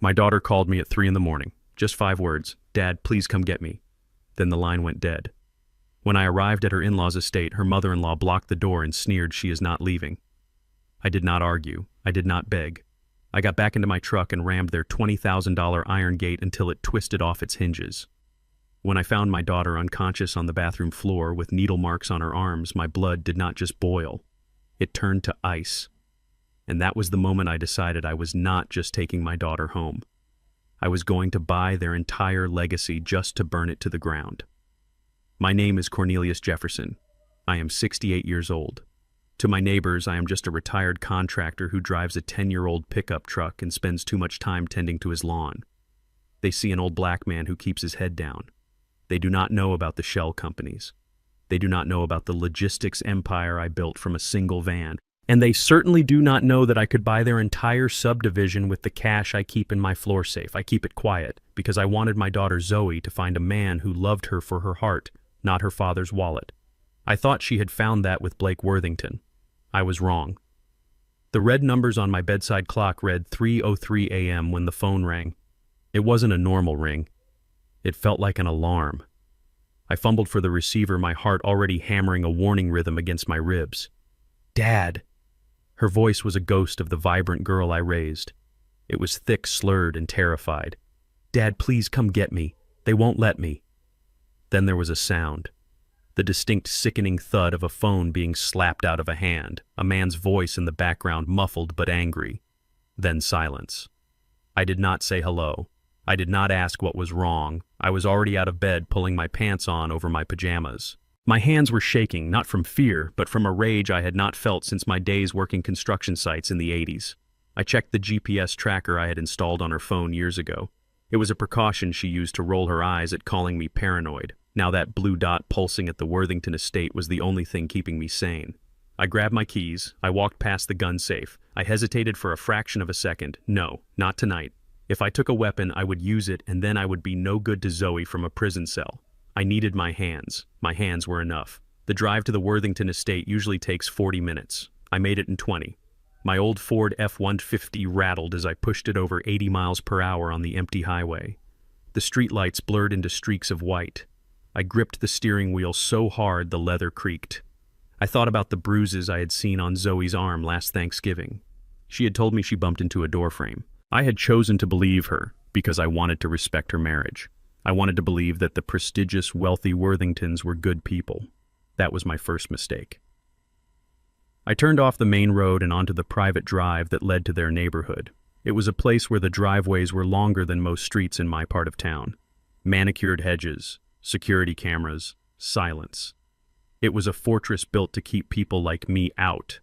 My daughter called me at 3 in the morning. Just 5 words. Dad, please come get me. Then the line went dead. When I arrived at her in-law's estate, her mother-in-law blocked the door and sneered she is not leaving. I did not argue. I did not beg. I got back into my truck and rammed their $20,000 iron gate until it twisted off its hinges. When I found my daughter unconscious on the bathroom floor with needle marks on her arms, my blood did not just boil. It turned to ice. And that was the moment I decided I was not just taking my daughter home. I was going to buy their entire legacy just to burn it to the ground. My name is Cornelius Jefferson. I am 68 years old. To my neighbors, I am just a retired contractor who drives a 10-year-old pickup truck and spends too much time tending to his lawn. They see an old black man who keeps his head down. They do not know about the shell companies. They do not know about the logistics empire I built from a single van. And they certainly do not know that I could buy their entire subdivision with the cash I keep in my floor safe. I keep it quiet because I wanted my daughter Zoe to find a man who loved her for her heart, not her father's wallet. I thought she had found that with Blake Worthington. I was wrong. The red numbers on my bedside clock read 3:03 a.m. when the phone rang. It wasn't a normal ring. It felt like an alarm. I fumbled for the receiver, my heart already hammering a warning rhythm against my ribs. Dad! Her voice was a ghost of the vibrant girl I raised. It was thick, slurred, and terrified. Dad, please come get me. They won't let me. Then there was a sound. The distinct, sickening thud of a phone being slapped out of a hand, a man's voice in the background, muffled but angry. Then silence. I did not say hello. I did not ask what was wrong. I was already out of bed, pulling my pants on over my pajamas. My hands were shaking, not from fear, but from a rage I had not felt since my days working construction sites in the 80s. I checked the GPS tracker I had installed on her phone years ago. It was a precaution she used to roll her eyes at calling me paranoid. Now that blue dot pulsing at the Worthington estate was the only thing keeping me sane. I grabbed my keys. I walked past the gun safe. I hesitated for a fraction of a second. No, not tonight. If I took a weapon, I would use it, and then I would be no good to Zoe from a prison cell. I needed my hands. My hands were enough. The drive to the Worthington estate usually takes 40 minutes. I made it in 20. My old Ford F-150 rattled as I pushed it over 80 miles per hour on the empty highway. The streetlights blurred into streaks of white. I gripped the steering wheel so hard the leather creaked. I thought about the bruises I had seen on Zoe's arm last Thanksgiving. She had told me she bumped into a doorframe. I had chosen to believe her because I wanted to respect her marriage. I wanted to believe that the prestigious, wealthy Worthingtons were good people. That was my first mistake. I turned off the main road and onto the private drive that led to their neighborhood. It was a place where the driveways were longer than most streets in my part of town. Manicured hedges, security cameras, silence. It was a fortress built to keep people like me out.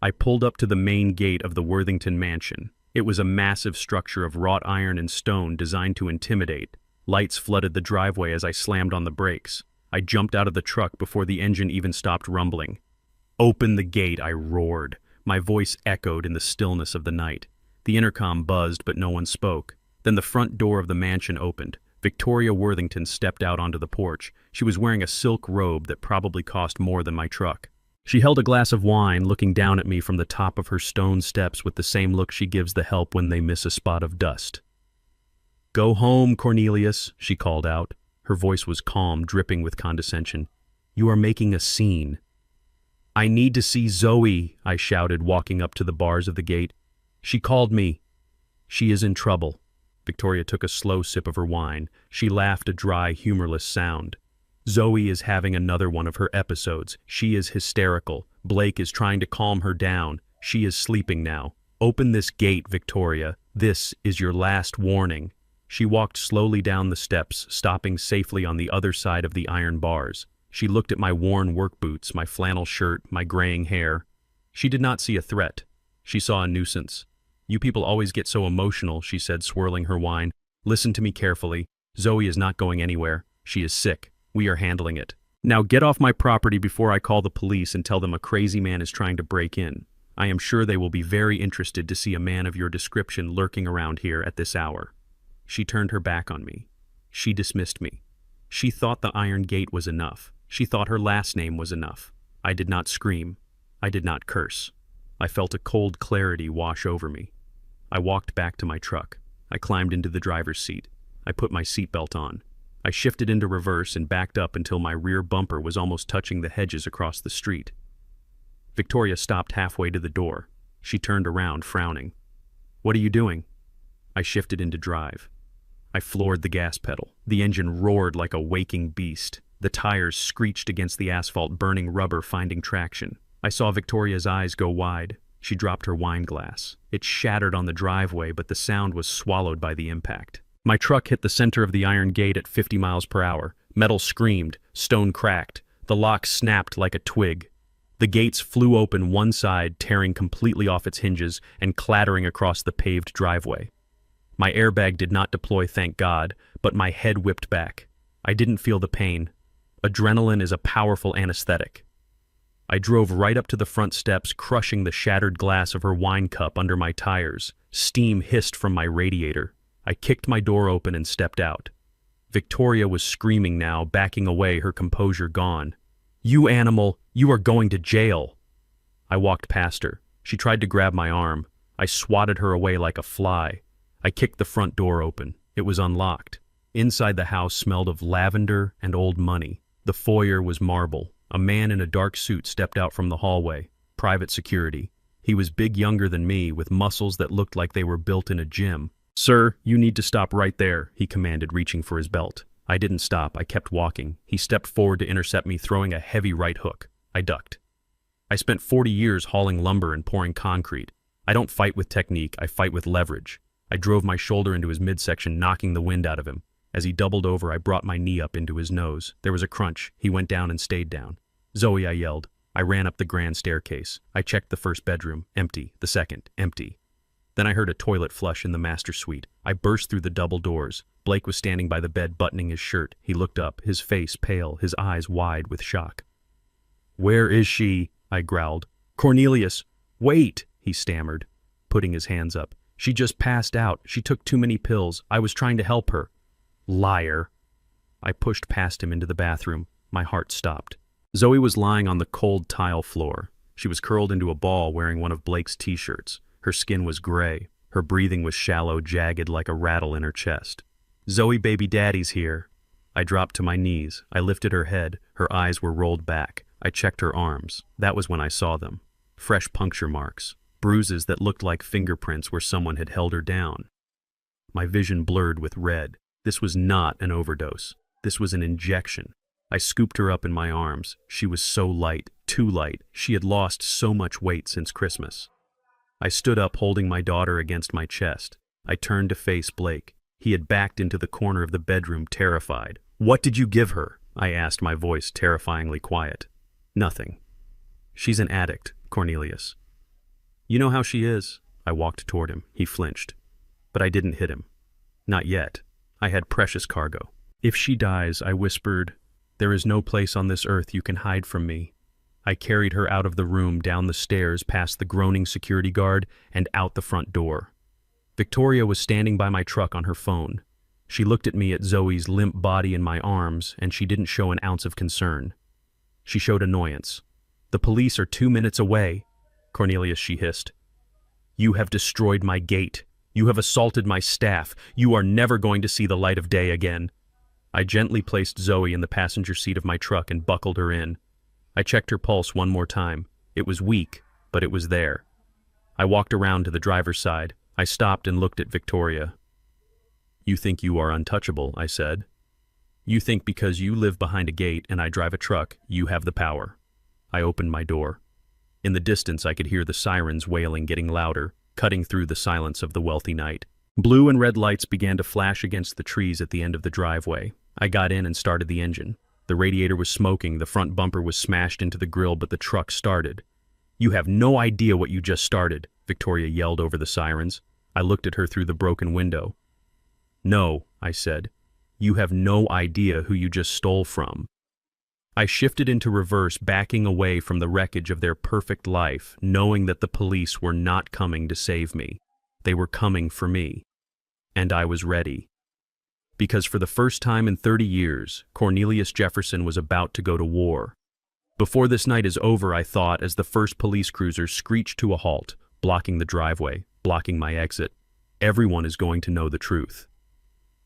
I pulled up to the main gate of the Worthington mansion. It was a massive structure of wrought iron and stone designed to intimidate. Lights flooded the driveway as I slammed on the brakes. I jumped out of the truck before the engine even stopped rumbling. "Open the gate," I roared. My voice echoed in the stillness of the night. The intercom buzzed, but no one spoke. Then the front door of the mansion opened. Victoria Worthington stepped out onto the porch. She was wearing a silk robe that probably cost more than my truck. She held a glass of wine, looking down at me from the top of her stone steps with the same look she gives the help when they miss a spot of dust. "Go home, Cornelius," she called out. Her voice was calm, dripping with condescension. "You are making a scene." "I need to see Zoe," I shouted, walking up to the bars of the gate. "She called me. She is in trouble." Victoria took a slow sip of her wine. She laughed, a dry, humorless sound. "Zoe is having another one of her episodes. She is hysterical. Blake is trying to calm her down. She is sleeping now. Open this gate, Victoria. This is your last warning." She walked slowly down the steps, stopping safely on the other side of the iron bars. She looked at my worn work boots, my flannel shirt, my graying hair. She did not see a threat. She saw a nuisance. "You people always get so emotional," she said, swirling her wine. "Listen to me carefully. Zoe is not going anywhere. She is sick. We are handling it. Now get off my property before I call the police and tell them a crazy man is trying to break in. I am sure they will be very interested to see a man of your description lurking around here at this hour." She turned her back on me. She dismissed me. She thought the iron gate was enough. She thought her last name was enough. I did not scream. I did not curse. I felt a cold clarity wash over me. I walked back to my truck. I climbed into the driver's seat. I put my seatbelt on. I shifted into reverse and backed up until my rear bumper was almost touching the hedges across the street. Victoria stopped halfway to the door. She turned around, frowning. "What are you doing?" I shifted into drive. I floored the gas pedal. The engine roared like a waking beast. The tires screeched against the asphalt, burning rubber, finding traction. I saw Victoria's eyes go wide. She dropped her wine glass. It shattered on the driveway, but the sound was swallowed by the impact. My truck hit the center of the iron gate at 50 miles per hour. Metal screamed, stone cracked. The lock snapped like a twig. The gates flew open one side, tearing completely off its hinges and clattering across the paved driveway. My airbag did not deploy, thank God, but my head whipped back. I didn't feel the pain. Adrenaline is a powerful anesthetic. I drove right up to the front steps, crushing the shattered glass of her wine cup under my tires. Steam hissed from my radiator. I kicked my door open and stepped out. Victoria was screaming now, backing away, her composure gone. "You animal, you are going to jail." I walked past her. She tried to grab my arm. I swatted her away like a fly. I kicked the front door open. It was unlocked. Inside the house smelled of lavender and old money. The foyer was marble. A man in a dark suit stepped out from the hallway. Private security. He was big, younger than me, with muscles that looked like they were built in a gym. "Sir, you need to stop right there," he commanded, reaching for his belt. I didn't stop. I kept walking. He stepped forward to intercept me, throwing a heavy right hook. I ducked. I spent 40 years hauling lumber and pouring concrete. I don't fight with technique, I fight with leverage. I drove my shoulder into his midsection, knocking the wind out of him. As he doubled over, I brought my knee up into his nose. There was a crunch. He went down and stayed down. "Zoe," I yelled. I ran up the grand staircase. I checked the first bedroom. Empty. The second. Empty. Then I heard a toilet flush in the master suite. I burst through the double doors. Blake was standing by the bed, buttoning his shirt. He looked up, his face pale, his eyes wide with shock. "Where is she?" I growled. "Cornelius, wait," he stammered, putting his hands up. "She just passed out. She took too many pills. I was trying to help her." "Liar." I pushed past him into the bathroom. My heart stopped. Zoe was lying on the cold tile floor. She was curled into a ball, wearing one of Blake's t-shirts. Her skin was gray. Her breathing was shallow, jagged like a rattle in her chest. "Zoe, baby daddy's here." I dropped to my knees. I lifted her head. Her eyes were rolled back. I checked her arms. That was when I saw them. Fresh puncture marks. Bruises that looked like fingerprints where someone had held her down. My vision blurred with red. This was not an overdose. This was an injection. I scooped her up in my arms. She was so light, too light. She had lost so much weight since Christmas. I stood up, holding my daughter against my chest. I turned to face Blake. He had backed into the corner of the bedroom, terrified. "What did you give her?" I asked, my voice terrifyingly quiet. "Nothing. She's an addict, Cornelius." "You know how she is." I walked toward him. He flinched. But I didn't hit him. Not yet. I had precious cargo. "If she dies," I whispered, "there is no place on this earth you can hide from me." I carried her out of the room, down the stairs, past the groaning security guard, and out the front door. Victoria was standing by my truck on her phone. She looked at me, at Zoe's limp body in my arms, and she didn't show an ounce of concern. She showed annoyance. "The police are 2 minutes away." "Cornelius," she hissed. "You have destroyed my gate. You have assaulted my staff. You are never going to see the light of day again." I gently placed Zoe in the passenger seat of my truck and buckled her in. I checked her pulse one more time. It was weak, but it was there. I walked around to the driver's side. I stopped and looked at Victoria. "You think you are untouchable," I said. "You think because you live behind a gate and I drive a truck, you have the power." I opened my door. In the distance, I could hear the sirens wailing, getting louder, cutting through the silence of the wealthy night. Blue and red lights began to flash against the trees at the end of the driveway. I got in and started the engine. The radiator was smoking, the front bumper was smashed into the grill, but the truck started. "You have no idea what you just started," Victoria yelled over the sirens. I looked at her through the broken window. "No," I said. "You have no idea who you just stole from." I shifted into reverse, backing away from the wreckage of their perfect life, knowing that the police were not coming to save me. They were coming for me. And I was ready. Because for the first time in 30 years, Cornelius Jefferson was about to go to war. Before this night is over, I thought, as the first police cruiser screeched to a halt, blocking the driveway, blocking my exit. Everyone is going to know the truth.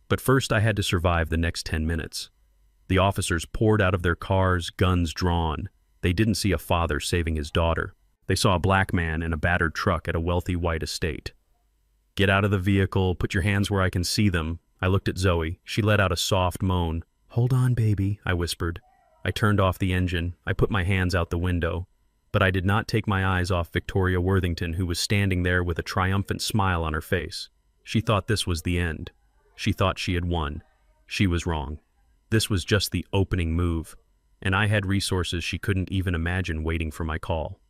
But first I had to survive the next 10 minutes. The officers poured out of their cars, guns drawn. They didn't see a father saving his daughter. They saw a black man in a battered truck at a wealthy white estate. "Get out of the vehicle, put your hands where I can see them." I looked at Zoe. She let out a soft moan. "Hold on, baby," I whispered. I turned off the engine. I put my hands out the window. But I did not take my eyes off Victoria Worthington, who was standing there with a triumphant smile on her face. She thought this was the end. She thought she had won. She was wrong. This was just the opening move, and I had resources she couldn't even imagine waiting for my call.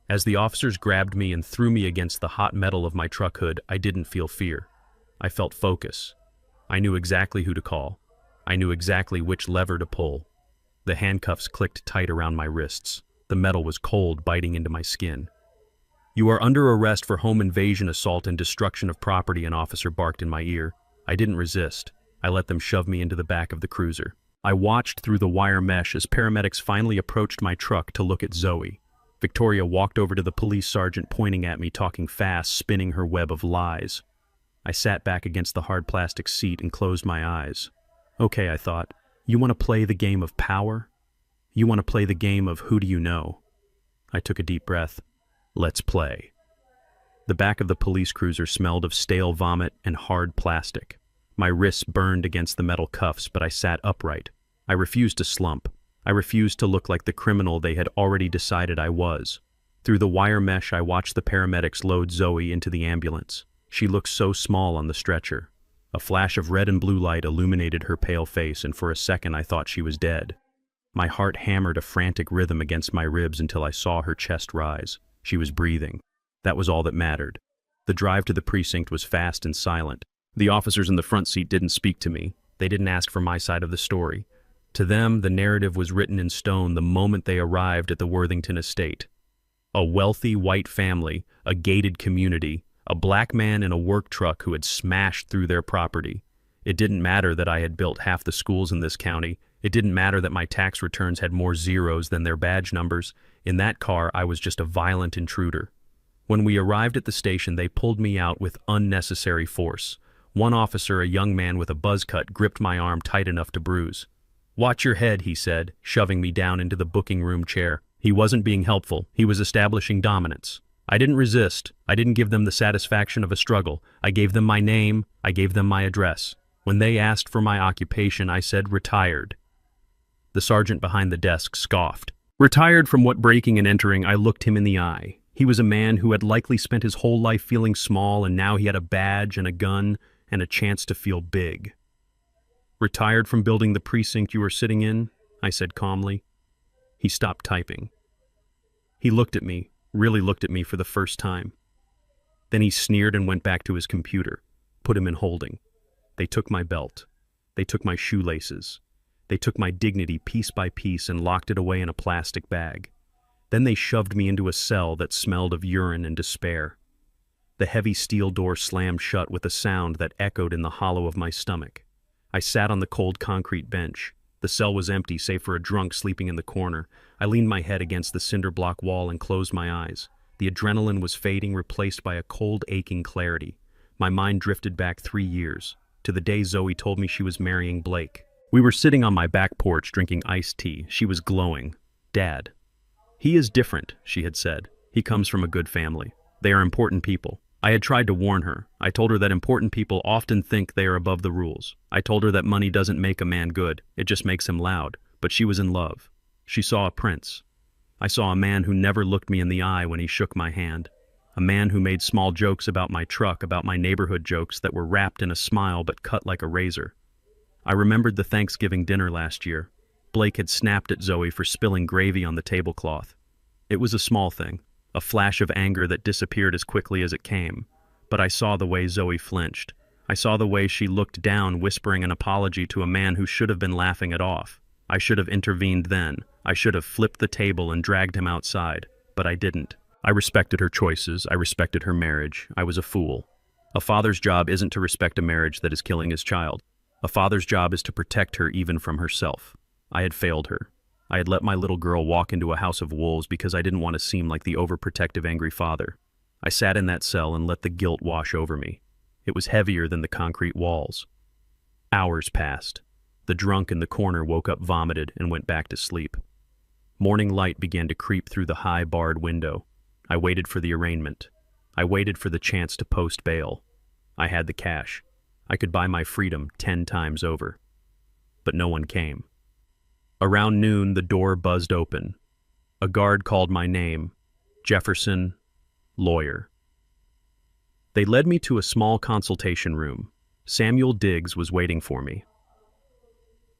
As the officers grabbed me and threw me against the hot metal of my truck hood, I didn't feel fear. I felt focus. I knew exactly who to call. I knew exactly which lever to pull. The handcuffs clicked tight around my wrists. The metal was cold, biting into my skin. "You are under arrest for home invasion, assault, and destruction of property," an officer barked in my ear. I didn't resist. I let them shove me into the back of the cruiser. I watched through the wire mesh as paramedics finally approached my truck to look at Zoe. Victoria walked over to the police sergeant, pointing at me, talking fast, spinning her web of lies. I sat back against the hard plastic seat and closed my eyes. Okay, I thought, you want to play the game of power? You want to play the game of who do you know? I took a deep breath. Let's play. The back of the police cruiser smelled of stale vomit and hard plastic. My wrists burned against the metal cuffs, but I sat upright. I refused to slump. I refused to look like the criminal they had already decided I was. Through the wire mesh, I watched the paramedics load Zoe into the ambulance. She looked so small on the stretcher. A flash of red and blue light illuminated her pale face, and for a second I thought she was dead. My heart hammered a frantic rhythm against my ribs until I saw her chest rise. She was breathing. That was all that mattered. The drive to the precinct was fast and silent. The officers in the front seat didn't speak to me. They didn't ask for my side of the story. To them, the narrative was written in stone the moment they arrived at the Worthington estate. A wealthy white family, a gated community, a black man in a work truck who had smashed through their property. It didn't matter that I had built half the schools in this county. It didn't matter that my tax returns had more zeros than their badge numbers. In that car, I was just a violent intruder. When we arrived at the station, they pulled me out with unnecessary force. One officer, a young man with a buzz cut, gripped my arm tight enough to bruise. "Watch your head," he said, shoving me down into the booking room chair. He wasn't being helpful. He was establishing dominance. I didn't resist. I didn't give them the satisfaction of a struggle. I gave them my name. I gave them my address. When they asked for my occupation, I said retired. The sergeant behind the desk scoffed. Retired from what? Breaking and entering, I looked him in the eye. He was a man who had likely spent his whole life feeling small, and now he had a badge and a gun and a chance to feel big. "Retired from building the precinct you are sitting in?" I said calmly. He stopped typing. He looked at me, really looked at me for the first time. Then he sneered and went back to his computer, put him in holding. They took my belt. They took my shoelaces. They took my dignity piece by piece and locked it away in a plastic bag. Then they shoved me into a cell that smelled of urine and despair. The heavy steel door slammed shut with a sound that echoed in the hollow of my stomach. I sat on the cold concrete bench. The cell was empty, save for a drunk sleeping in the corner. I leaned my head against the cinder block wall and closed my eyes. The adrenaline was fading, replaced by a cold, aching clarity. My mind drifted back 3 years, to the day Zoe told me she was marrying Blake. We were sitting on my back porch drinking iced tea. She was glowing. "Dad. He is different," she had said. "He comes from a good family. They are important people." I had tried to warn her. I told her that important people often think they are above the rules. I told her that money doesn't make a man good, it just makes him loud. But she was in love. She saw a prince. I saw a man who never looked me in the eye when he shook my hand. A man who made small jokes about my truck, about my neighborhood jokes that were wrapped in a smile but cut like a razor. I remembered the Thanksgiving dinner last year. Blake had snapped at Zoe for spilling gravy on the tablecloth. It was a small thing, a flash of anger that disappeared as quickly as it came. But I saw the way Zoe flinched. I saw the way she looked down, whispering an apology to a man who should have been laughing it off. I should have intervened then. I should have flipped the table and dragged him outside. But I didn't. I respected her choices. I respected her marriage. I was a fool. A father's job isn't to respect a marriage that is killing his child. A father's job is to protect her even from herself. I had failed her. I had let my little girl walk into a house of wolves because I didn't want to seem like the overprotective, angry father. I sat in that cell and let the guilt wash over me. It was heavier than the concrete walls. Hours passed. The drunk in the corner woke up vomited and went back to sleep. Morning light began to creep through the high barred window. I waited for the arraignment. I waited for the chance to post bail. I had the cash. I could buy my freedom 10 times over. But no one came. Around noon, the door buzzed open. A guard called my name. Jefferson, lawyer. They led me to a small consultation room. Samuel Diggs was waiting for me.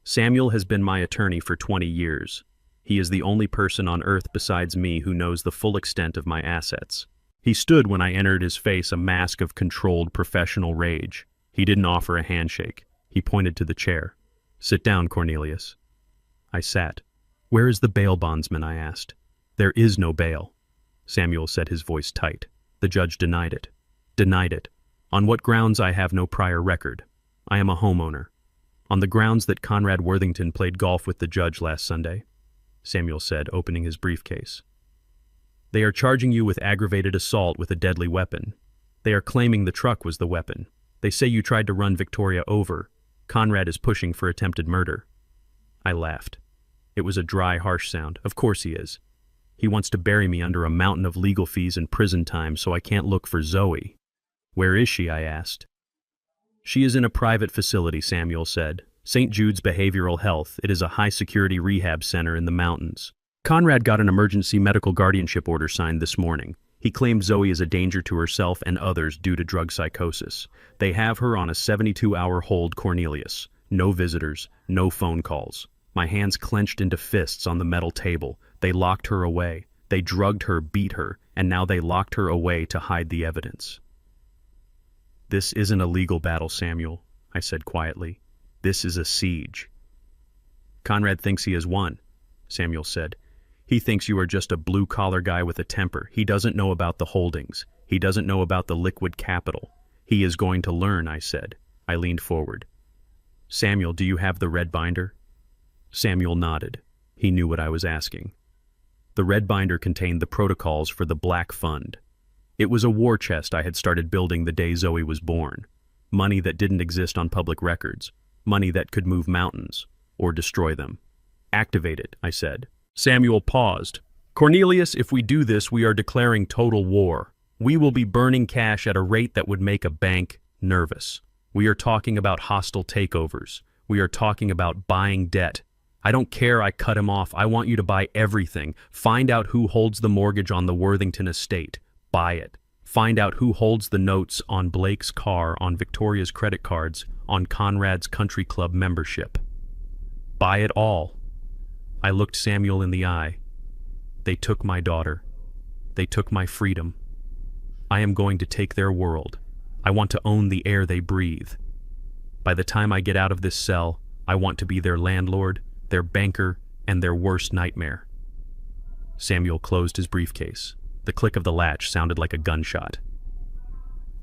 Samuel has been my attorney for 20 years. He is the only person on earth besides me who knows the full extent of my assets. He stood when I entered, his face a mask of controlled professional rage. He didn't offer a handshake. He pointed to the chair. "Sit down, Cornelius." I sat. "Where is the bail bondsman?" I asked. "There is no bail." Samuel said, his voice tight. "The judge denied it." "Denied it. On what grounds? I have no prior record. I am a homeowner." "On the grounds that Conrad Worthington played golf with the judge last Sunday," Samuel said, opening his briefcase. "They are charging you with aggravated assault with a deadly weapon. They are claiming the truck was the weapon. They say you tried to run Victoria over. Conrad is pushing for attempted murder." I laughed. It was a dry, harsh sound. Of course he is. He wants to bury me under a mountain of legal fees and prison time so I can't look for Zoe. "Where is she?" I asked. "She is in a private facility," Samuel said. "St. Jude's Behavioral Health. It is a high-security rehab center in the mountains. Conrad got an emergency medical guardianship order signed this morning. He claimed Zoe is a danger to herself and others due to drug psychosis. They have her on a 72-hour hold, Cornelius. No visitors, no phone calls." My hands clenched into fists on the metal table. They locked her away. They drugged her, beat her, and now they locked her away to hide the evidence. "This isn't a legal battle, Samuel," I said quietly. "This is a siege." "Conrad thinks he has won," Samuel said. "He thinks you are just a blue-collar guy with a temper. He doesn't know about the holdings. He doesn't know about the liquid capital. He is going to learn," I said. I leaned forward. "Samuel, do you have the red binder?" Samuel nodded. He knew what I was asking. The red binder contained the protocols for the Black Fund. It was a war chest I had started building the day Zoe was born. Money that didn't exist on public records. Money that could move mountains, or destroy them. "Activate it," I said. Samuel paused. "Cornelius, if we do this, we are declaring total war. We will be burning cash at a rate that would make a bank nervous. We are talking about hostile takeovers. We are talking about buying debt. I don't care, I cut him off. I want you to buy everything. Find out who holds the mortgage on the Worthington estate. Buy it. Find out who holds the notes on Blake's car, on Victoria's credit cards, on Conrad's country club membership. Buy it all." I looked Samuel in the eye. "They took my daughter. They took my freedom. I am going to take their world. I want to own the air they breathe. By the time I get out of this cell, I want to be their landlord, their banker, and their worst nightmare." Samuel closed his briefcase. The click of the latch sounded like a gunshot.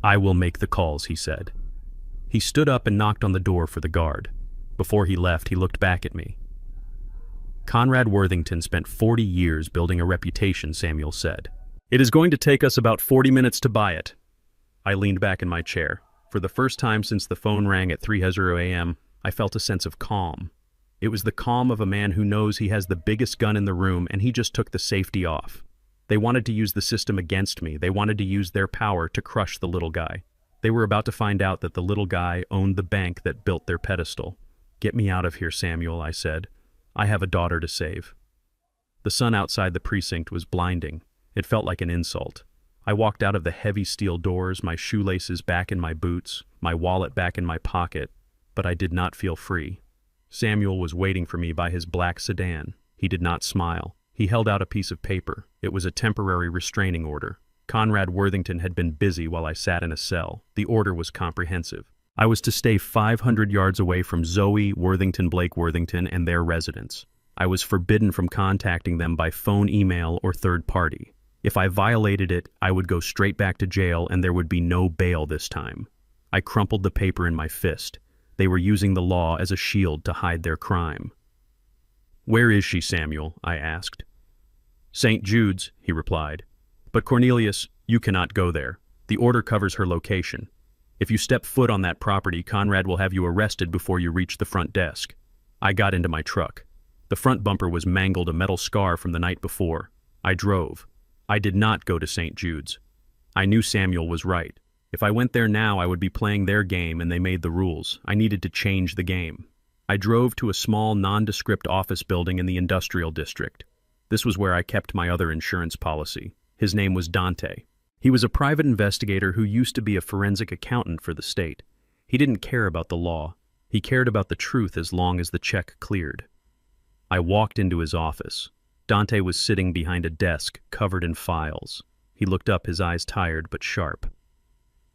"I will make the calls," he said. He stood up and knocked on the door for the guard. Before he left, he looked back at me. "Conrad Worthington spent 40 years building a reputation," Samuel said. "It is going to take us about 40 minutes to buy it." I leaned back in my chair. For the first time since the phone rang at 3:00 a.m., I felt a sense of calm. It was the calm of a man who knows he has the biggest gun in the room and he just took the safety off. They wanted to use the system against me. They wanted to use their power to crush the little guy. They were about to find out that the little guy owned the bank that built their pedestal. "Get me out of here, Samuel," I said. "I have a daughter to save." The sun outside the precinct was blinding. It felt like an insult. I walked out of the heavy steel doors, my shoelaces back in my boots, my wallet back in my pocket, but I did not feel free. Samuel was waiting for me by his black sedan. He did not smile. He held out a piece of paper. It was a temporary restraining order. Conrad Worthington had been busy while I sat in a cell. The order was comprehensive. I was to stay 500 yards away from Zoe, Worthington, Blake Worthington, and their residence. I was forbidden from contacting them by phone, email, or third party. If I violated it, I would go straight back to jail and there would be no bail this time. I crumpled the paper in my fist. They were using the law as a shield to hide their crime. "Where is she, Samuel?" I asked. "St. Jude's," he replied. "But Cornelius, You cannot go there. The order covers her location. If you step foot on that property, Conrad will have you arrested before you reach the front desk. I got into my truck. The front bumper was mangled, a metal scar from the night before. I drove. I did not go to St. Jude's. I knew Samuel was right. If I went there now, I would be playing their game, and they made the rules. I needed to change the game. I drove to a small, nondescript office building in the industrial district. This was where I kept my other insurance policy. His name was Dante. He was a private investigator who used to be a forensic accountant for the state. He didn't care about the law. He cared about the truth as long as the check cleared. I walked into his office. Dante was sitting behind a desk covered in files. He looked up, his eyes tired but sharp.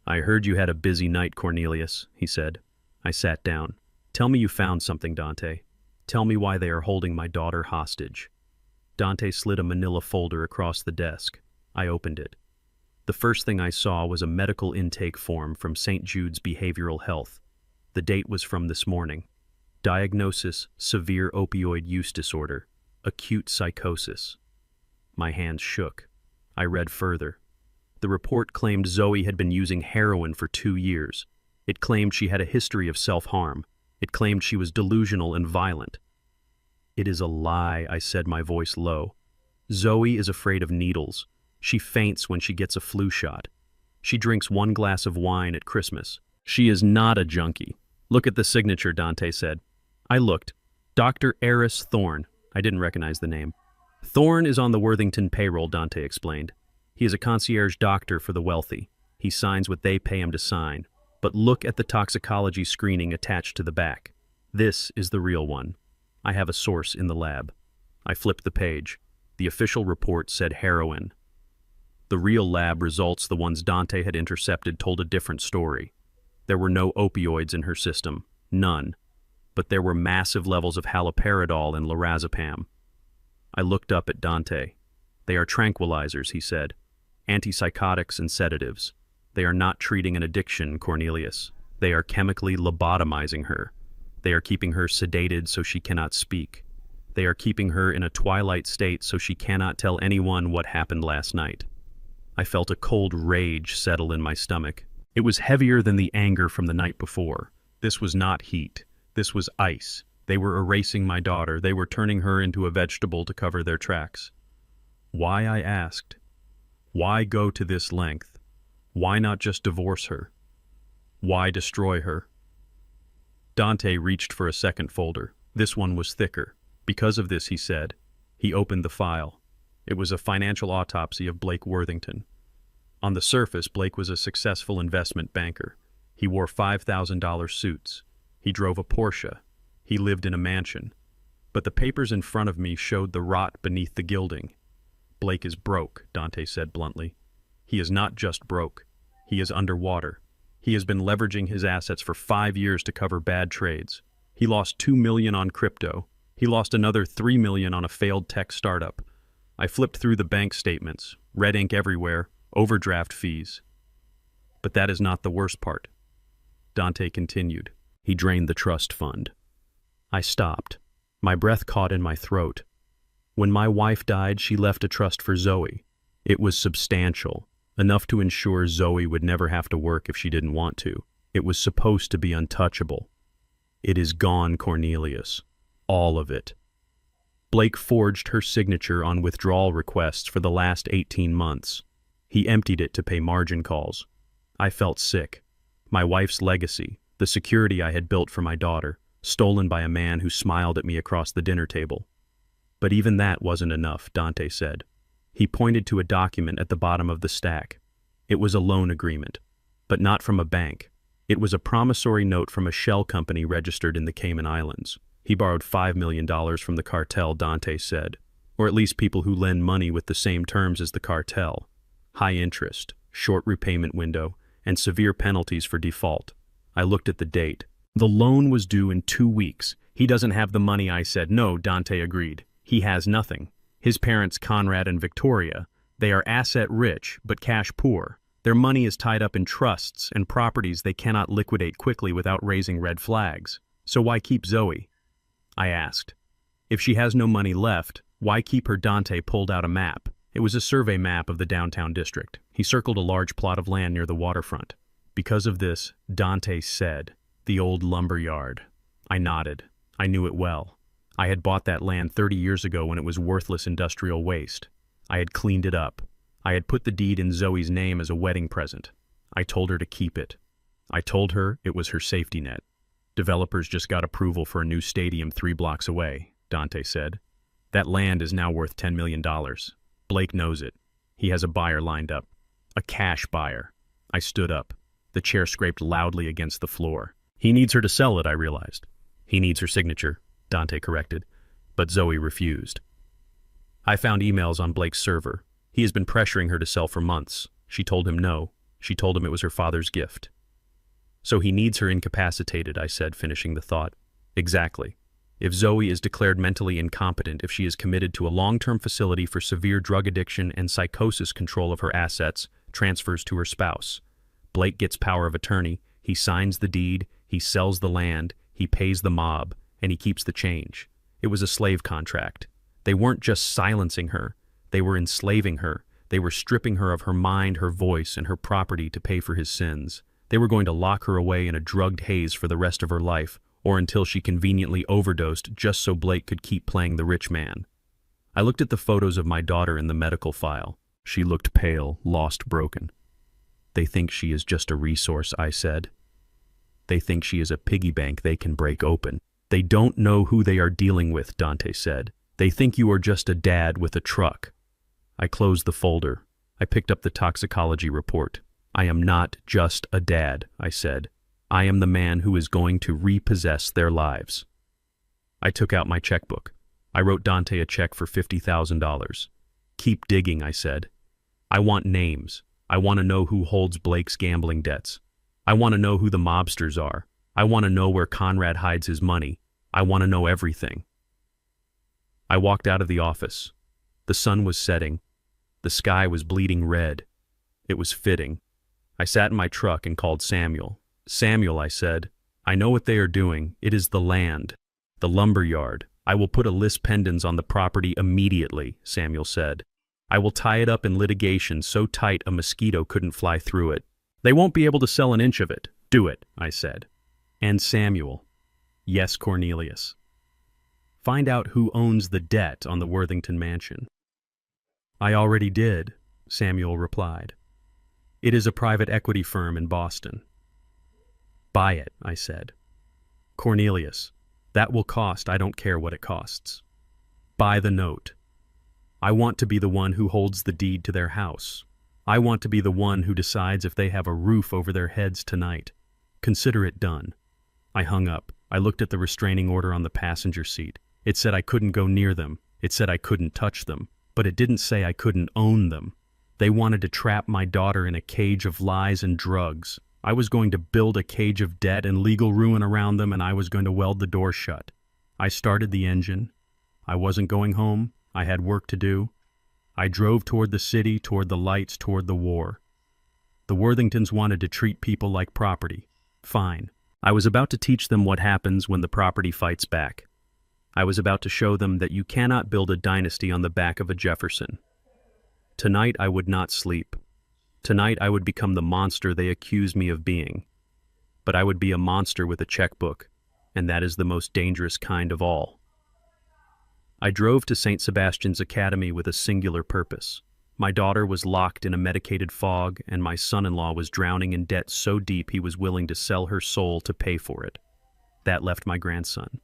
"I heard you had a busy night, Cornelius," he said. I sat down. "Tell me you found something, Dante. Tell me why they are holding my daughter hostage." Dante slid a manila folder across the desk. I opened it. The first thing I saw was a medical intake form from St. Jude's Behavioral Health. The date was from this morning. Diagnosis: severe opioid use disorder, acute psychosis. My hands shook. I read further. The report claimed Zoe had been using heroin for 2 years. It claimed she had a history of self-harm. It claimed she was delusional and violent. "It is a lie," I said, my voice low. "Zoe is afraid of needles. She faints when she gets a flu shot. She drinks 1 glass of wine at Christmas. She is not a junkie." "Look at the signature," Dante said. I looked. Dr. Eris Thorne. I didn't recognize the name. "Thorne is on the Worthington payroll," Dante explained. "He is a concierge doctor for the wealthy. He signs what they pay him to sign. But look at the toxicology screening attached to the back. This is the real one. I have a source in the lab." I flipped the page. The official report said heroin. The real lab results, the ones Dante had intercepted, told a different story. There were no opioids in her system. None. But there were massive levels of haloperidol and lorazepam. I looked up at Dante. "They are tranquilizers," he said. "Antipsychotics and sedatives. They are not treating an addiction, Cornelius. They are chemically lobotomizing her. They are keeping her sedated so she cannot speak. They are keeping her in a twilight state so she cannot tell anyone what happened last night." I felt a cold rage settle in my stomach. It was heavier than the anger from the night before. This was not heat. This was ice. They were erasing my daughter. They were turning her into a vegetable to cover their tracks. Why, I asked. Why go to this length? Why not just divorce her? Why destroy her? Dante reached for a second folder. This one was thicker. "Because of this," he said. He opened the file. It was a financial autopsy of Blake Worthington. On the surface, Blake was a successful investment banker. He wore $5,000 suits. He drove a Porsche. He lived in a mansion. But the papers in front of me showed the rot beneath the gilding. "Blake is broke," Dante said bluntly. "He is not just broke. He is underwater. He has been leveraging his assets for 5 years to cover bad trades. He lost $2 million on crypto. He lost another $3 million on a failed tech startup. I flipped through the bank statements, red ink everywhere, overdraft fees. But that is not the worst part." Dante continued. "He drained the trust fund." I stopped. My breath caught in my throat. "When my wife died, she left a trust for Zoe. It was substantial, enough to ensure Zoe would never have to work if she didn't want to. It was supposed to be untouchable. It is gone, Cornelius. All of it. Blake forged her signature on withdrawal requests for the last 18 months. He emptied it to pay margin calls. I felt sick. My wife's legacy, the security I had built for my daughter, stolen by a man who smiled at me across the dinner table. But even that wasn't enough, Dante said. He pointed to a document at the bottom of the stack. It was a loan agreement, but not from a bank. It was a promissory note from a shell company registered in the Cayman Islands. He borrowed $5 million from the cartel, Dante said, or at least people who lend money with the same terms as the cartel. High interest, short repayment window, and severe penalties for default. I looked at the date. The loan was due in 2 weeks. He doesn't have the money, I said. No, Dante agreed. He has nothing. His parents, Conrad and Victoria, they are asset rich, but cash poor. Their money is tied up in trusts and properties they cannot liquidate quickly without raising red flags. So why keep Zoe? I asked. If she has no money left, why keep her? Dante pulled out a map. It was a survey map of the downtown district. He circled a large plot of land near the waterfront. Because of this, Dante said, "The old lumber yard." I nodded. I knew it well. I had bought that land 30 years ago when it was worthless industrial waste. I had cleaned it up. I had put the deed in Zoe's name as a wedding present. I told her to keep it. I told her it was her safety net. Developers just got approval for a new stadium 3 blocks away, Dante said. That land is now worth $10 million. Blake knows it. He has a buyer lined up. A cash buyer. I stood up. The chair scraped loudly against the floor. He needs her to sell it, I realized. He needs her signature, Dante corrected, but Zoe refused. I found emails on Blake's server. He has been pressuring her to sell for months. She told him no. She told him it was her father's gift. So he needs her incapacitated, I said, finishing the thought. Exactly. If Zoe is declared mentally incompetent, if she is committed to a long-term facility for severe drug addiction and psychosis, control of her assets transfers to her spouse. Blake gets power of attorney, he signs the deed, he sells the land, he pays the mob, and he keeps the change. It was a slave contract. They weren't just silencing her, they were enslaving her. They were stripping her of her mind, her voice, and her property to pay for his sins. They were going to lock her away in a drugged haze for the rest of her life, or until she conveniently overdosed just so Blake could keep playing the rich man. I looked at the photos of my daughter in the medical file. She looked pale, lost, broken. They think she is just a resource, I said. They think she is a piggy bank they can break open. They don't know who they are dealing with, Dante said. They think you are just a dad with a truck. I closed the folder. I picked up the toxicology report. I am not just a dad, I said. I am the man who is going to repossess their lives. I took out my checkbook. I wrote Dante a check for $50,000. Keep digging, I said. I want names. I want to know who holds Blake's gambling debts. I want to know who the mobsters are. I want to know where Conrad hides his money. I want to know everything. I walked out of the office. The sun was setting. The sky was bleeding red. It was fitting. I sat in my truck and called Samuel. Samuel, I said, I know what they are doing. It is the land, the lumber yard. I will put a lis pendens on the property immediately, Samuel said. I will tie it up in litigation so tight a mosquito couldn't fly through it. They won't be able to sell an inch of it. Do it, I said. And Samuel. Yes, Cornelius. Find out who owns the debt on the Worthington mansion. I already did, Samuel replied. It is a private equity firm in Boston. Buy it, I said. Cornelius, that will cost, I don't care what it costs. Buy the note. I want to be the one who holds the deed to their house. I want to be the one who decides if they have a roof over their heads tonight. Consider it done. I hung up. I looked at the restraining order on the passenger seat. It said I couldn't go near them. It said I couldn't touch them. But it didn't say I couldn't own them. They wanted to trap my daughter in a cage of lies and drugs. I was going to build a cage of debt and legal ruin around them, and I was going to weld the door shut. I started the engine. I wasn't going home. I had work to do. I drove toward the city, toward the lights, toward the war. The Worthingtons wanted to treat people like property. Fine. I was about to teach them what happens when the property fights back. I was about to show them that you cannot build a dynasty on the back of a Jefferson. Tonight I would not sleep. Tonight I would become the monster they accuse me of being. But I would be a monster with a checkbook, and that is the most dangerous kind of all. I drove to St. Sebastian's Academy with a singular purpose. My daughter was locked in a medicated fog, and my son-in-law was drowning in debt so deep he was willing to sell her soul to pay for it. That left my grandson.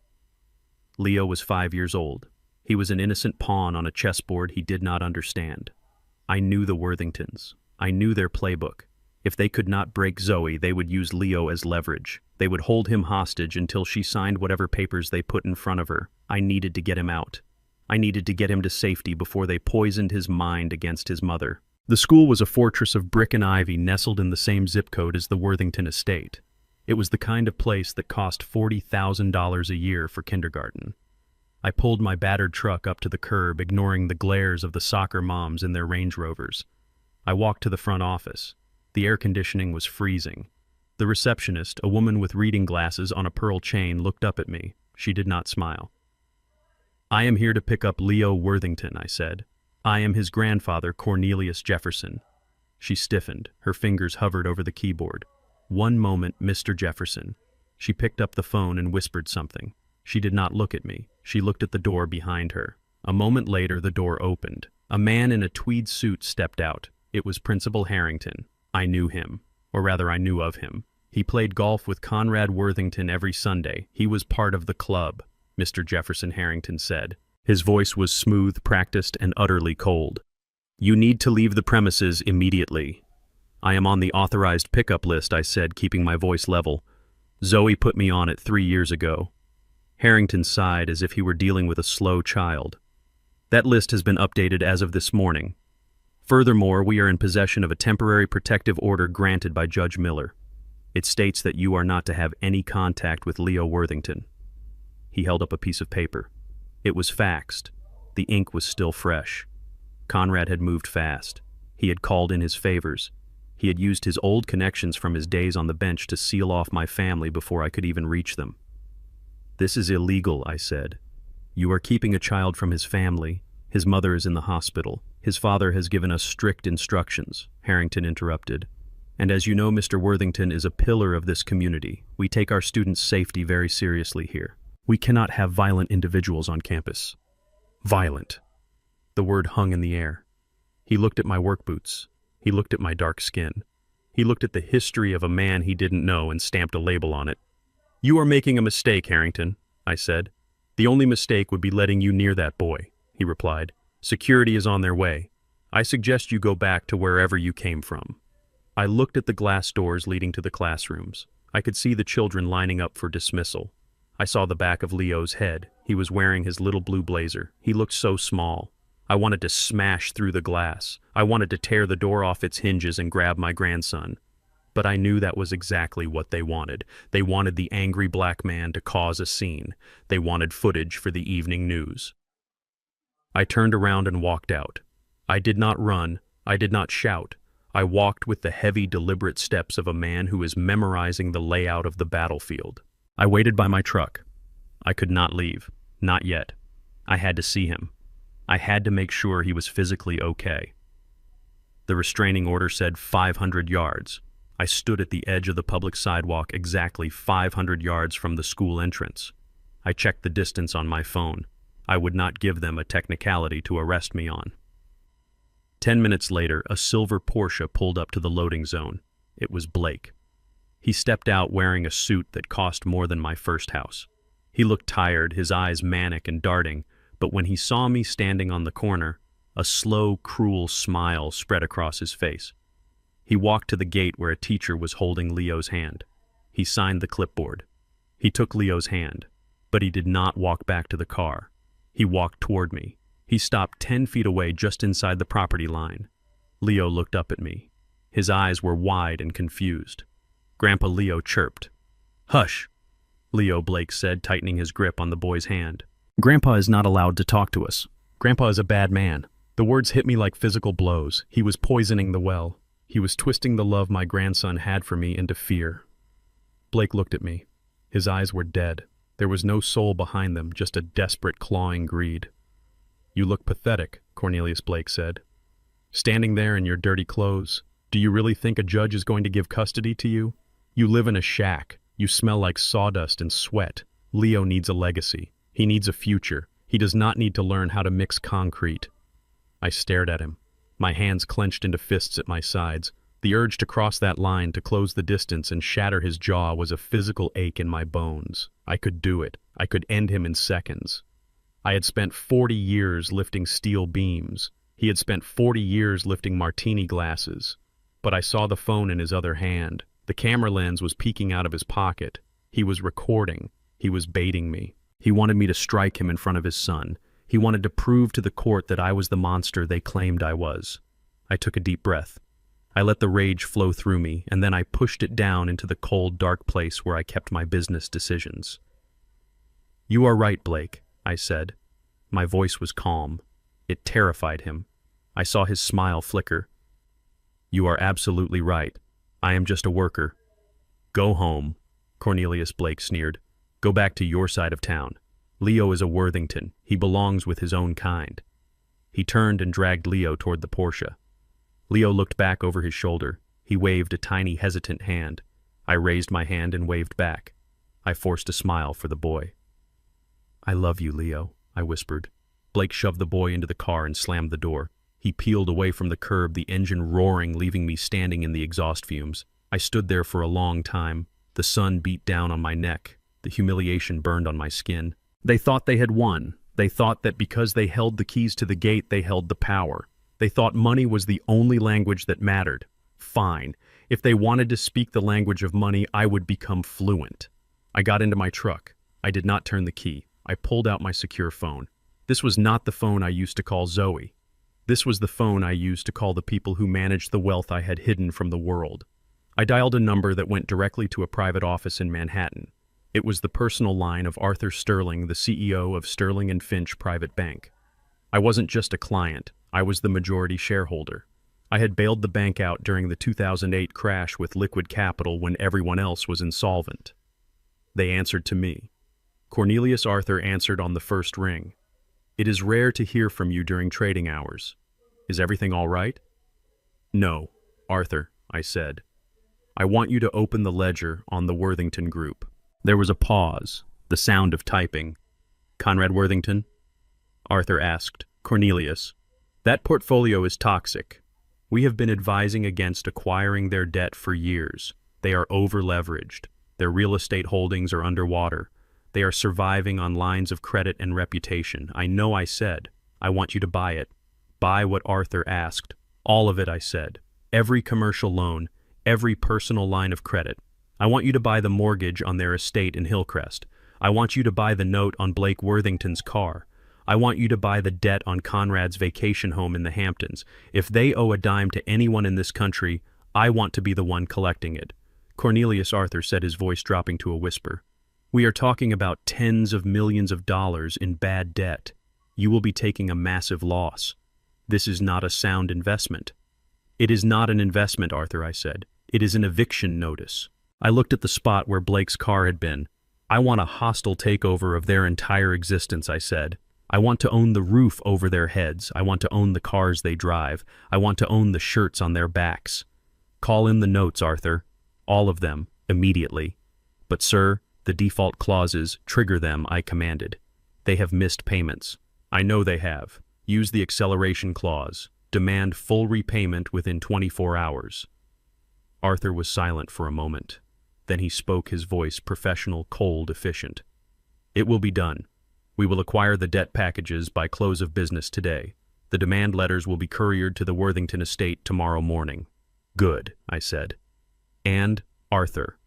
Leo was 5 years old. He was an innocent pawn on a chessboard he did not understand. I knew the Worthingtons. I knew their playbook. If they could not break Zoe, they would use Leo as leverage. They would hold him hostage until she signed whatever papers they put in front of her. I needed to get him out. I needed to get him to safety before they poisoned his mind against his mother. The school was a fortress of brick and ivy nestled in the same zip code as the Worthington estate. It was the kind of place that cost $40,000 a year for kindergarten. I pulled my battered truck up to the curb, ignoring the glares of the soccer moms in their Range Rovers. I walked to the front office. The air conditioning was freezing. The receptionist, a woman with reading glasses on a pearl chain, looked up at me. She did not smile. I am here to pick up Leo Worthington, I said. I am his grandfather, Cornelius Jefferson. She stiffened. Her fingers hovered over the keyboard. One moment, Mr. Jefferson. She picked up the phone and whispered something. She did not look at me. She looked at the door behind her. A moment later, the door opened. A man in a tweed suit stepped out. It was Principal Harrington. I knew him. Or rather, I knew of him. He played golf with Conrad Worthington every Sunday. He was part of the club, Mr. Jefferson Harrington said. His voice was smooth, practiced, and utterly cold. You need to leave the premises immediately. I am on the authorized pickup list, I said, keeping my voice level. Zoe put me on it 3 years ago. Harrington sighed as if he were dealing with a slow child. That list has been updated as of this morning. Furthermore, we are in possession of a temporary protective order granted by Judge Miller. It states that you are not to have any contact with Leo Worthington. He held up a piece of paper. It was faxed. The ink was still fresh. Conrad had moved fast. He had called in his favors. He had used his old connections from his days on the bench to seal off my family before I could even reach them. This is illegal, I said. You are keeping a child from his family. His mother is in the hospital. His father has given us strict instructions, Harrington interrupted. And as you know, Mr. Worthington is a pillar of this community. We take our students' safety very seriously here. We cannot have violent individuals on campus. Violent. The word hung in the air. He looked at my work boots. He looked at my dark skin. He looked at the history of a man he didn't know and stamped a label on it. You are making a mistake, Harrington, I said. The only mistake would be letting you near that boy, he replied. Security is on their way. I suggest you go back to wherever you came from. I looked at the glass doors leading to the classrooms. I could see the children lining up for dismissal. I saw the back of Leo's head. He was wearing his little blue blazer. He looked so small. I wanted to smash through the glass. I wanted to tear the door off its hinges and grab my grandson. But I knew that was exactly what they wanted. They wanted the angry black man to cause a scene. They wanted footage for the evening news. I turned around and walked out. I did not run. I did not shout. I walked with the heavy, deliberate steps of a man who is memorizing the layout of the battlefield. I waited by my truck. I could not leave. Not yet. I had to see him. I had to make sure he was physically okay. The restraining order said 500 yards. I stood at the edge of the public sidewalk exactly 500 yards from the school entrance. I checked the distance on my phone. I would not give them a technicality to arrest me on. 10 minutes later, a silver Porsche pulled up to the loading zone. It was Blake. He stepped out wearing a suit that cost more than my first house. He looked tired, his eyes manic and darting, but when he saw me standing on the corner, a slow, cruel smile spread across his face. He walked to the gate where a teacher was holding Leo's hand. He signed the clipboard. He took Leo's hand, but he did not walk back to the car. He walked toward me. He stopped 10 feet away just inside the property line. Leo looked up at me. His eyes were wide and confused. Grandpa Leo chirped. "Hush," Leo Blake said, tightening his grip on the boy's hand. "Grandpa is not allowed to talk to us. Grandpa is a bad man." The words hit me like physical blows. He was poisoning the well. He was twisting the love my grandson had for me into fear. Blake looked at me. His eyes were dead. There was no soul behind them, just a desperate, clawing greed. "You look pathetic," Cornelius Blake said. "Standing there in your dirty clothes. Do you really think a judge is going to give custody to you? You live in a shack. You smell like sawdust and sweat. Leo needs a legacy. He needs a future. He does not need to learn how to mix concrete." I stared at him. My hands clenched into fists at my sides. The urge to cross that line, to close the distance and shatter his jaw was a physical ache in my bones. I could do it. I could end him in seconds. I had spent 40 years lifting steel beams. He had spent 40 years lifting martini glasses. But I saw the phone in his other hand. The camera lens was peeking out of his pocket. He was recording. He was baiting me. He wanted me to strike him in front of his son. He wanted to prove to the court that I was the monster they claimed I was. I took a deep breath. I let the rage flow through me, and then I pushed it down into the cold, dark place where I kept my business decisions. "You are right, Blake," I said. My voice was calm. It terrified him. I saw his smile flicker. "You are absolutely right. I am just a worker." "Go home," Cornelius Blake sneered. "Go back to your side of town. Leo is a Worthington. He belongs with his own kind." He turned and dragged Leo toward the Porsche. Leo looked back over his shoulder. He waved a tiny, hesitant hand. I raised my hand and waved back. I forced a smile for the boy. "I love you, Leo," I whispered. Blake shoved the boy into the car and slammed the door. He peeled away from the curb, the engine roaring, leaving me standing in the exhaust fumes. I stood there for a long time. The sun beat down on my neck. The humiliation burned on my skin. They thought they had won. They thought that because they held the keys to the gate, they held the power. They thought money was the only language that mattered. Fine. If they wanted to speak the language of money, I would become fluent. I got into my truck. I did not turn the key. I pulled out my secure phone. This was not the phone I used to call Zoe. This was the phone I used to call the people who managed the wealth I had hidden from the world. I dialed a number that went directly to a private office in Manhattan. It was the personal line of Arthur Sterling, the CEO of Sterling and Finch Private Bank. I wasn't just a client. I was the majority shareholder. I had bailed the bank out during the 2008 crash with liquid capital when everyone else was insolvent. They answered to me. Cornelius Arthur answered on the first ring. "It is rare to hear from you during trading hours. Is everything all right?" "No, Arthur," I said. "I want you to open the ledger on the Worthington Group." There was a pause, the sound of typing. "Conrad Worthington?" Arthur asked. "Cornelius, that portfolio is toxic. We have been advising against acquiring their debt for years. They are over-leveraged. Their real estate holdings are underwater. They are surviving on lines of credit and reputation. I know I said, I want you to buy it. Buy what Arthur asked. All of it, I said. Every commercial loan, every personal line of credit. I want you to buy the mortgage on their estate in Hillcrest. I want you to buy the note on Blake Worthington's car. I want you to buy the debt on Conrad's vacation home in the Hamptons. If they owe a dime to anyone in this country, I want to be the one collecting it." Cornelius Arthur said, his voice dropping to a whisper. "We are talking about tens of millions of dollars in bad debt. You will be taking a massive loss. This is not a sound investment." "It is not an investment, Arthur," I said. "It is an eviction notice." I looked at the spot where Blake's car had been. "I want a hostile takeover of their entire existence," I said. "I want to own the roof over their heads. I want to own the cars they drive. I want to own the shirts on their backs. Call in the notes, Arthur. All of them, immediately. But, sir, the default clauses, trigger them," I commanded. "They have missed payments. I know they have. Use the acceleration clause. Demand full repayment within 24 hours. Arthur was silent for a moment. Then he spoke, his voice professional, cold, efficient. "It will be done. We will acquire the debt packages by close of business today. The demand letters will be couriered to the Worthington estate tomorrow morning." "Good," I said. "And, Arthur."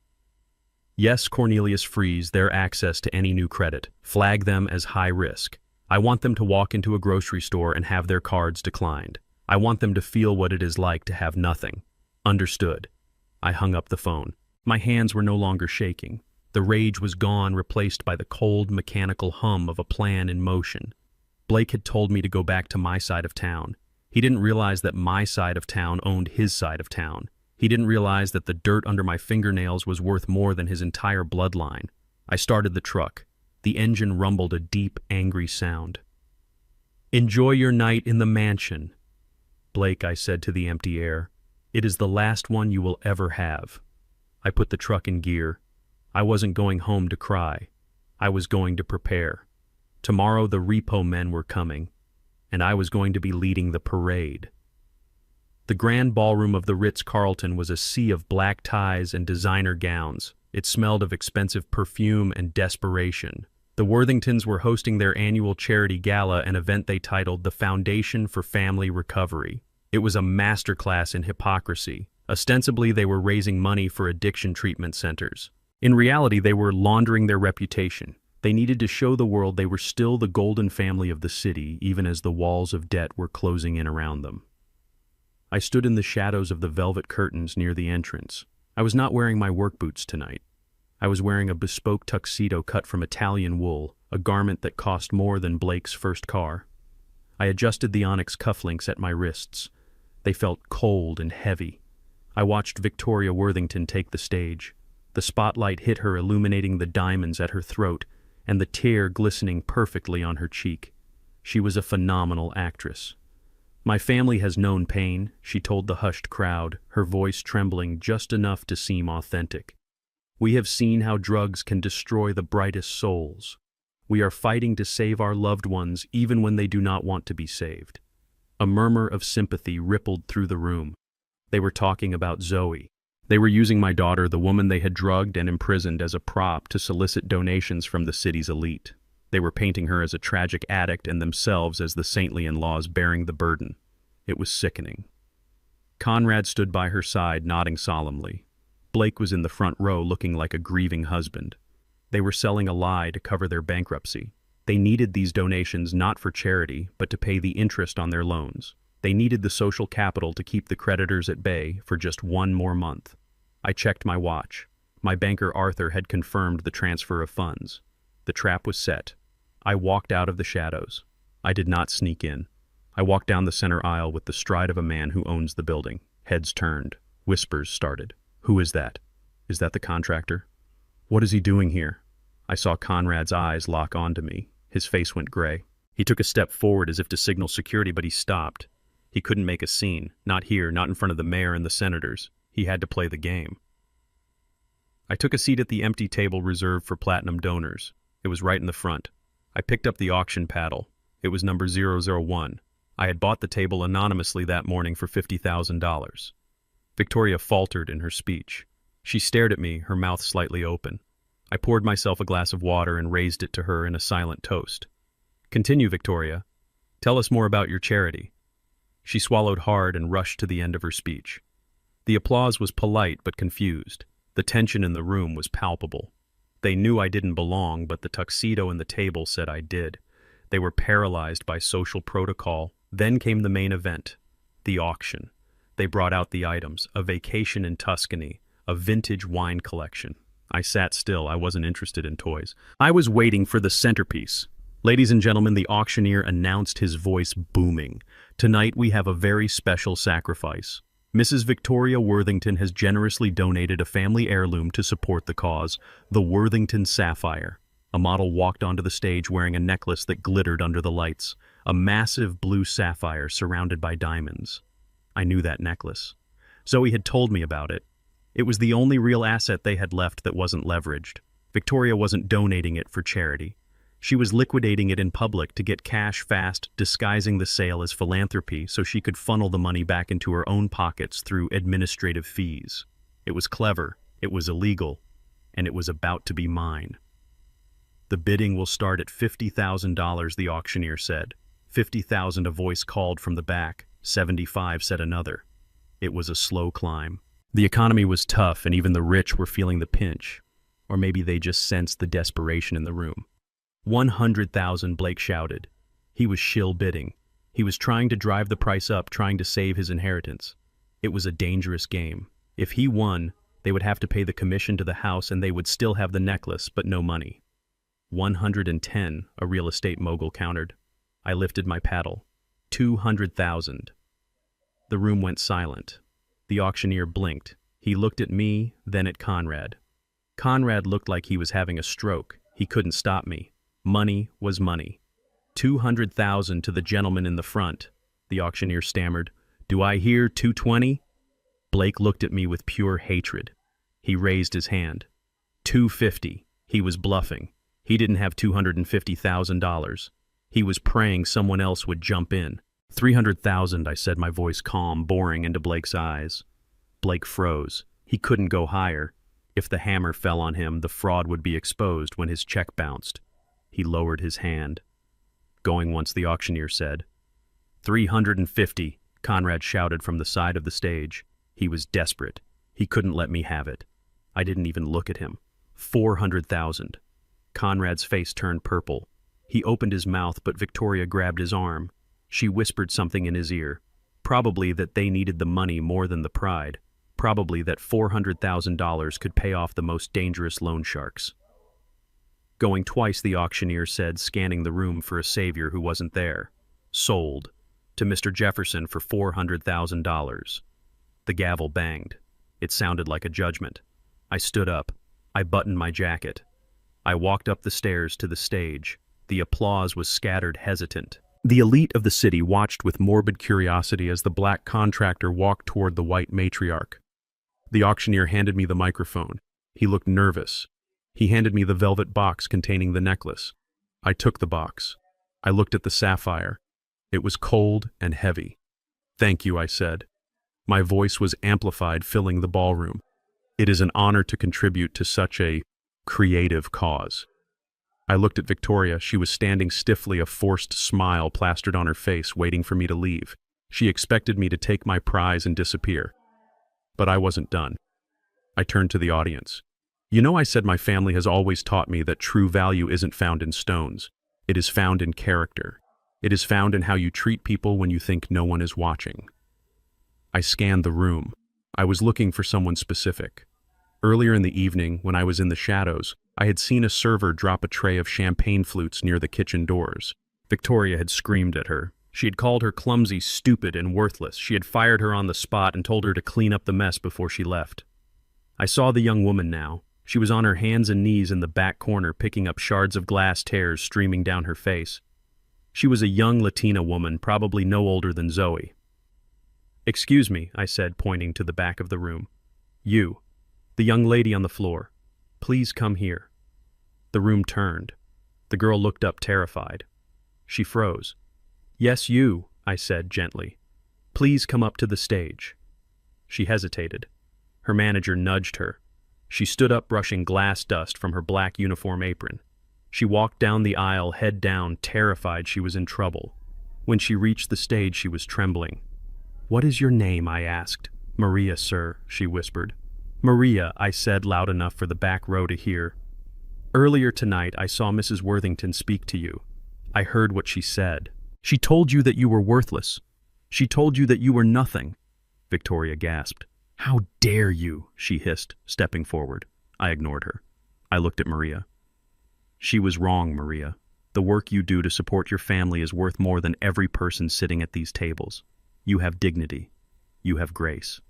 "Yes, Cornelius, freeze their access to any new credit. Flag them as high risk. I want them to walk into a grocery store and have their cards declined. I want them to feel what it is like to have nothing." "Understood." I hung up the phone. My hands were no longer shaking. The rage was gone, replaced by the cold, mechanical hum of a plan in motion. Blake had told me to go back to my side of town. He didn't realize that my side of town owned his side of town. He didn't realize that the dirt under my fingernails was worth more than his entire bloodline. I started the truck. The engine rumbled a deep, angry sound. "Enjoy your night in the mansion." "Blake," I said to the empty air, "it is the last one you will ever have." I put the truck in gear. I wasn't going home to cry. I was going to prepare. Tomorrow the repo men were coming, and I was going to be leading the parade. The grand ballroom of the Ritz-Carlton was a sea of black ties and designer gowns. It smelled of expensive perfume and desperation. The Worthingtons were hosting their annual charity gala, an event they titled the Foundation for Family Recovery. It was a masterclass in hypocrisy. Ostensibly, they were raising money for addiction treatment centers. In reality, they were laundering their reputation. They needed to show the world they were still the golden family of the city, even as the walls of debt were closing in around them. I stood in the shadows of the velvet curtains near the entrance. I was not wearing my work boots tonight. I was wearing a bespoke tuxedo cut from Italian wool, a garment that cost more than Blake's first car. I adjusted the onyx cufflinks at my wrists. They felt cold and heavy. I watched Victoria Worthington take the stage. The spotlight hit her, illuminating the diamonds at her throat and the tear glistening perfectly on her cheek. She was a phenomenal actress. "My family has known pain," she told the hushed crowd, her voice trembling just enough to seem authentic. "We have seen how drugs can destroy the brightest souls. We are fighting to save our loved ones even when they do not want to be saved." A murmur of sympathy rippled through the room. They were talking about Zoe. They were using my daughter, the woman they had drugged and imprisoned, as a prop to solicit donations from the city's elite. They were painting her as a tragic addict and themselves as the saintly in-laws bearing the burden. It was sickening. Conrad stood by her side, nodding solemnly. Blake was in the front row, looking like a grieving husband. They were selling a lie to cover their bankruptcy. They needed these donations not for charity, but to pay the interest on their loans. They needed the social capital to keep the creditors at bay for just one more month. I checked my watch. My banker Arthur had confirmed the transfer of funds. The trap was set. I walked out of the shadows. I did not sneak in. I walked down the center aisle with the stride of a man who owns the building. Heads turned. Whispers started. "Who is that? Is that the contractor? What is he doing here?" I saw Conrad's eyes lock onto me. His face went gray. He took a step forward as if to signal security, but he stopped. He couldn't make a scene. Not here, not in front of the mayor and the senators. He had to play the game. I took a seat at the empty table reserved for platinum donors. It was right in the front. I picked up the auction paddle. It was number 001. I had bought the table anonymously that morning for $50,000. Victoria faltered in her speech. She stared at me, her mouth slightly open. I poured myself a glass of water and raised it to her in a silent toast. "Continue, Victoria. Tell us more about your charity." She swallowed hard and rushed to the end of her speech. The applause was polite but confused. The tension in the room was palpable. They knew I didn't belong, but the tuxedo and the table said I did. They were paralyzed by social protocol. Then came the main event, the auction. They brought out the items: a vacation in Tuscany, a vintage wine collection. I sat still. I wasn't interested in toys. I was waiting for the centerpiece. Ladies and gentlemen, the auctioneer announced, his voice booming. "Tonight we have a very special sacrifice. Mrs. Victoria Worthington has generously donated a family heirloom to support the cause, the Worthington Sapphire." A model walked onto the stage wearing a necklace that glittered under the lights, a massive blue sapphire surrounded by diamonds. I knew that necklace. Zoe had told me about it. It was the only real asset they had left that wasn't leveraged. Victoria wasn't donating it for charity. She was liquidating it in public to get cash fast, disguising the sale as philanthropy so she could funnel the money back into her own pockets through administrative fees. It was clever, it was illegal, and it was about to be mine. "The bidding will start at $50,000, the auctioneer said. 50,000, a voice called from the back. 75, said another. It was a slow climb. The economy was tough, and even the rich were feeling the pinch. Or maybe they just sensed the desperation in the room. 100,000, Blake shouted. He was shill bidding. He was trying to drive the price up, trying to save his inheritance. It was a dangerous game. If he won, they would have to pay the commission to the house and they would still have the necklace, but no money. 110, a real estate mogul countered. I lifted my paddle. 200,000. The room went silent. The auctioneer blinked. He looked at me, then at Conrad. Conrad looked like he was having a stroke. He couldn't stop me. Money was money. 200,000 to the gentleman in the front. The auctioneer stammered. Do I hear 220? Blake looked at me with pure hatred. He raised his hand. 250. He was bluffing. He didn't have $250,000. He was praying someone else would jump in. 300,000, I said, my voice calm, boring into Blake's eyes. Blake froze. He couldn't go higher. If the hammer fell on him, the fraud would be exposed when his check bounced. He lowered his hand. Going once, the auctioneer said. 350, Conrad shouted from the side of the stage. He was desperate. He couldn't let me have it. I didn't even look at him. 400,000. Conrad's face turned purple. He opened his mouth, but Victoria grabbed his arm. She whispered something in his ear. Probably that they needed the money more than the pride. Probably that $400,000 could pay off the most dangerous loan sharks. Going twice, the auctioneer said, scanning the room for a savior who wasn't there. Sold. To Mr. Jefferson for $400,000. The gavel banged. It sounded like a judgment. I stood up. I buttoned my jacket. I walked up the stairs to the stage. The applause was scattered, hesitant. The elite of the city watched with morbid curiosity as the black contractor walked toward the white matriarch. The auctioneer handed me the microphone. He looked nervous. He handed me the velvet box containing the necklace. I took the box. I looked at the sapphire. It was cold and heavy. "Thank you," I said. My voice was amplified, filling the ballroom. "It is an honor to contribute to such a creative cause." I looked at Victoria. She was standing stiffly, a forced smile plastered on her face, waiting for me to leave. She expected me to take my prize and disappear. But I wasn't done. I turned to the audience. "You know, I said my family has always taught me that true value isn't found in stones. It is found in character. It is found in how you treat people when you think no one is watching." I scanned the room. I was looking for someone specific. Earlier in the evening, when I was in the shadows, I had seen a server drop a tray of champagne flutes near the kitchen doors. Victoria had screamed at her. She had called her clumsy, stupid, and worthless. She had fired her on the spot and told her to clean up the mess before she left. I saw the young woman now. She was on her hands and knees in the back corner, picking up shards of glass tears streaming down her face. She was a young Latina woman, probably no older than Zoe. "Excuse me," I said, pointing to the back of the room. "You, the young lady on the floor. Please come here." The room turned. The girl looked up, terrified. She froze. "Yes, you," I said gently. "Please come up to the stage." She hesitated. Her manager nudged her. She stood up, brushing glass dust from her black uniform apron. She walked down the aisle, head down, terrified she was in trouble. When she reached the stage, she was trembling. "What is your name?" I asked. "Maria, sir," she whispered. "Maria," I said loud enough for the back row to hear. "Earlier tonight, I saw Mrs. Worthington speak to you. I heard what she said. She told you that you were worthless. She told you that you were nothing." Victoria gasped. "How dare you?" she hissed, stepping forward. I ignored her. I looked at Maria. "She was wrong, Maria. The work you do to support your family is worth more than every person sitting at these tables. You have dignity. You have grace."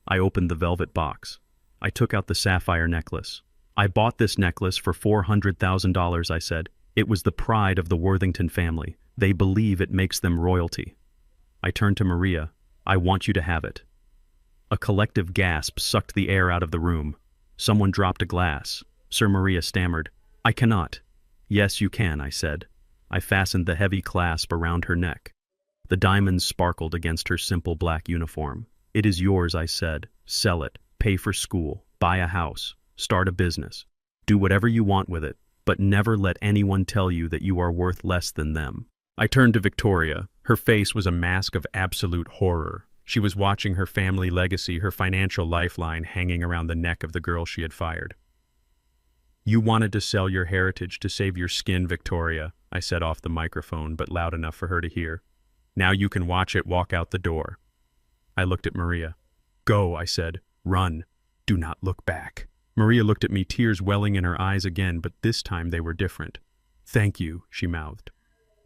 I opened the velvet box. I took out the sapphire necklace. "I bought this necklace for $400,000, I said. "It was the pride of the Worthington family. They believe it makes them royalty." I turned to Maria. "I want you to have it." A collective gasp sucked the air out of the room. Someone dropped a glass. Sir Maria stammered. "I cannot." "Yes, you can," I said. I fastened the heavy clasp around her neck. The diamonds sparkled against her simple black uniform. "It is yours," I said. "Sell it, pay for school, buy a house, start a business. Do whatever you want with it, but never let anyone tell you that you are worth less than them." I turned to Victoria. Her face was a mask of absolute horror. She was watching her family legacy, her financial lifeline, hanging around the neck of the girl she had fired. "You wanted to sell your heritage to save your skin, Victoria," I said off the microphone, but loud enough for her to hear. "Now you can watch it walk out the door." I looked at Maria. "Go," I said. "Run. Do not look back." Maria looked at me, tears welling in her eyes again, but this time they were different. "Thank you," she mouthed.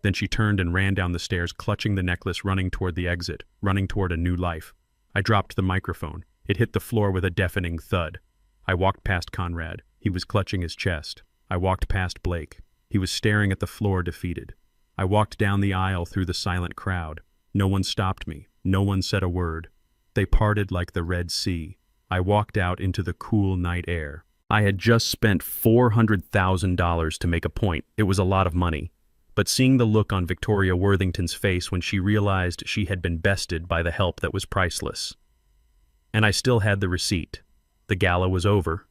Then she turned and ran down the stairs, clutching the necklace, running toward the exit, running toward a new life. I dropped the microphone. It hit the floor with a deafening thud. I walked past Conrad. He was clutching his chest. I walked past Blake. He was staring at the floor, defeated. I walked down the aisle through the silent crowd. No one stopped me. No one said a word. They parted like the Red Sea. I walked out into the cool night air. I had just spent $400,000 to make a point. It was a lot of money. But seeing the look on Victoria Worthington's face when she realized she had been bested by the help that was priceless. And I still had the receipt. The gala was over.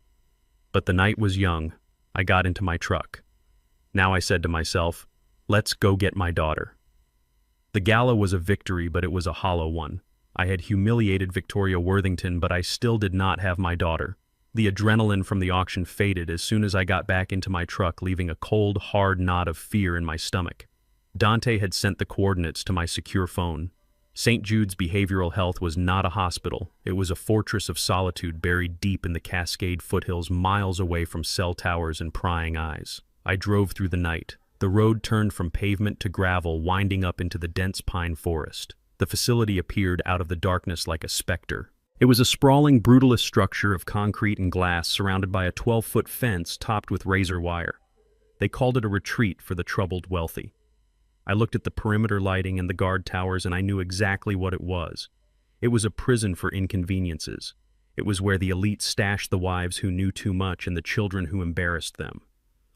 But the night was young. I got into my truck. Now I said to myself, let's go get my daughter. The gala was a victory, but it was a hollow one. I had humiliated Victoria Worthington, but I still did not have my daughter. The adrenaline from the auction faded as soon as I got back into my truck, leaving a cold, hard knot of fear in my stomach. Dante had sent the coordinates to my secure phone. St. Jude's Behavioral Health was not a hospital. It was a fortress of solitude buried deep in the Cascade foothills, miles away from cell towers and prying eyes. I drove through the night. The road turned from pavement to gravel, winding up into the dense pine forest. The facility appeared out of the darkness like a specter. It was a sprawling, brutalist structure of concrete and glass surrounded by a 12-foot fence topped with razor wire. They called it a retreat for the troubled wealthy. I looked at the perimeter lighting and the guard towers, and I knew exactly what it was. It was a prison for inconveniences. It was where the elite stashed the wives who knew too much and the children who embarrassed them.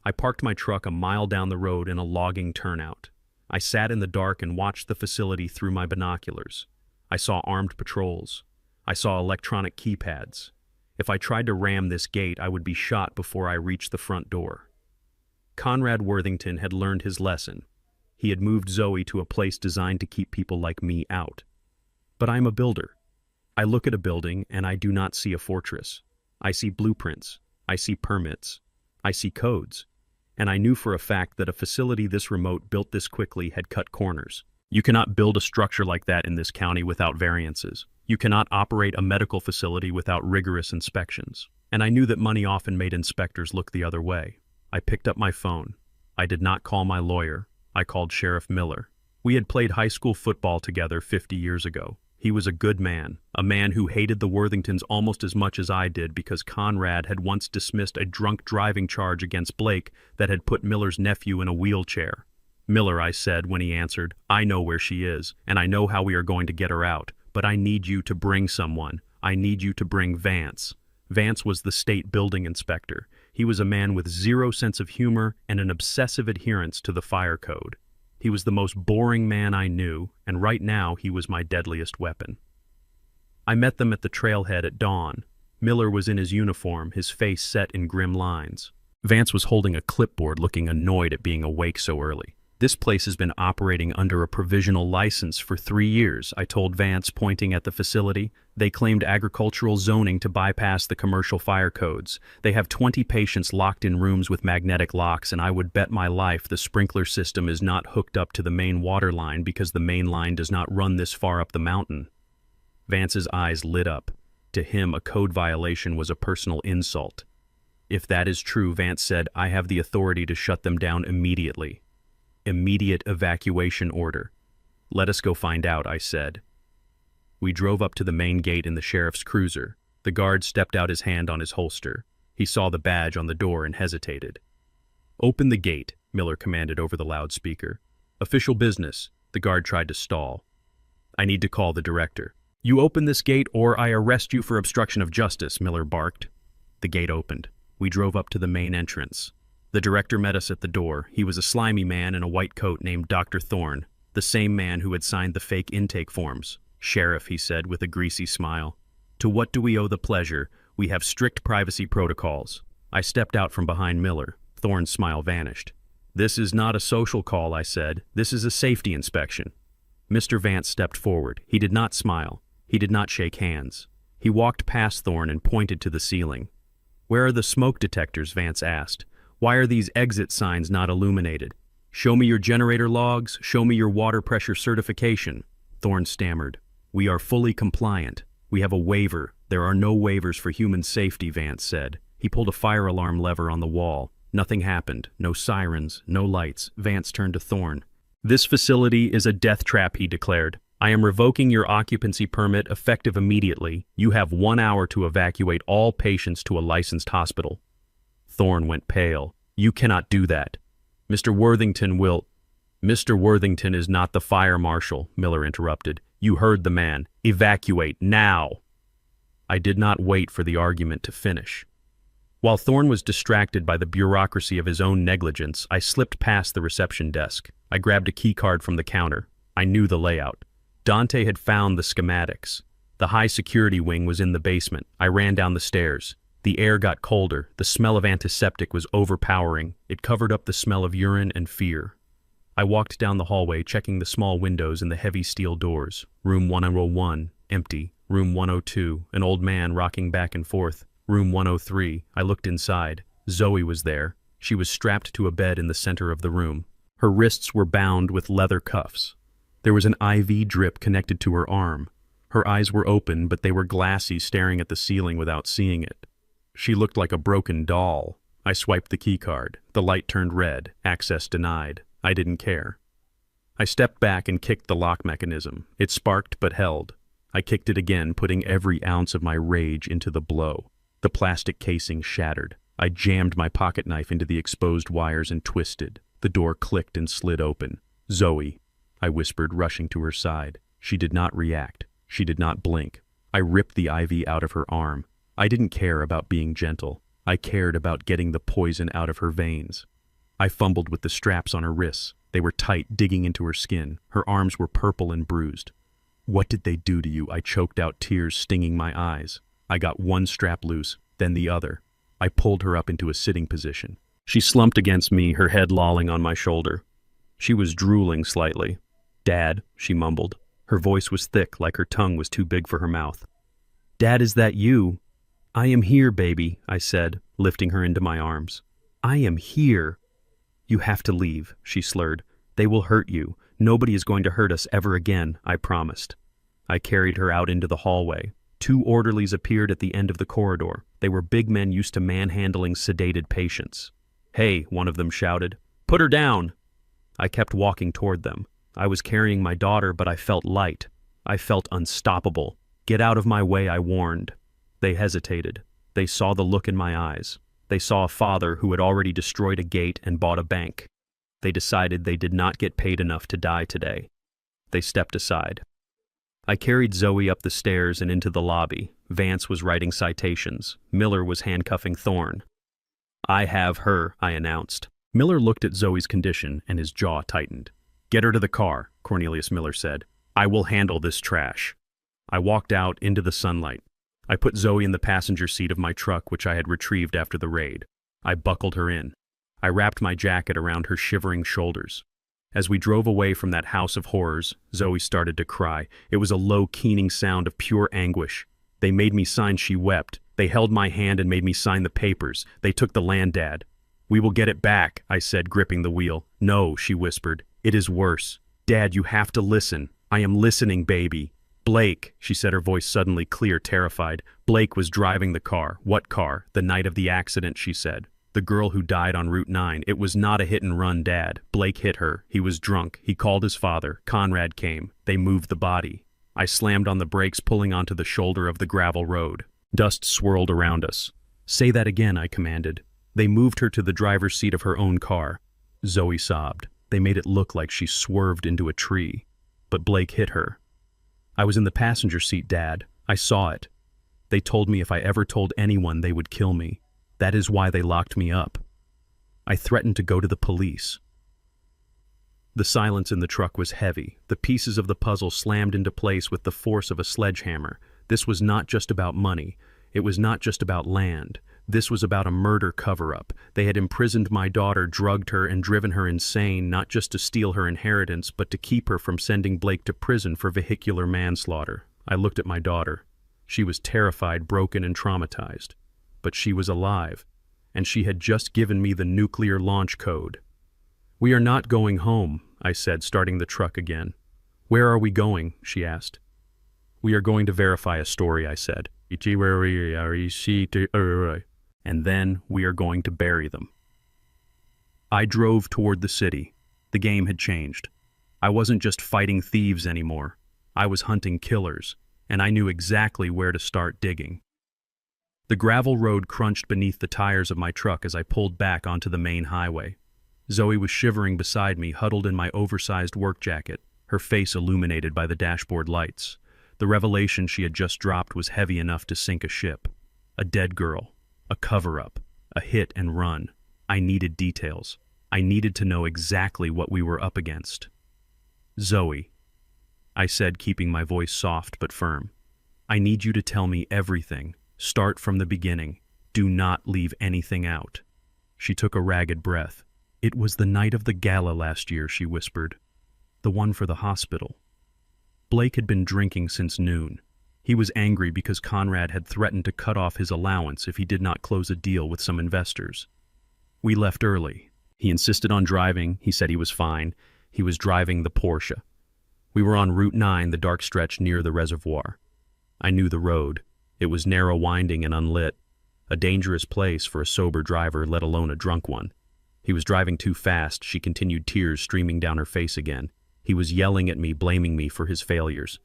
I parked my truck a mile down the road in a logging turnout. I sat in the dark and watched the facility through my binoculars. I saw armed patrols. I saw electronic keypads. If I tried to ram this gate, I would be shot before I reached the front door. Conrad Worthington had learned his lesson. He had moved Zoe to a place designed to keep people like me out. But I'm a builder. I look at a building and I do not see a fortress. I see blueprints. I see permits. I see codes. And I knew for a fact that a facility this remote, built this quickly, had cut corners. You cannot build a structure like that in this county without variances. You cannot operate a medical facility without rigorous inspections. And I knew that money often made inspectors look the other way. I picked up my phone. I did not call my lawyer. I called Sheriff Miller. We had played high school football together 50 years ago. He was a good man, a man who hated the Worthingtons almost as much as I did because Conrad had once dismissed a drunk driving charge against Blake that had put Miller's nephew in a wheelchair. "Miller," I said when he answered, "I know where she is, and I know how we are going to get her out, but I need you to bring someone. I need you to bring Vance." Vance was the state building inspector. He was a man with zero sense of humor and an obsessive adherence to the fire code. He was the most boring man I knew, and right now he was my deadliest weapon. I met them at the trailhead at dawn. Miller was in his uniform, his face set in grim lines. Vance was holding a clipboard, looking annoyed at being awake so early. "This place has been operating under a provisional license for 3 years, I told Vance, pointing at the facility. "They claimed agricultural zoning to bypass the commercial fire codes. They have 20 patients locked in rooms with magnetic locks, and I would bet my life the sprinkler system is not hooked up to the main water line because the main line does not run this far up the mountain." Vance's eyes lit up. To him, a code violation was a personal insult. "If that is true," Vance said, "I have the authority to shut them down immediately." "Immediate evacuation order." "Let us go find out," I said. We drove up to the main gate in the sheriff's cruiser. The guard stepped out, his hand on his holster. He saw the badge on the door and hesitated. "Open the gate," Miller commanded over the loudspeaker. "Official business." The guard tried to stall. "I need to call the director." "You open this gate or I arrest you for obstruction of justice," Miller barked. The gate opened. We drove up to the main entrance. The director met us at the door. He was a slimy man in a white coat named Dr. Thorne, the same man who had signed the fake intake forms. "Sheriff," he said with a greasy smile, "to what do we owe the pleasure? We have strict privacy protocols." I stepped out from behind Miller. Thorne's smile vanished. "This is not a social call," I said. "This is a safety inspection." Mr. Vance stepped forward. He did not smile. He did not shake hands. He walked past Thorne and pointed to the ceiling. "Where are the smoke detectors?" Vance asked. "Why are these exit signs not illuminated? Show me your generator logs. Show me your water pressure certification." Thorne stammered. "We are fully compliant. We have a waiver. There are no waivers for human safety," Vance said. He pulled a fire alarm lever on the wall. Nothing happened. No sirens, no lights. Vance turned to Thorne. "This facility is a death trap," he declared. "I am revoking your occupancy permit effective immediately. You have 1 hour to evacuate all patients to a licensed hospital." Thorne went pale. "You cannot do that. Mr. Worthington will—" "Mr. Worthington is not the fire marshal," Miller interrupted. "You heard the man. Evacuate now." I did not wait for the argument to finish. While Thorne was distracted by the bureaucracy of his own negligence, I slipped past the reception desk. I grabbed a key card from the counter. I knew the layout. Dante had found the schematics. The high security wing was in the basement. I ran down the stairs. The air got colder. The smell of antiseptic was overpowering. It covered up the smell of urine and fear. I walked down the hallway, checking the small windows and the heavy steel doors. Room 101, empty. Room 102, an old man rocking back and forth. Room 103, I looked inside. Zoe was there. She was strapped to a bed in the center of the room. Her wrists were bound with leather cuffs. There was an IV drip connected to her arm. Her eyes were open, but they were glassy, staring at the ceiling without seeing it. She looked like a broken doll. I swiped the keycard. The light turned red. Access denied. I didn't care. I stepped back and kicked the lock mechanism. It sparked but held. I kicked it again, putting every ounce of my rage into the blow. The plastic casing shattered. I jammed my pocket knife into the exposed wires and twisted. The door clicked and slid open. "Zoe," I whispered, rushing to her side. She did not react. She did not blink. I ripped the IV out of her arm. I didn't care about being gentle. I cared about getting the poison out of her veins. I fumbled with the straps on her wrists. They were tight, digging into her skin. Her arms were purple and bruised. "What did they do to you?" I choked out, tears stinging my eyes. I got one strap loose, then the other. I pulled her up into a sitting position. She slumped against me, her head lolling on my shoulder. She was drooling slightly. "Dad," she mumbled. Her voice was thick, like her tongue was too big for her mouth. "Dad, is that you?" "I am here, baby," I said, lifting her into my arms. "I am here." "You have to leave," she slurred. "They will hurt you. Nobody is going to hurt us ever again," I promised. I carried her out into the hallway. 2 orderlies appeared at the end of the corridor. They were big men used to manhandling sedated patients. "Hey," one of them shouted. "Put her down!" I kept walking toward them. I was carrying my daughter, but I felt light. I felt unstoppable. "Get out of my way," I warned. They hesitated. They saw the look in my eyes. They saw a father who had already destroyed a gate and bought a bank. They decided they did not get paid enough to die today. They stepped aside. I carried Zoe up the stairs and into the lobby. Vance was writing citations. Miller was handcuffing Thorne. "I have her," I announced. Miller looked at Zoe's condition and his jaw tightened. "Get her to the car," Cornelius Miller said. "I will handle this trash." I walked out into the sunlight. I put Zoe in the passenger seat of my truck, which I had retrieved after the raid. I buckled her in. I wrapped my jacket around her shivering shoulders. As we drove away from that house of horrors, Zoe started to cry. It was a low, keening sound of pure anguish. "They made me sign," she wept. "They held my hand and made me sign the papers. They took the land, Dad." "We will get it back," I said, gripping the wheel. "No," she whispered. "It is worse. Dad, you have to listen." "I am listening, baby." "Blake," she said, her voice suddenly clear, terrified. "Blake was driving the car." "What car?" "The night of the accident," she said. "The girl who died on Route 9. It was not a hit and run, Dad. Blake hit her. He was drunk. He called his father. Conrad came. They moved the body." I slammed on the brakes, pulling onto the shoulder of the gravel road. Dust swirled around us. "Say that again," I commanded. "They moved her to the driver's seat of her own car." Zoe sobbed. "They made it look like she swerved into a tree. But Blake hit her." "I was in the passenger seat, Dad. I saw it. They told me if I ever told anyone, they would kill me. That is why they locked me up. I threatened to go to the police." The silence in the truck was heavy. The pieces of the puzzle slammed into place with the force of a sledgehammer. This was not just about money. It was not just about land. This was about a murder cover-up. They had imprisoned my daughter, drugged her, and driven her insane, not just to steal her inheritance, but to keep her from sending Blake to prison for vehicular manslaughter. I looked at my daughter. She was terrified, broken, and traumatized. But she was alive, and she had just given me the nuclear launch code. "We are not going home," I said, starting the truck again. "Where are we going?" she asked. "We are going to verify a story," I said. "And then we are going to bury them." I drove toward the city. The game had changed. I wasn't just fighting thieves anymore. I was hunting killers, and I knew exactly where to start digging. The gravel road crunched beneath the tires of my truck as I pulled back onto the main highway. Zoe was shivering beside me, huddled in my oversized work jacket, her face illuminated by the dashboard lights. The revelation she had just dropped was heavy enough to sink a ship. A dead girl, a cover-up, a hit and run. I needed details. I needed to know exactly what we were up against. "Zoe," I said, keeping my voice soft but firm, "I need you to tell me everything. Start from the beginning. Do not leave anything out." She took a ragged breath. "It was the night of the gala last year," she whispered. "The one for the hospital. Blake had been drinking since noon. He was angry because Conrad had threatened to cut off his allowance if he did not close a deal with some investors. We left early. He insisted on driving. He said he was fine. He was driving the Porsche. We were on Route 9, the dark stretch near the reservoir. I knew the road. It was narrow, winding, and unlit. A dangerous place for a sober driver, let alone a drunk one. He was driving too fast, she continued, tears streaming down her face again. He was yelling at me, blaming me for his failures.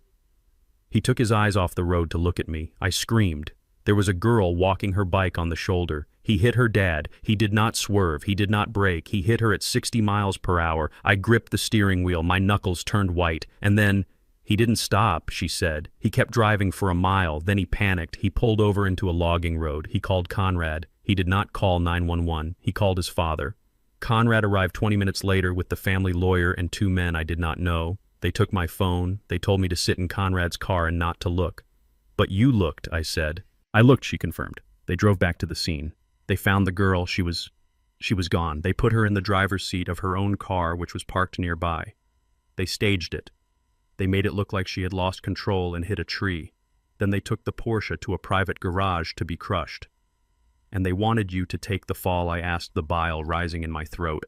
He took his eyes off the road to look at me. I screamed. There was a girl walking her bike on the shoulder. He hit her dad. He did not swerve. He did not brake. He hit her at 60 miles per hour. I gripped the steering wheel. My knuckles turned white. And then, he didn't stop, she said. He kept driving for a mile. Then he panicked. He pulled over into a logging road. He called Conrad. He did not call 911. He called his father. Conrad arrived 20 minutes later with the family lawyer and 2 men I did not know. They took my phone. They told me to sit in Conrad's car and not to look. But you looked, I said. I looked, she confirmed. They drove back to the scene. They found the girl. She was gone. They put her in the driver's seat of her own car, which was parked nearby. They staged it. They made it look like she had lost control and hit a tree. Then they took the Porsche to a private garage to be crushed. And they wanted you to take the fall, I asked, the bile rising in my throat.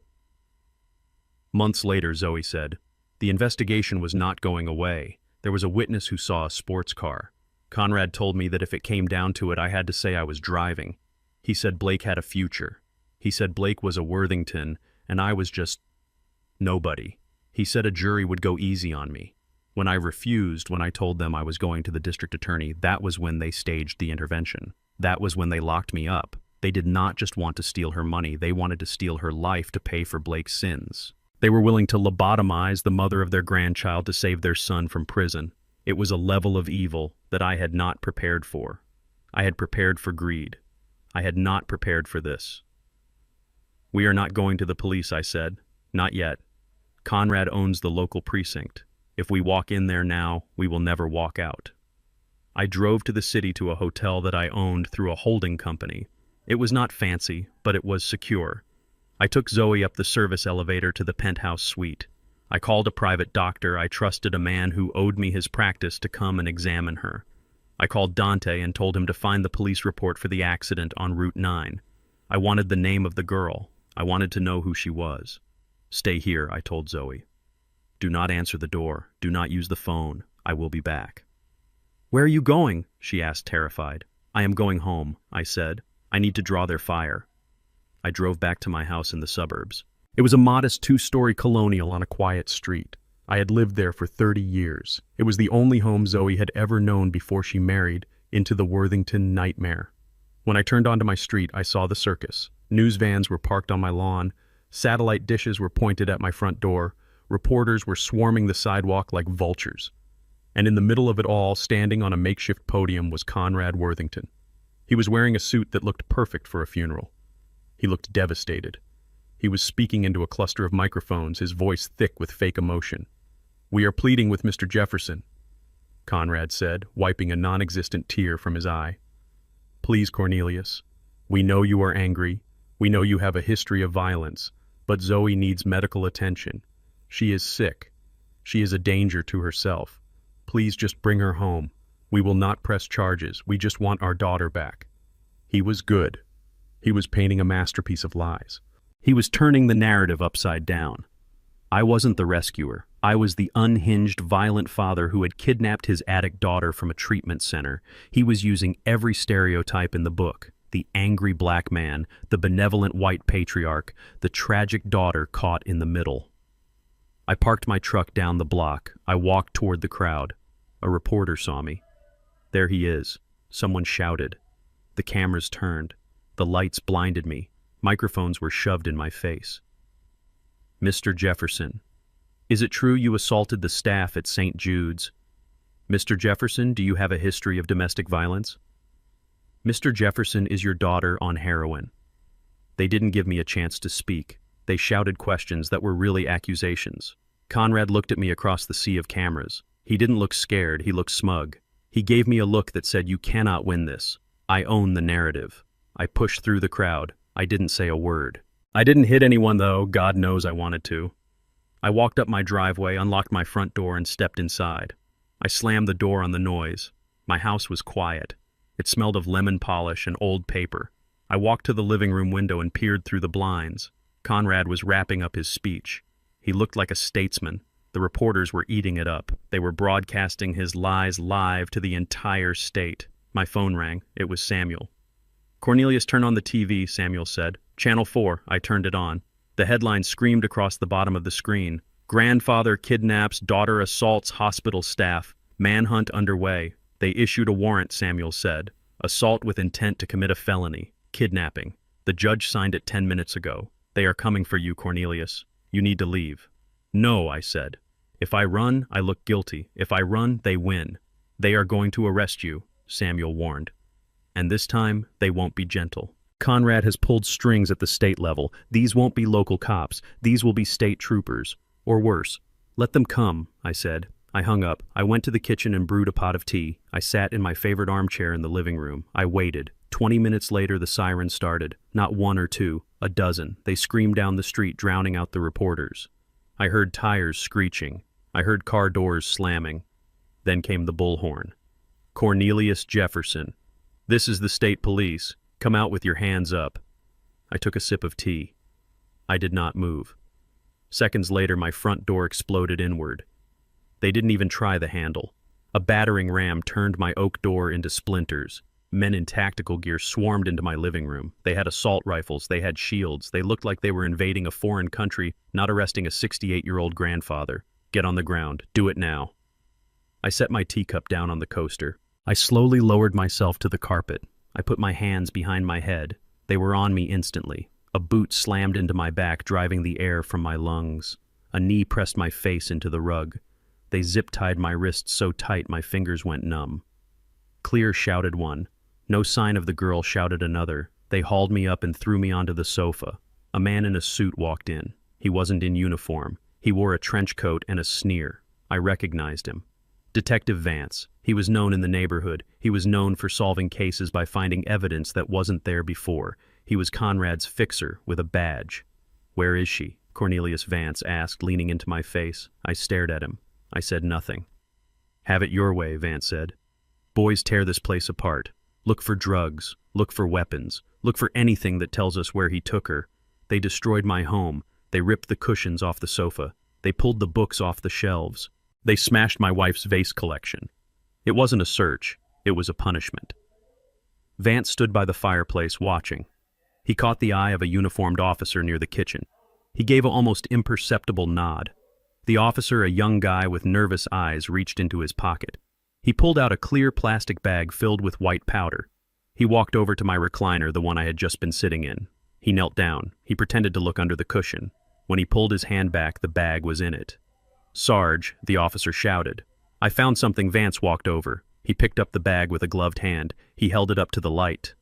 Months later, Zoe said, the investigation was not going away. There was a witness who saw a sports car. Conrad told me that if it came down to it, I had to say I was driving. He said Blake had a future. He said Blake was a Worthington, and I was just nobody. He said a jury would go easy on me. When I refused, when I told them I was going to the district attorney, that was when they staged the intervention. That was when they locked me up. They did not just want to steal her money, they wanted to steal her life to pay for Blake's sins. They were willing to lobotomize the mother of their grandchild to save their son from prison. It was a level of evil that I had not prepared for. I had prepared for greed. I had not prepared for this. We are not going to the police, I said. Not yet. Conrad owns the local precinct. If we walk in there now, we will never walk out. I drove to the city to a hotel that I owned through a holding company. It was not fancy, but it was secure. I took Zoe up the service elevator to the penthouse suite. I called a private doctor. I trusted a man who owed me his practice to come and examine her. I called Dante and told him to find the police report for the accident on Route 9. I wanted the name of the girl. I wanted to know who she was. Stay here, I told Zoe. Do not answer the door. Do not use the phone. I will be back. Where are you going? She asked, terrified. I am going home, I said. I need to draw their fire. I drove back to my house in the suburbs. It was a modest 2-story colonial on a quiet street. I had lived there for 30 years. It was the only home Zoe had ever known before she married into the Worthington nightmare. When I turned onto my street, I saw the circus. News vans were parked on my lawn. Satellite dishes were pointed at my front door. Reporters were swarming the sidewalk like vultures. And in the middle of it all, standing on a makeshift podium, was Conrad Worthington. He was wearing a suit that looked perfect for a funeral. He looked devastated. He was speaking into a cluster of microphones, his voice thick with fake emotion. We are pleading with Mr. Jefferson, Conrad said, wiping a non-existent tear from his eye. Please, Cornelius, we know you are angry. We know you have a history of violence, but Zoe needs medical attention. She is sick. She is a danger to herself. Please just bring her home. We will not press charges. We just want our daughter back. He was good. He was painting a masterpiece of lies. He was turning the narrative upside down. I wasn't the rescuer. I was the unhinged, violent father who had kidnapped his addict daughter from a treatment center. He was using every stereotype in the book. The angry black man, the benevolent white patriarch, the tragic daughter caught in the middle. I parked my truck down the block. I walked toward the crowd. A reporter saw me. There he is. Someone shouted. The cameras turned. The lights blinded me. Microphones were shoved in my face. Mr. Jefferson, is it true you assaulted the staff at St. Jude's? Mr. Jefferson, do you have a history of domestic violence? Mr. Jefferson, is your daughter on heroin? They didn't give me a chance to speak. They shouted questions that were really accusations. Conrad looked at me across the sea of cameras. He didn't look scared, he looked smug. He gave me a look that said, you cannot win this. I own the narrative. I pushed through the crowd. I didn't say a word. I didn't hit anyone, though. God knows I wanted to. I walked up my driveway, unlocked my front door, and stepped inside. I slammed the door on the noise. My house was quiet. It smelled of lemon polish and old paper. I walked to the living room window and peered through the blinds. Conrad was wrapping up his speech. He looked like a statesman. The reporters were eating it up. They were broadcasting his lies live to the entire state. My phone rang. It was Samuel. Cornelius, turn on the TV, Samuel said. Channel 4. I turned it on. The headline screamed across the bottom of the screen. Grandfather kidnaps, daughter assaults hospital staff. Manhunt underway. They issued a warrant, Samuel said. Assault with intent to commit a felony. Kidnapping. The judge signed it 10 minutes ago. They are coming for you, Cornelius. You need to leave. No, I said. If I run, I look guilty. If I run, they win. They are going to arrest you, Samuel warned. And this time, they won't be gentle. Conrad has pulled strings at the state level. These won't be local cops. These will be state troopers. Or worse. Let them come, I said. I hung up. I went to the kitchen and brewed a pot of tea. I sat in my favorite armchair in the living room. I waited. 20 minutes later, the siren started. Not one or two, a dozen. They screamed down the street, drowning out the reporters. I heard tires screeching. I heard car doors slamming. Then came the bullhorn. Cornelius Jefferson. This is the state police. Come out with your hands up. I took a sip of tea. I did not move. Seconds later, my front door exploded inward. They didn't even try the handle. A battering ram turned my oak door into splinters. Men in tactical gear swarmed into my living room. They had assault rifles. They had shields. They looked like they were invading a foreign country, not arresting a 68-year-old grandfather. Get on the ground. Do it now. I set my teacup down on the coaster. I slowly lowered myself to the carpet. I put my hands behind my head. They were on me instantly. A boot slammed into my back, driving the air from my lungs. A knee pressed my face into the rug. They zip-tied my wrists so tight my fingers went numb. Clear, shouted one. No sign of the girl, shouted another. They hauled me up and threw me onto the sofa. A man in a suit walked in. He wasn't in uniform. He wore a trench coat and a sneer. I recognized him. Detective Vance. He was known in the neighborhood. He was known for solving cases by finding evidence that wasn't there before. He was Conrad's fixer with a badge. Where is she? Cornelius Vance asked, leaning into my face. I stared at him. I said nothing. Have it your way, Vance said. Boys tear this place apart. Look for drugs. Look for weapons. Look for anything that tells us where he took her. They destroyed my home. They ripped the cushions off the sofa. They pulled the books off the shelves. They smashed my wife's vase collection. It wasn't a search. It was a punishment. Vance stood by the fireplace watching. He caught the eye of a uniformed officer near the kitchen. He gave an almost imperceptible nod. The officer, a young guy with nervous eyes, reached into his pocket. He pulled out a clear plastic bag filled with white powder. He walked over to my recliner, the one I had just been sitting in. He knelt down. He pretended to look under the cushion. When he pulled his hand back, the bag was in it. Sarge, the officer shouted. I found something. Vance walked over. He picked up the bag with a gloved hand. He held it up to the light.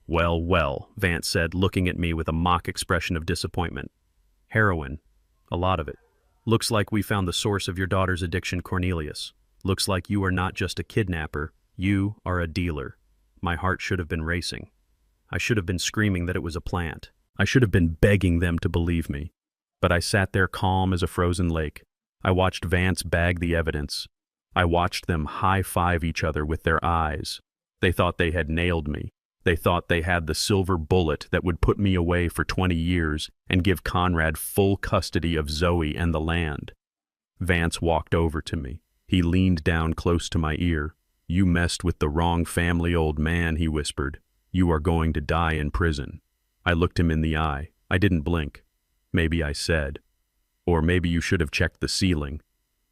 Well, well, Vance said, looking at me with a mock expression of disappointment. Heroin. A lot of it. Looks like we found the source of your daughter's addiction, Cornelius. Looks like you are not just a kidnapper. You are a dealer. My heart should have been racing. I should have been screaming that it was a plant. I should have been begging them to believe me. But I sat there calm as a frozen lake. I watched Vance bag the evidence. I watched them high-five each other with their eyes. They thought they had nailed me. They thought they had the silver bullet that would put me away for 20 years and give Conrad full custody of Zoe and the land. Vance walked over to me. He leaned down close to my ear. You messed with the wrong family, old man, he whispered. You are going to die in prison. I looked him in the eye. I didn't blink. Maybe I said. Or maybe you should have checked the ceiling.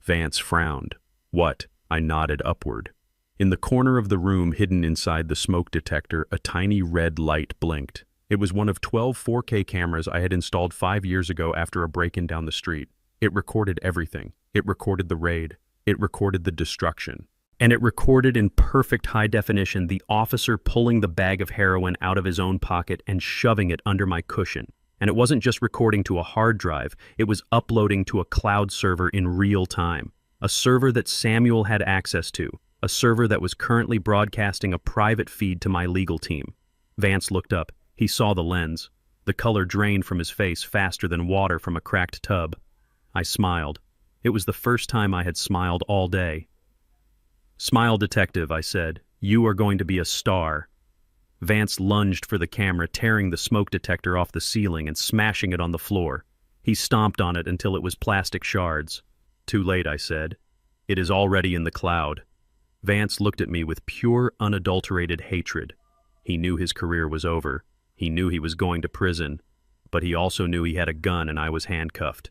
Vance frowned. What? I nodded upward. In the corner of the room, hidden inside the smoke detector, a tiny red light blinked. It was one of 12 4K cameras I had installed 5 years ago after a break-in down the street. It recorded everything. It recorded the raid. It recorded the destruction. And it recorded in perfect high definition the officer pulling the bag of heroin out of his own pocket and shoving it under my cushion. And it wasn't just recording to a hard drive, it was uploading to a cloud server in real time. A server that Samuel had access to. A server that was currently broadcasting a private feed to my legal team. Vance looked up. He saw the lens. The color drained from his face faster than water from a cracked tub. I smiled. It was the first time I had smiled all day. Smile, detective, I said. You are going to be a star. Vance lunged for the camera, tearing the smoke detector off the ceiling and smashing it on the floor. He stomped on it until it was plastic shards. Too late, I said. It is already in the cloud. Vance looked at me with pure, unadulterated hatred. He knew his career was over. He knew he was going to prison. But he also knew he had a gun and I was handcuffed.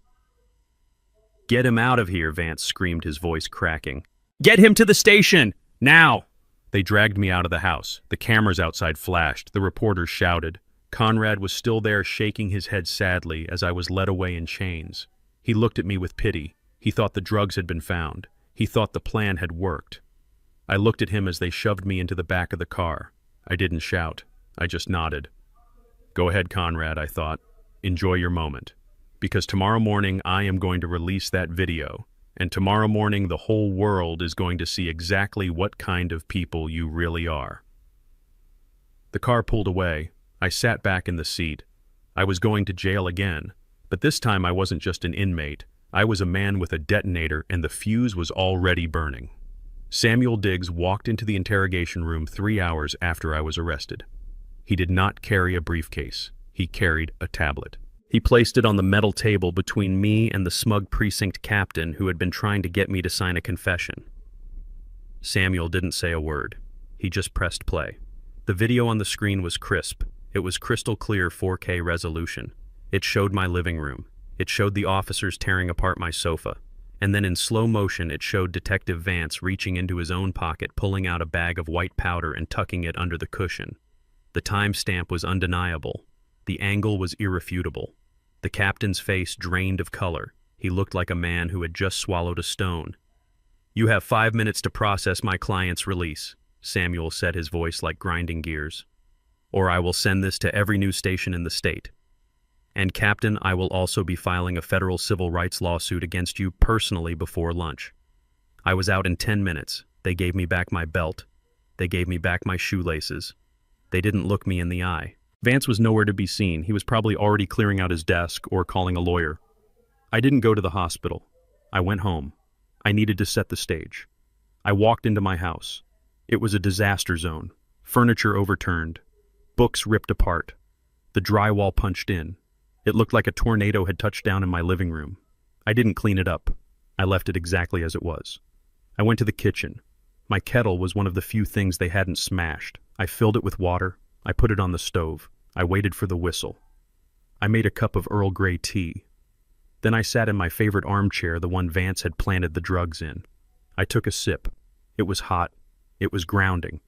Get him out of here, Vance screamed, his voice cracking. Get him to the station! Now! They dragged me out of the house. The cameras outside flashed. The reporters shouted. Conrad was still there, shaking his head sadly as I was led away in chains. He looked at me with pity. He thought the drugs had been found. He thought the plan had worked. I looked at him as they shoved me into the back of the car. I didn't shout. I just nodded. Go ahead, Conrad, I thought. Enjoy your moment. Because tomorrow morning I am going to release that video. And tomorrow morning the whole world is going to see exactly what kind of people you really are. The car pulled away. I sat back in the seat. I was going to jail again, but this time I wasn't just an inmate. I was a man with a detonator, and the fuse was already burning. Samuel Diggs walked into the interrogation room 3 hours after I was arrested. He did not carry a briefcase. He carried a tablet. He placed it on the metal table between me and the smug precinct captain who had been trying to get me to sign a confession. Samuel didn't say a word. He just pressed play. The video on the screen was crisp. It was crystal clear 4K resolution. It showed my living room. It showed the officers tearing apart my sofa. And then in slow motion it showed Detective Vance reaching into his own pocket, pulling out a bag of white powder and tucking it under the cushion. The timestamp was undeniable. The angle was irrefutable. The captain's face drained of color. He looked like a man who had just swallowed a stone. "You have 5 minutes to process my client's release," Samuel said, his voice like grinding gears. "Or I will send this to every news station in the state. And Captain, I will also be filing a federal civil rights lawsuit against you personally before lunch." I was out in 10 minutes. They gave me back my belt. They gave me back my shoelaces. They didn't look me in the eye. Vance was nowhere to be seen. He was probably already clearing out his desk or calling a lawyer. I didn't go to the hospital. I went home. I needed to set the stage. I walked into my house. It was a disaster zone. Furniture overturned. Books ripped apart. The drywall punched in. It looked like a tornado had touched down in my living room. I didn't clean it up. I left it exactly as it was. I went to the kitchen. My kettle was one of the few things they hadn't smashed. I filled it with water. I put it on the stove. I waited for the whistle. I made a cup of Earl Grey tea. Then I sat in my favorite armchair, the one Vance had planted the drugs in. I took a sip. It was hot. It was grounding.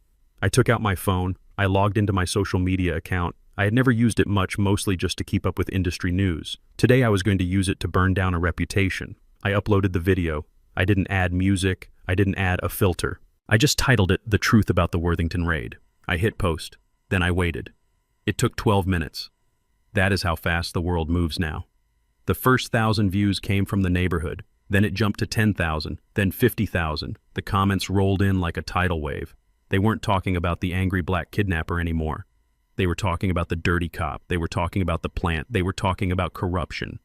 I took out my phone. I logged into my social media account. I had never used it much, mostly just to keep up with industry news. Today I was going to use it to burn down a reputation. I uploaded the video. I didn't add music. I didn't add a filter. I just titled it "The Truth About the Worthington Raid." I hit post. Then I waited. It took 12 minutes. That is how fast the world moves now. The first 1,000 views came from the neighborhood. Then it jumped to 10,000, then 50,000. The comments rolled in like a tidal wave. They weren't talking about the angry black kidnapper anymore. They were talking about the dirty cop. They were talking about the plant. They were talking about corruption.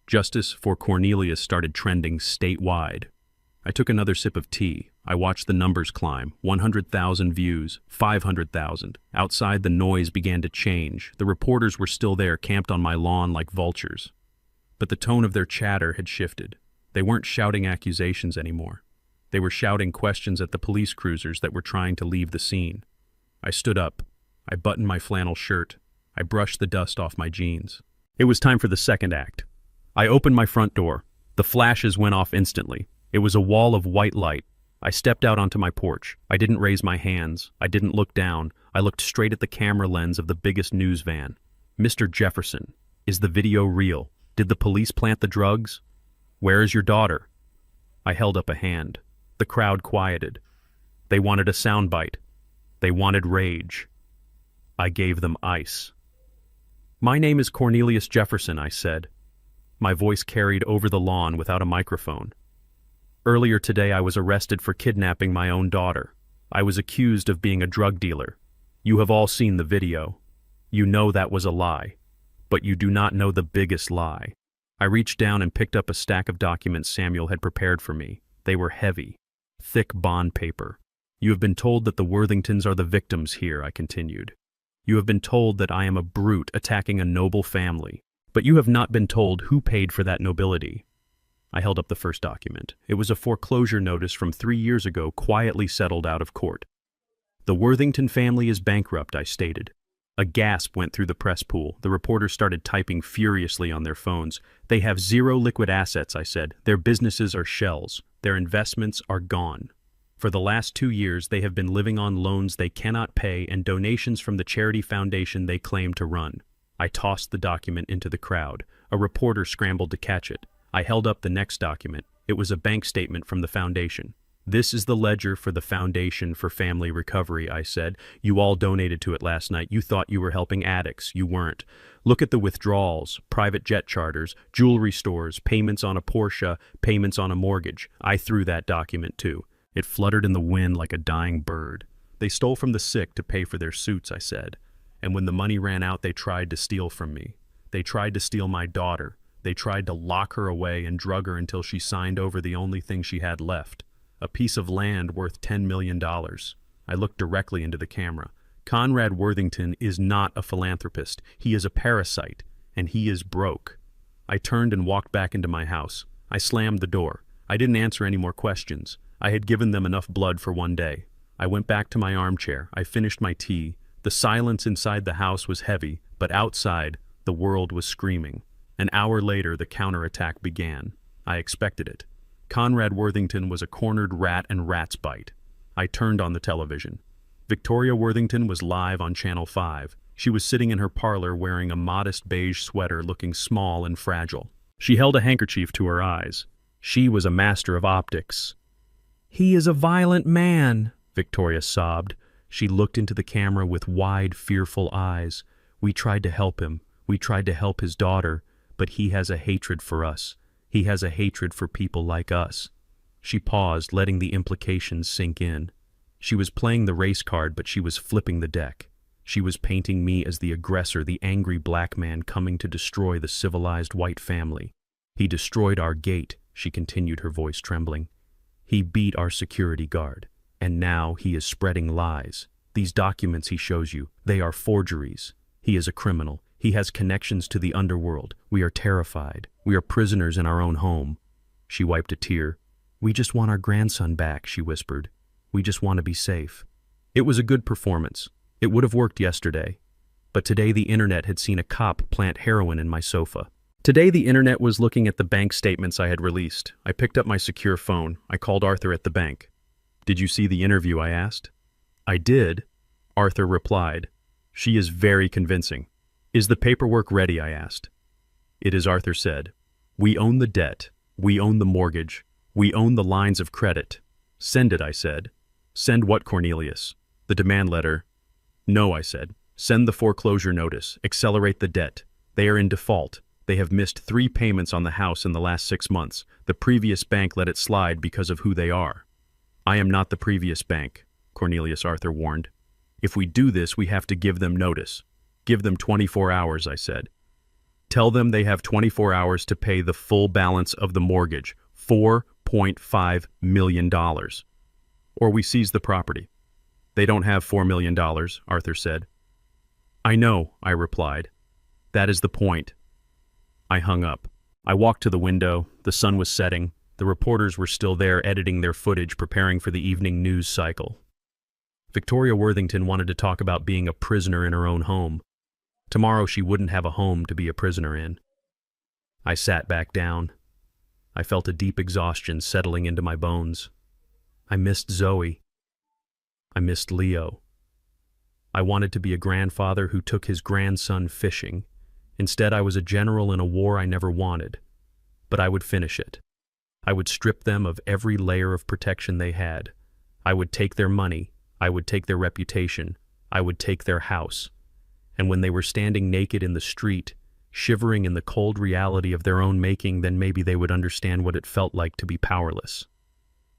Justice for Cornelius started trending statewide. I took another sip of tea. I watched the numbers climb. 100,000 views, 500,000. Outside, the noise began to change. The reporters were still there, camped on my lawn like vultures. But the tone of their chatter had shifted. They weren't shouting accusations anymore. They were shouting questions at the police cruisers that were trying to leave the scene. I stood up. I buttoned my flannel shirt. I brushed the dust off my jeans. It was time for the second act. I opened my front door. The flashes went off instantly. It was a wall of white light. I stepped out onto my porch. I didn't raise my hands. I didn't look down. I looked straight at the camera lens of the biggest news van. "Mr. Jefferson, is the video real? Did the police plant the drugs? Where is your daughter?" I held up a hand. The crowd quieted. They wanted a soundbite. They wanted rage. I gave them ice. "My name is Cornelius Jefferson," I said. My voice carried over the lawn without a microphone. "Earlier today I was arrested for kidnapping my own daughter. I was accused of being a drug dealer. You have all seen the video. You know that was a lie. But you do not know the biggest lie." I reached down and picked up a stack of documents Samuel had prepared for me. They were heavy, thick bond paper. "You have been told that the Worthingtons are the victims here," I continued. "You have been told that I am a brute attacking a noble family. But you have not been told who paid for that nobility." I held up the first document. It was a foreclosure notice from 3 years ago, quietly settled out of court. "The Worthington family is bankrupt," I stated. A gasp went through the press pool. The reporters started typing furiously on their phones. "They have zero liquid assets," I said. "Their businesses are shells. Their investments are gone." For the last 2 years, they have been living on loans they cannot pay and donations from the charity foundation they claim to run. I tossed the document into the crowd. A reporter scrambled to catch it. I held up the next document. It was a bank statement from the foundation. "This is the ledger for the Foundation for Family Recovery," I said. "You all donated to it last night. You thought you were helping addicts. You weren't. Look at the withdrawals, private jet charters, jewelry stores, payments on a Porsche, payments on a mortgage." I threw that document too. It fluttered in the wind like a dying bird. "They stole from the sick to pay for their suits," I said. "And when the money ran out, they tried to steal from me. They tried to steal my daughter. They tried to lock her away and drug her until she signed over the only thing she had left. A piece of land worth $10 million. I looked directly into the camera. "Conrad Worthington is not a philanthropist. He is a parasite, and he is broke." I turned and walked back into my house. I slammed the door. I didn't answer any more questions. I had given them enough blood for one day. I went back to my armchair. I finished my tea. The silence inside the house was heavy, but outside, the world was screaming. An hour later, the counterattack began. I expected it. Conrad Worthington was a cornered rat and rat's bite. I turned on the television. Victoria Worthington was live on Channel 5. She was sitting in her parlor wearing a modest beige sweater, looking small and fragile. She held a handkerchief to her eyes. She was a master of optics. "He is a violent man," Victoria sobbed. She looked into the camera with wide, fearful eyes. "We tried to help him. We tried to help his daughter, but he has a hatred for us. He has a hatred for people like us." She paused, letting the implications sink in. She was playing the race card, but she was flipping the deck. She was painting me as the aggressor, the angry black man coming to destroy the civilized white family. "He destroyed our gate," she continued, her voice trembling. "He beat our security guard. And now he is spreading lies. These documents he shows you, they are forgeries. He is a criminal. He has connections to the underworld. We are terrified. We are prisoners in our own home." She wiped a tear. "We just want our grandson back," she whispered. "We just want to be safe." It was a good performance. It would have worked yesterday. But today the internet had seen a cop plant heroin in my sofa. Today the internet was looking at the bank statements I had released. I picked up my secure phone. I called Arthur at the bank. "Did you see the interview?" I asked. "I did," Arthur replied. "She is very convincing." "Is the paperwork ready?" I asked. "It is," Arthur said. "We own the debt. We own the mortgage. We own the lines of credit." "Send it," I said. "Send what, Cornelius?" "The demand letter." "No," I said. "Send the foreclosure notice. Accelerate the debt. They are in default. They have missed 3 payments on the house in the last 6 months. The previous bank let it slide because of who they are." "I am not the previous bank," Cornelius Arthur warned. "If we do this, we have to give them notice." "Give them 24 hours, I said. "Tell them they have 24 hours to pay the full balance of the mortgage, $4.5 million. Or we seize the property." "They don't have $4 million, Arthur said. "I know," I replied. "That is the point." I hung up. I walked to the window. The sun was setting. The reporters were still there, editing their footage, preparing for the evening news cycle. Victoria Worthington wanted to talk about being a prisoner in her own home. Tomorrow she wouldn't have a home to be a prisoner in. I sat back down. I felt a deep exhaustion settling into my bones. I missed Zoe. I missed Leo. I wanted to be a grandfather who took his grandson fishing. Instead, I was a general in a war I never wanted. But I would finish it. I would strip them of every layer of protection they had. I would take their money. I would take their reputation. I would take their house. And when they were standing naked in the street, shivering in the cold reality of their own making, then maybe they would understand what it felt like to be powerless.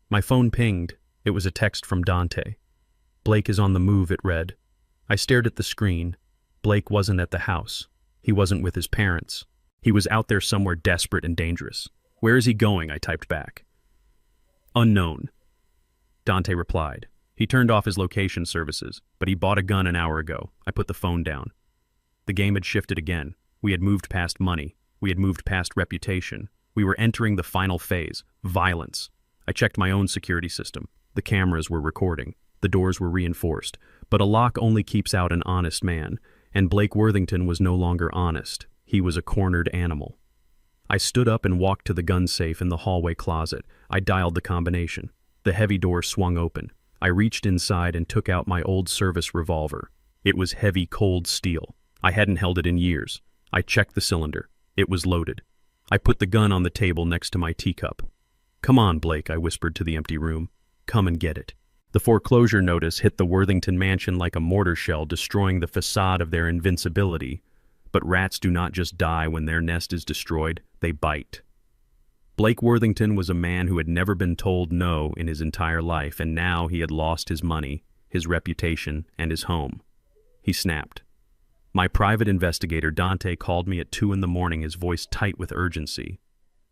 My phone pinged. It was a text from Dante. "Blake is on the move," it read. I stared at the screen. Blake wasn't at the house. He wasn't with his parents. He was out there somewhere desperate and dangerous. "Where is he going?" I typed back. "Unknown." Dante replied. He turned off his location services, but he bought a gun an hour ago. I put the phone down. The game had shifted again. We had moved past money. We had moved past reputation. We were entering the final phase, violence. I checked my own security system. The cameras were recording. The doors were reinforced. But a lock only keeps out an honest man, and Blake Worthington was no longer honest. He was a cornered animal. I stood up and walked to the gun safe in the hallway closet. I dialed the combination. The heavy door swung open. I reached inside and took out my old service revolver. It was heavy, cold steel. I hadn't held it in years. I checked the cylinder. It was loaded. I put the gun on the table next to my teacup. "Come on, Blake," I whispered to the empty room. "Come and get it." The foreclosure notice hit the Worthington mansion like a mortar shell, destroying the facade of their invincibility. But rats do not just die when their nest is destroyed, they bite. Blake Worthington was a man who had never been told no in his entire life, and now he had lost his money, his reputation, and his home. He snapped. My private investigator, Dante, called me at 2 a.m, his voice tight with urgency.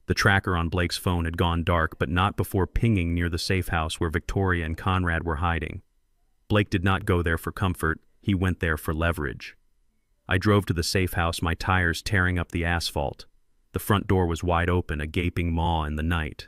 The tracker on Blake's phone had gone dark, but not before pinging near the safe house where Victoria and Conrad were hiding. Blake did not go there for comfort, he went there for leverage. I drove to the safe house, my tires tearing up the asphalt. The front door was wide open, a gaping maw in the night.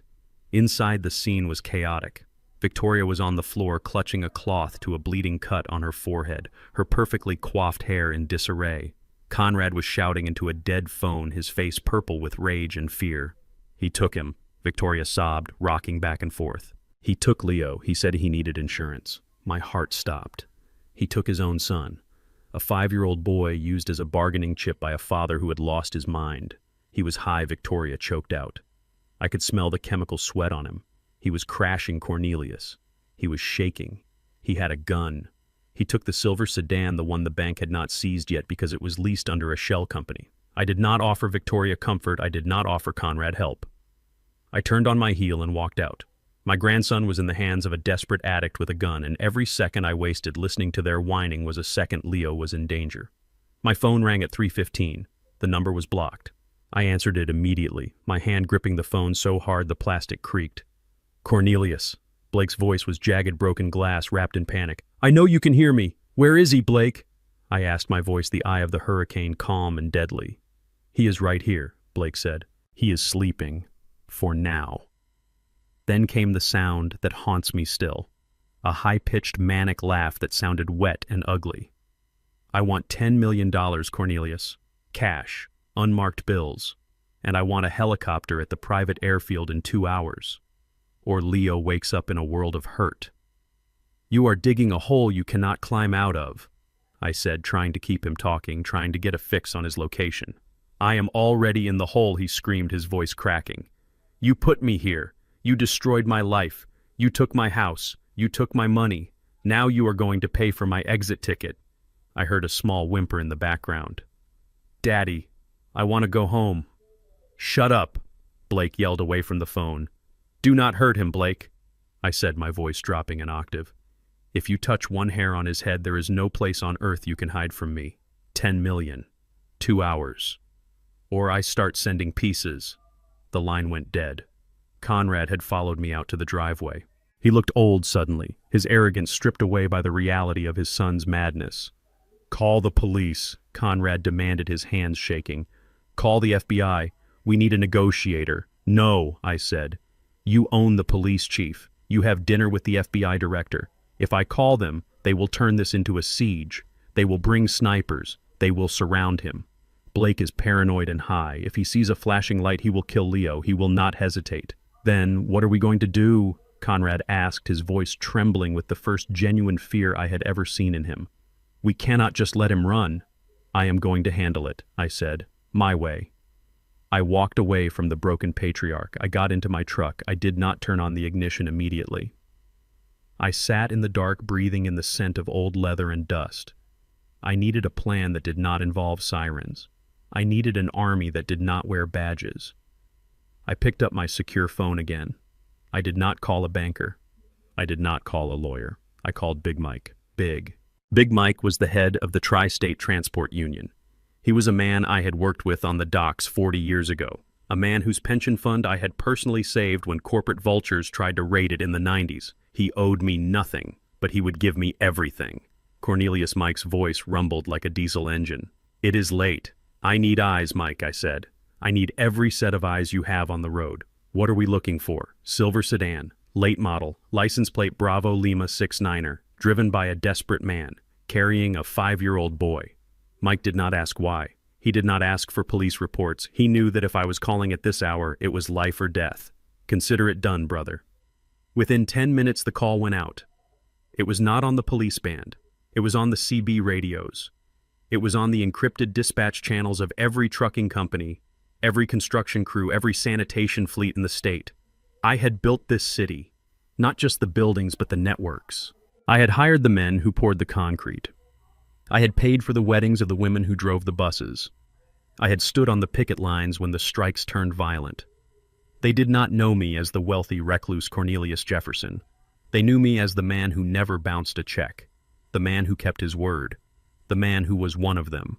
Inside, the scene was chaotic. Victoria was on the floor, clutching a cloth to a bleeding cut on her forehead, her perfectly coiffed hair in disarray. Conrad was shouting into a dead phone, his face purple with rage and fear. "He took him," Victoria sobbed, rocking back and forth. "He took Leo. He said he needed insurance." My heart stopped. He took his own son, a 5-year-old boy used as a bargaining chip by a father who had lost his mind. He was high, Victoria choked out. I could smell the chemical sweat on him. He was crashing Cornelius. He was shaking. He had a gun. He took the silver sedan, the one the bank had not seized yet because it was leased under a shell company. I did not offer Victoria comfort. I did not offer Conrad help. I turned on my heel and walked out. My grandson was in the hands of a desperate addict with a gun, and every second I wasted listening to their whining was a second Leo was in danger. My phone rang at 3:15. The number was blocked. I answered it immediately, my hand gripping the phone so hard the plastic creaked. "Cornelius." Blake's voice was jagged, broken glass wrapped in panic. "I know you can hear me. Where is he, Blake?" I asked, my voice the eye of the hurricane, calm and deadly. "He is right here," Blake said. "He is sleeping. For now." Then came the sound that haunts me still, a high-pitched manic laugh that sounded wet and ugly. "I want $10 million, Cornelius. Cash, unmarked bills, and I want a helicopter at the private airfield in 2 hours. Or Leo wakes up in a world of hurt." "You are digging a hole you cannot climb out of," I said, trying to keep him talking, trying to get a fix on his location. "I am already in the hole," he screamed, his voice cracking. "You put me here. You destroyed my life. You took my house. You took my money. Now you are going to pay for my exit ticket." I heard a small whimper in the background. "Daddy, I want to go home." "Shut up," Blake yelled away from the phone. "Do not hurt him, Blake," I said, my voice dropping an octave. "If you touch one hair on his head, there is no place on earth you can hide from me. 10 million. 2 hours. Or I start sending pieces." The line went dead. Conrad had followed me out to the driveway. He looked old suddenly, his arrogance stripped away by the reality of his son's madness. "Call the police," Conrad demanded, his hands shaking. "Call the FBI. We need a negotiator." "No," I said. "You own the police chief. You have dinner with the FBI director. If I call them, they will turn this into a siege. They will bring snipers. They will surround him. Blake is paranoid and high. If he sees a flashing light, he will kill Leo. He will not hesitate." "Then what are we going to do?" Conrad asked, his voice trembling with the first genuine fear I had ever seen in him. "We cannot just let him run." "I am going to handle it," I said. "My way." I walked away from the broken patriarch. I got into my truck. I did not turn on the ignition immediately. I sat in the dark, breathing in the scent of old leather and dust. I needed a plan that did not involve sirens. I needed an army that did not wear badges. I picked up my secure phone again. I did not call a banker. I did not call a lawyer. I called Big Mike. Big Mike was the head of the Tri-State Transport Union. He was a man I had worked with on the docks 40 years ago, a man whose pension fund I had personally saved when corporate vultures tried to raid it in the 90s. He owed me nothing, but he would give me everything. Cornelius Mike's voice rumbled like a diesel engine. "It is late. I need eyes, Mike," I said. "I need every set of eyes you have on the road. What are we looking for?" "Silver sedan, late model, license plate Bravo Lima 69er, driven by a desperate man, carrying a 5-year-old boy." Mike did not ask why. He did not ask for police reports. He knew that if I was calling at this hour, it was life or death. "Consider it done, brother." Within 10 minutes, the call went out. It was not on the police band. It was on the CB radios. It was on the encrypted dispatch channels of every trucking company, every construction crew, every sanitation fleet in the state. I had built this city, not just the buildings, but the networks. I had hired the men who poured the concrete. I had paid for the weddings of the women who drove the buses. I had stood on the picket lines when the strikes turned violent. They did not know me as the wealthy recluse Cornelius Jefferson. They knew me as the man who never bounced a check, the man who kept his word, the man who was one of them.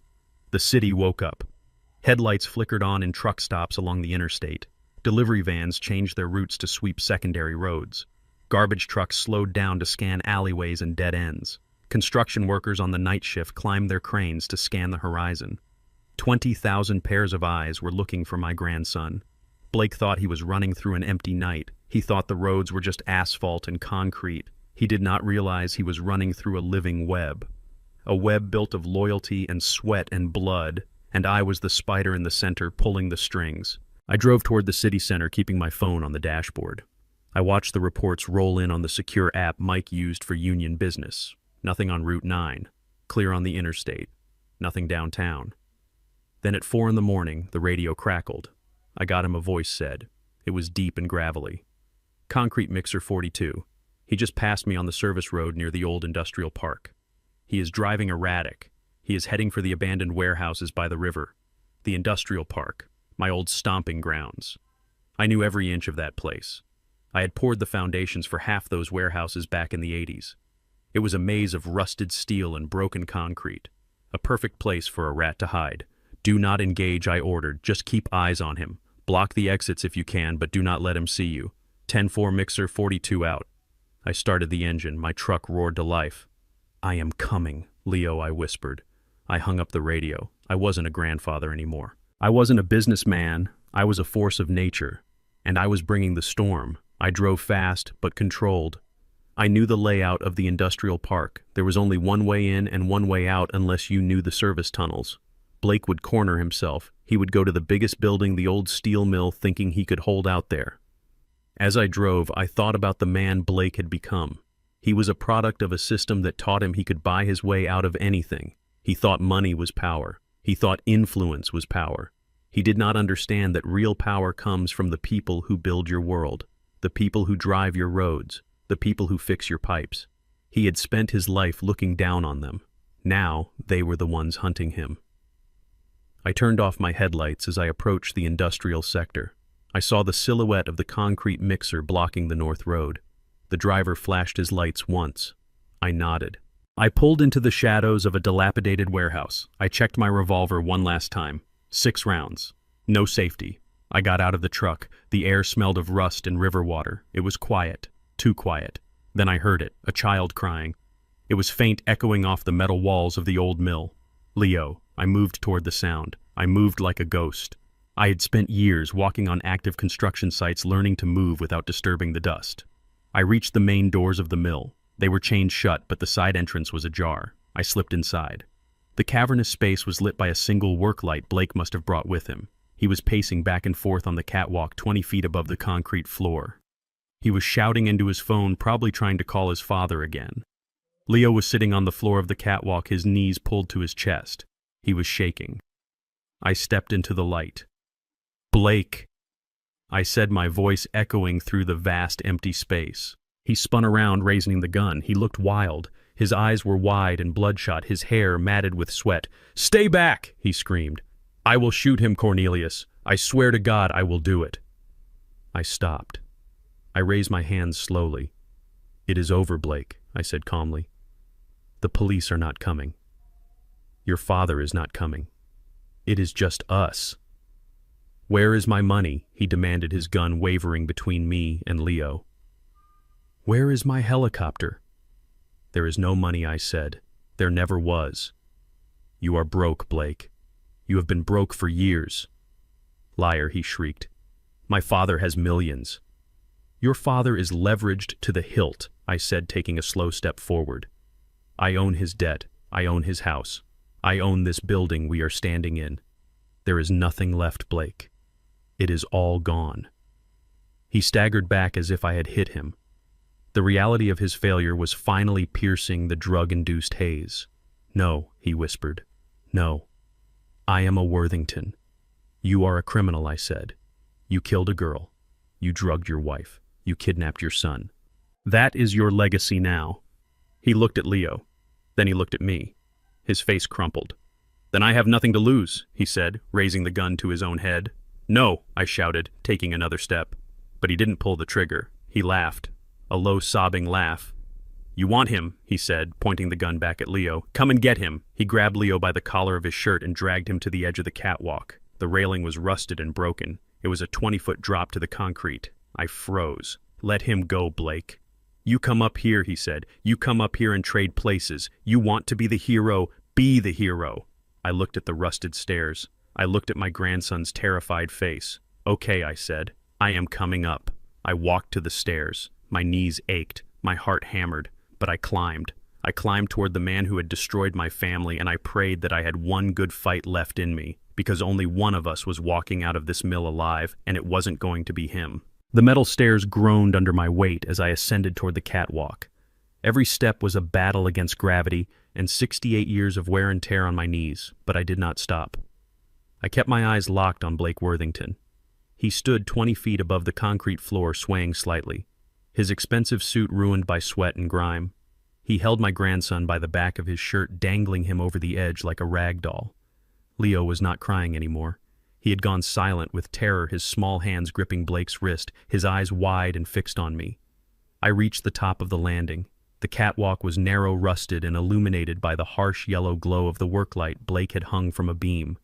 The city woke up. Headlights flickered on in truck stops along the interstate. Delivery vans changed their routes to sweep secondary roads. Garbage trucks slowed down to scan alleyways and dead ends. Construction workers on the night shift climbed their cranes to scan the horizon. 20,000 pairs of eyes were looking for my grandson. Blake thought he was running through an empty night. He thought the roads were just asphalt and concrete. He did not realize he was running through a living web. A web built of loyalty and sweat and blood, and I was the spider in the center pulling the strings. I drove toward the city center, keeping my phone on the dashboard. I watched the reports roll in on the secure app Mike used for union business. Nothing on Route 9. Clear on the interstate. Nothing downtown. Then at 4 a.m, the radio crackled. I got him, a voice said. It was deep and gravelly. Concrete Mixer 42. He just passed me on the service road near the old industrial park. He is driving erratic. He is heading for the abandoned warehouses by the river. The industrial park, my old stomping grounds. I knew every inch of that place. I had poured the foundations for half those warehouses back in the 80s. It was a maze of rusted steel and broken concrete. A perfect place for a rat to hide. Do not engage, I ordered. Just keep eyes on him. Block the exits if you can, but do not let him see you. 10-4 Mixer 42 out. I started the engine. My truck roared to life. I am coming, Leo, I whispered. I hung up the radio. I wasn't a grandfather anymore. I wasn't a businessman. I was a force of nature. And I was bringing the storm. I drove fast, but controlled. I knew the layout of the industrial park. There was only one way in and one way out unless you knew the service tunnels. Blake would corner himself. He would go to the biggest building, the old steel mill, thinking he could hold out there. As I drove, I thought about the man Blake had become. He was a product of a system that taught him he could buy his way out of anything. He thought money was power. He thought influence was power. He did not understand that real power comes from the people who build your world, the people who drive your roads, the people who fix your pipes. He had spent his life looking down on them. Now they were the ones hunting him. I turned off my headlights as I approached the industrial sector. I saw the silhouette of the concrete mixer blocking the north road. The driver flashed his lights once. I nodded. I pulled into the shadows of a dilapidated warehouse. I checked my revolver one last time. 6 rounds. No safety. I got out of the truck. The air smelled of rust and river water. It was quiet. Too quiet. Then I heard it, a child crying. It was faint, echoing off the metal walls of the old mill. Leo. I moved toward the sound. I moved like a ghost. I had spent years walking on active construction sites, learning to move without disturbing the dust. I reached the main doors of the mill. They were chained shut, but the side entrance was ajar. I slipped inside. The cavernous space was lit by a single work light Blake must have brought with him. He was pacing back and forth on the catwalk 20 feet above the concrete floor. He was shouting into his phone, probably trying to call his father again. Leo was sitting on the floor of the catwalk, his knees pulled to his chest. He was shaking. I stepped into the light. Blake, I said, my voice echoing through the vast empty space. He spun around, raising the gun. He looked wild. His eyes were wide and bloodshot, his hair matted with sweat. "Stay back!" he screamed. "I will shoot him, Cornelius. I swear to God I will do it." I stopped. I raised my hands slowly. "It is over, Blake," I said calmly. "The police are not coming. Your father is not coming. It is just us." "Where is my money?" he demanded, his gun wavering between me and Leo. "Where is my helicopter?" "There is no money," I said. "There never was." "You are broke, Blake. You have been broke for years." "Liar," he shrieked. "My father has millions." "Your father is leveraged to the hilt," I said, taking a slow step forward. "I own his debt. I own his house. I own this building we are standing in. There is nothing left, Blake. It is all gone." He staggered back as if I had hit him. The reality of his failure was finally piercing the drug-induced haze. "No," he whispered. "No. I am a Worthington. You are a criminal," I said. "You killed a girl. You drugged your wife. You kidnapped your son. That is your legacy now." He looked at Leo. Then he looked at me. His face crumpled. "Then I have nothing to lose," he said, raising the gun to his own head. "No," I shouted, taking another step. But he didn't pull the trigger. He laughed. A low, sobbing laugh. "You want him," he said, pointing the gun back at Leo. "Come and get him." He grabbed Leo by the collar of his shirt and dragged him to the edge of the catwalk. The railing was rusted and broken. It was a 20-foot drop to the concrete. I froze. "Let him go, Blake." "You come up here," he said. "You come up here and trade places. You want to be the hero. Be the hero." I looked at the rusted stairs. I looked at my grandson's terrified face. "Okay," I said. "I am coming up." I walked to the stairs. My knees ached. My heart hammered. But I climbed. I climbed toward the man who had destroyed my family, and I prayed that I had one good fight left in me, because only one of us was walking out of this mill alive, and it wasn't going to be him. The metal stairs groaned under my weight as I ascended toward the catwalk. Every step was a battle against gravity and 68 years of wear and tear on my knees, but I did not stop. I kept my eyes locked on Blake Worthington. He stood 20 feet above the concrete floor, swaying slightly, his expensive suit ruined by sweat and grime. He held my grandson by the back of his shirt, dangling him over the edge like a rag doll. Leo was not crying anymore. He had gone silent with terror, his small hands gripping Blake's wrist, his eyes wide and fixed on me. I reached the top of the landing. The catwalk was narrow, rusted, and illuminated by the harsh yellow glow of the work light Blake had hung from a beam.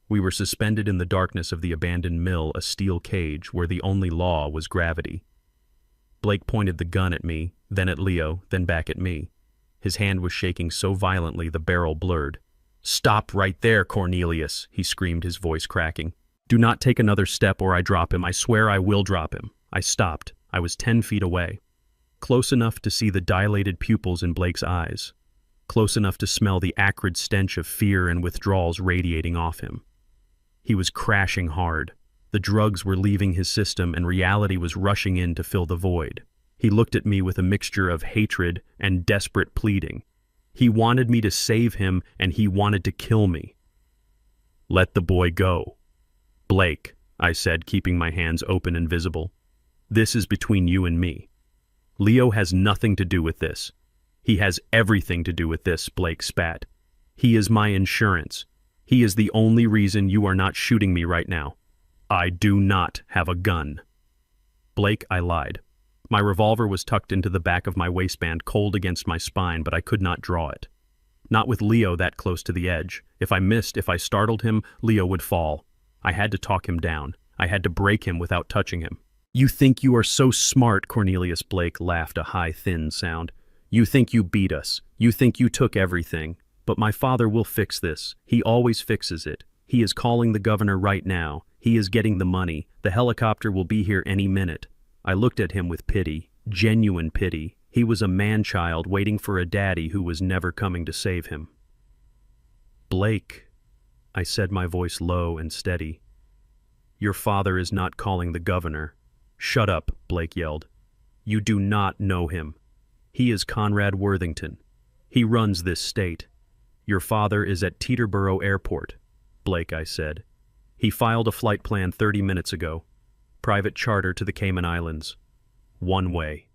We were suspended in the darkness of the abandoned mill, a steel cage where the only law was gravity. Blake pointed the gun at me, then at Leo, then back at me. His hand was shaking so violently the barrel blurred. "Stop right there, Cornelius," he screamed, his voice cracking. "Do not take another step or I drop him. I swear I will drop him." I stopped. I was 10 feet away. Close enough to see the dilated pupils in Blake's eyes. Close enough to smell the acrid stench of fear and withdrawals radiating off him. He was crashing hard. The drugs were leaving his system and reality was rushing in to fill the void. He looked at me with a mixture of hatred and desperate pleading. He wanted me to save him and he wanted to kill me. "Let the boy go." "Blake," I said, keeping my hands open and visible. "This is between you and me. Leo has nothing to do with this." "He has everything to do with this," Blake spat. "He is my insurance. He is the only reason you are not shooting me right now. I do not have a gun." "Blake," I lied. My revolver was tucked into the back of my waistband, cold against my spine, but I could not draw it. Not with Leo that close to the edge. If I missed, if I startled him, Leo would fall. I had to talk him down. I had to break him without touching him. "You think you are so smart," Cornelius Blake laughed, a high, thin sound. "You think you beat us. You think you took everything. But my father will fix this. He always fixes it. He is calling the governor right now. He is getting the money. The helicopter will be here any minute." I looked at him with pity, genuine pity. He was a man-child waiting for a daddy who was never coming to save him. "Blake," I said, my voice low and steady. "Your father is not calling the governor." "Shut up," Blake yelled. "You do not know him. He is Conrad Worthington. He runs this state. Your father is at Teterboro Airport." "Blake," I said. "He filed a flight plan 30 minutes ago. Private charter to the Cayman Islands. One way."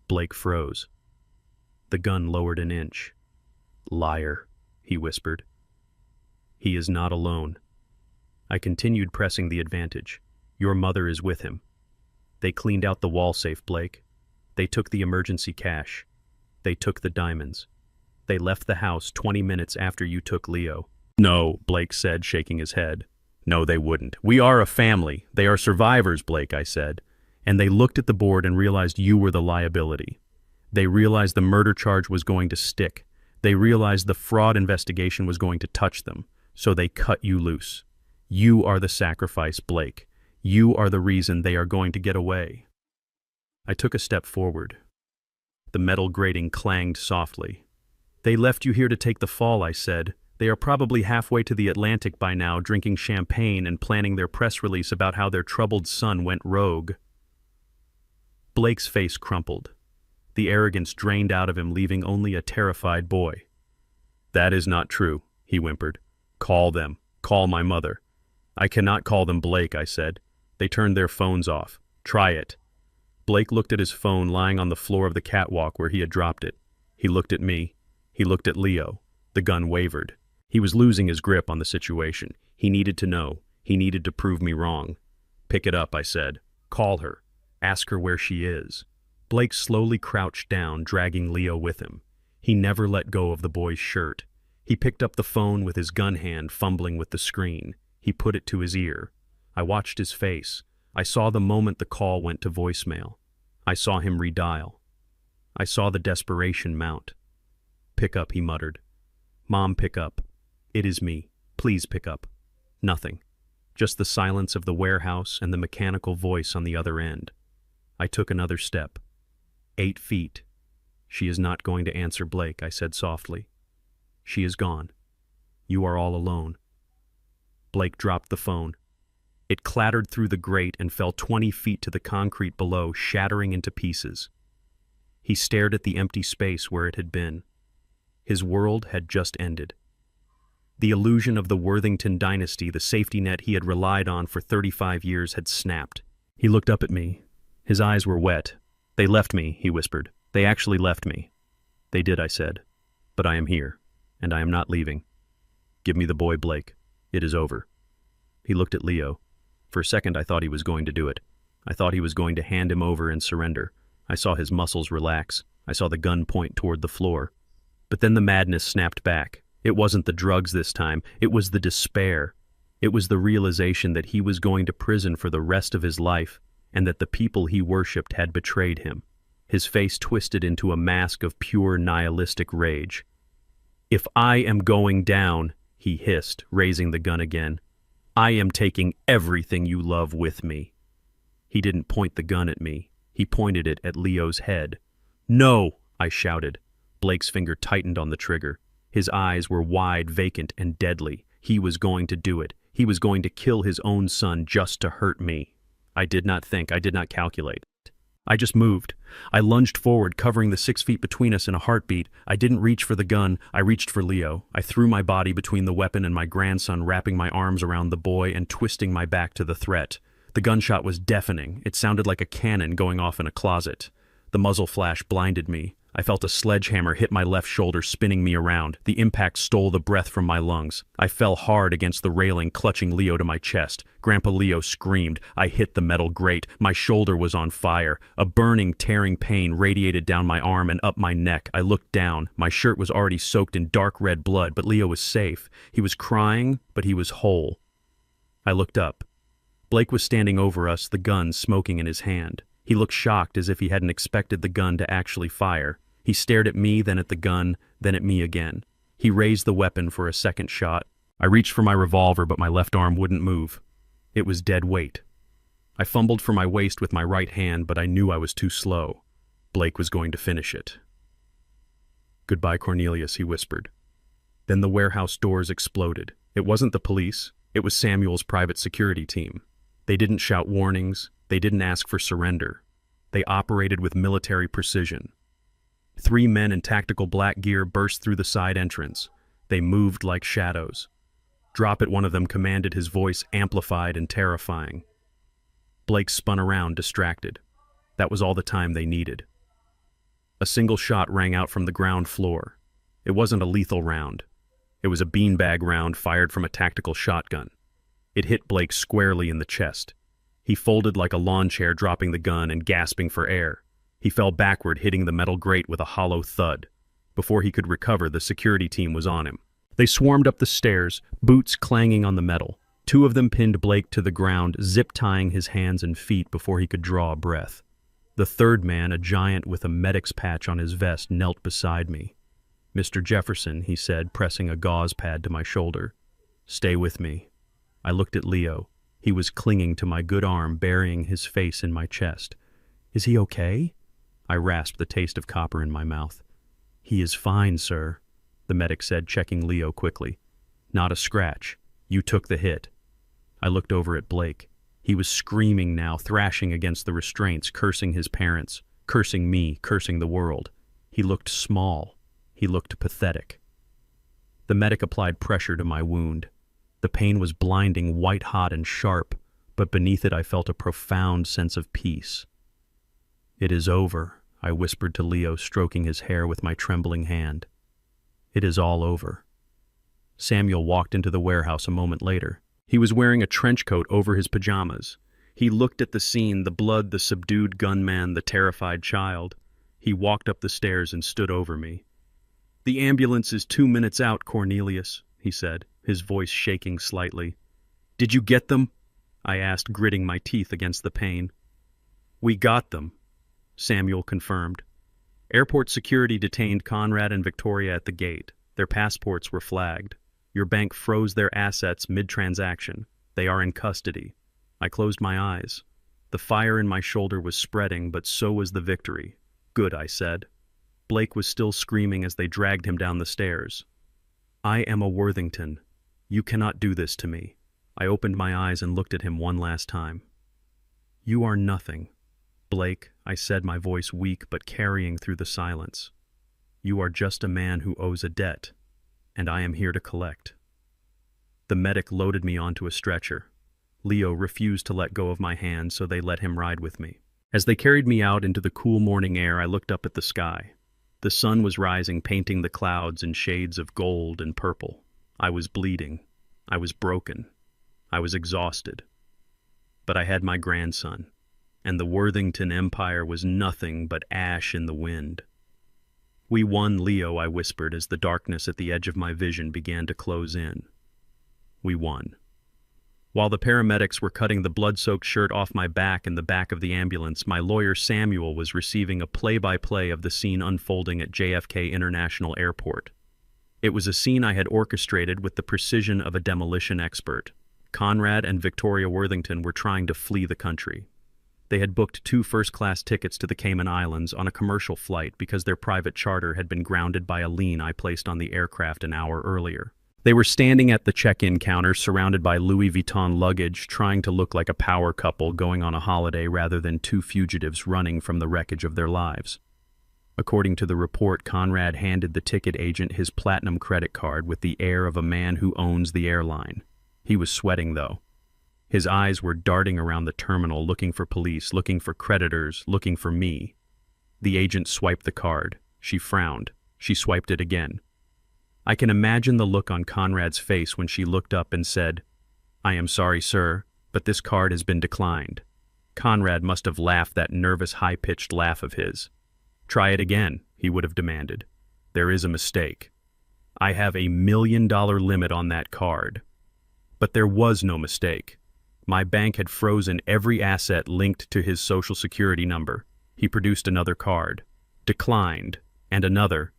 Blake froze. The gun lowered an inch. "Liar," he whispered. "He is not alone." I continued pressing the advantage. "Your mother is with him. They cleaned out the wall safe, Blake. They took the emergency cash. They took the diamonds. They left the house 20 minutes after you took Leo." "No," Blake said, shaking his head. "No, they wouldn't. We are a family. They are survivors," Blake, I said. "And they looked at the board and realized you were the liability. They realized the murder charge was going to stick. They realized the fraud investigation was going to touch them. So they cut you loose. You are the sacrifice, Blake. You are the reason they are going to get away." I took a step forward. The metal grating clanged softly. "They left you here to take the fall," I said. "They are probably halfway to the Atlantic by now, drinking champagne and planning their press release about how their troubled son went rogue." Blake's face crumpled. The arrogance drained out of him, leaving only a terrified boy. "That is not true," he whimpered. "Call them. Call my mother." "I cannot call them, Blake," I said. "They turned their phones off. Try it." Blake looked at his phone lying on the floor of the catwalk where he had dropped it. He looked at me. He looked at Leo. The gun wavered. He was losing his grip on the situation. He needed to know. He needed to prove me wrong. "Pick it up," I said. "Call her. Ask her where she is." Blake slowly crouched down, dragging Leo with him. He never let go of the boy's shirt. He picked up the phone with his gun hand, fumbling with the screen. He put it to his ear. I watched his face. I saw the moment the call went to voicemail. I saw him redial. I saw the desperation mount. "Pick up," he muttered. "Mom, pick up. It is me. Please pick up." Nothing. Just the silence of the warehouse and the mechanical voice on the other end. I took another step. 8 feet. "She is not going to answer, Blake," I said softly. "She is gone. You are all alone." Blake dropped the phone. It clattered through the grate and fell 20 feet to the concrete below, shattering into pieces. He stared at the empty space where it had been. His world had just ended. The illusion of the Worthington dynasty, the safety net he had relied on for 35 years, had snapped. He looked up at me. His eyes were wet. "They left me," he whispered. "They actually left me." "They did," I said. "But I am here, and I am not leaving. Give me the boy, Blake. It is over." He looked at Leo. For a second I thought he was going to do it. I thought he was going to hand him over and surrender. I saw his muscles relax. I saw the gun point toward the floor. But then the madness snapped back. It wasn't the drugs this time. It was the despair. It was the realization that he was going to prison for the rest of his life, and that the people he worshipped had betrayed him. His face twisted into a mask of pure nihilistic rage. "If I am going down," he hissed, raising the gun again, "I am taking everything you love with me." He didn't point the gun at me. He pointed it at Leo's head. "No!" I shouted. Blake's finger tightened on the trigger. His eyes were wide, vacant, and deadly. He was going to do it. He was going to kill his own son just to hurt me. I did not think. I did not calculate. I just moved. I lunged forward, covering the 6 feet between us in a heartbeat. I didn't reach for the gun. I reached for Leo. I threw my body between the weapon and my grandson, wrapping my arms around the boy and twisting my back to the threat. The gunshot was deafening. It sounded like a cannon going off in a closet. The muzzle flash blinded me. I felt a sledgehammer hit my left shoulder, spinning me around. The impact stole the breath from my lungs. I fell hard against the railing, clutching Leo to my chest. Grandpa Leo screamed. I hit the metal grate. My shoulder was on fire. A burning, tearing pain radiated down my arm and up my neck. I looked down. My shirt was already soaked in dark red blood, but Leo was safe. He was crying, but he was whole. I looked up. Blake was standing over us, the gun smoking in his hand. He looked shocked, as if he hadn't expected the gun to actually fire. He stared at me, then at the gun, then at me again. He raised the weapon for a second shot. I reached for my revolver, but my left arm wouldn't move. It was dead weight. I fumbled for my waist with my right hand, but I knew I was too slow. Blake was going to finish it. "Goodbye, Cornelius," he whispered. Then the warehouse doors exploded. It wasn't the police. It was Samuel's private security team. They didn't shout warnings. They didn't ask for surrender. They operated with military precision. 3 men in tactical black gear burst through the side entrance. They moved like shadows. "Drop it," one of them commanded, his voice amplified and terrifying. Blake spun around, distracted. That was all the time they needed. A single shot rang out from the ground floor. It wasn't a lethal round. It was a beanbag round fired from a tactical shotgun. It hit Blake squarely in the chest. He folded like a lawn chair, dropping the gun and gasping for air. He fell backward, hitting the metal grate with a hollow thud. Before he could recover, the security team was on him. They swarmed up the stairs, boots clanging on the metal. 2 of them pinned Blake to the ground, zip-tying his hands and feet before he could draw a breath. The 3rd man, a giant with a medic's patch on his vest, knelt beside me. "Mr. Jefferson," he said, pressing a gauze pad to my shoulder. "Stay with me." I looked at Leo. He was clinging to my good arm, burying his face in my chest. "Is he okay?" I rasped, the taste of copper in my mouth. "He is fine, sir," the medic said, checking Leo quickly. "Not a scratch. You took the hit." I looked over at Blake. He was screaming now, thrashing against the restraints, cursing his parents, cursing me, cursing the world. He looked small. He looked pathetic. The medic applied pressure to my wound. The pain was blinding, white-hot and sharp, but beneath it I felt a profound sense of peace. "It is over," I whispered to Leo, stroking his hair with my trembling hand. "It is all over." Samuel walked into the warehouse a moment later. He was wearing a trench coat over his pajamas. He looked at the scene, the blood, the subdued gunman, the terrified child. He walked up the stairs and stood over me. "The ambulance is 2 minutes out, Cornelius," he said, his voice shaking slightly. "Did you get them?" I asked, gritting my teeth against the pain. "We got them," Samuel confirmed. "Airport security detained Conrad and Victoria at the gate. Their passports were flagged. Your bank froze their assets mid-transaction. They are in custody." I closed my eyes. The fire in my shoulder was spreading, but so was the victory. "Good," I said. Blake was still screaming as they dragged him down the stairs. "I am a Worthington. You cannot do this to me." I opened my eyes and looked at him one last time. "You are nothing. Blake," I said, my voice weak but carrying through the silence. "You are just a man who owes a debt, and I am here to collect." The medic loaded me onto a stretcher. Leo refused to let go of my hand, so they let him ride with me. As they carried me out into the cool morning air, I looked up at the sky. The sun was rising, painting the clouds in shades of gold and purple. I was bleeding. I was broken. I was exhausted. But I had my grandson, and the Worthington Empire was nothing but ash in the wind. "We won, Leo," I whispered as the darkness at the edge of my vision began to close in. We won. While the paramedics were cutting the blood-soaked shirt off my back in the back of the ambulance, my lawyer Samuel was receiving a play-by-play of the scene unfolding at JFK International Airport. It was a scene I had orchestrated with the precision of a demolition expert. Conrad and Victoria Worthington were trying to flee the country. They had booked 2 first-class tickets to the Cayman Islands on a commercial flight because their private charter had been grounded by a lien I placed on the aircraft an hour earlier. They were standing at the check-in counter, surrounded by Louis Vuitton luggage, trying to look like a power couple going on a holiday rather than 2 fugitives running from the wreckage of their lives. According to the report, Conrad handed the ticket agent his platinum credit card with the air of a man who owns the airline. He was sweating, though. His eyes were darting around the terminal, looking for police, looking for creditors, looking for me. The agent swiped the card. She frowned. She swiped it again. I can imagine the look on Conrad's face when she looked up and said, "I am sorry, sir, but this card has been declined." Conrad must have laughed that nervous, high-pitched laugh of his. "Try it again," he would have demanded. "There is a mistake. I have $1 million limit on that card." But there was no mistake. My bank had frozen every asset linked to his Social Security number. He produced another card. Declined. And another.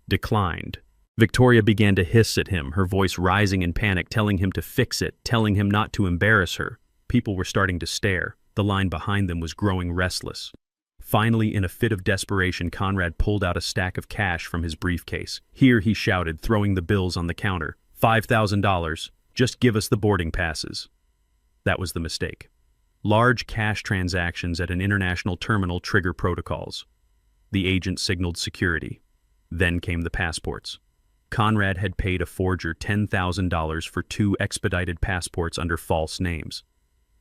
Declined. Victoria began to hiss at him, her voice rising in panic, telling him to fix it, telling him not to embarrass her. People were starting to stare. The line behind them was growing restless. Finally, in a fit of desperation, Conrad pulled out a stack of cash from his briefcase. "Here," he shouted, throwing the bills on the counter. $5,000. Just give us the boarding passes." That was the mistake. Large cash transactions at an international terminal trigger protocols. The agent signaled security. Then came the passports. Conrad had paid a forger $10,000 for 2 expedited passports under false names.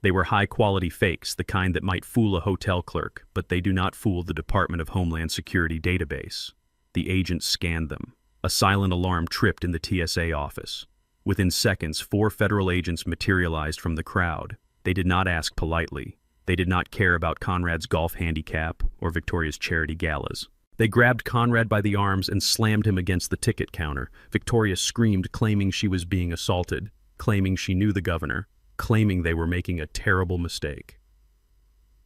They were high-quality fakes, the kind that might fool a hotel clerk, but they do not fool the Department of Homeland Security database. The agent scanned them. A silent alarm tripped in the TSA office. Within seconds, 4 federal agents materialized from the crowd. They did not ask politely. They did not care about Conrad's golf handicap or Victoria's charity galas. They grabbed Conrad by the arms and slammed him against the ticket counter. Victoria screamed, claiming she was being assaulted, claiming she knew the governor, claiming they were making a terrible mistake.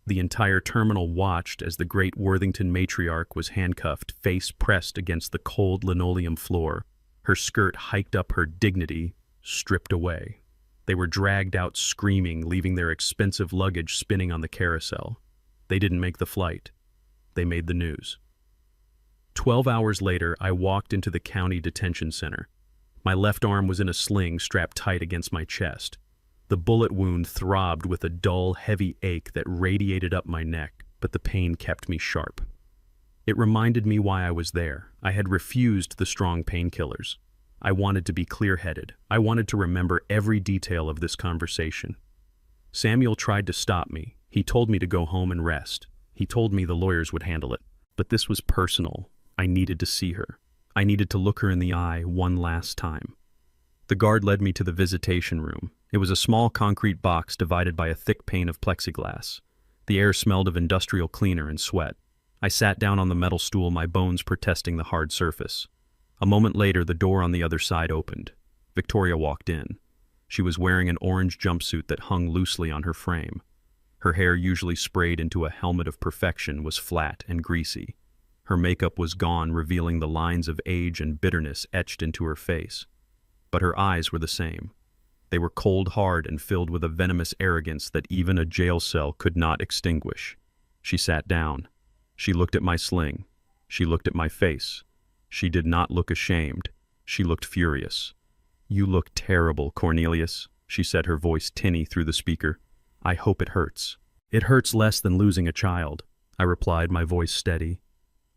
The entire terminal watched as the great Worthington matriarch was handcuffed, face pressed against the cold linoleum floor, her skirt hiked up, her dignity stripped away. They were dragged out screaming, leaving their expensive luggage spinning on the carousel. They didn't make the flight. They made the news. 12 hours later, I walked into the county detention center. My left arm was in a sling strapped tight against my chest. The bullet wound throbbed with a dull, heavy ache that radiated up my neck. but the pain kept me sharp. It reminded me why I was there. I had refused the strong painkillers. I wanted to be clear-headed. I wanted to remember every detail of this conversation. Samuel tried to stop me. He told me to go home and rest. He told me the lawyers would handle it. But this was personal. I needed to see her. I needed to look her in the eye one last time. The guard led me to the visitation room. It was a small concrete box divided by a thick pane of plexiglass. The air smelled of industrial cleaner and sweat. I sat down on the metal stool, my bones protesting the hard surface. A moment later, the door on the other side opened. Victoria walked in. She was wearing an orange jumpsuit that hung loosely on her frame. Her hair, usually sprayed into a helmet of perfection, was flat and greasy. Her makeup was gone, revealing the lines of age and bitterness etched into her face. But her eyes were the same. They were cold hard and filled with a venomous arrogance that even a jail cell could not extinguish. She sat down. She looked at my sling. She looked at my face. She did not look ashamed. She looked furious. "You look terrible, Cornelius," she said, her voice tinny through the speaker. "I hope it hurts." "It hurts less than losing a child," I replied, my voice steady.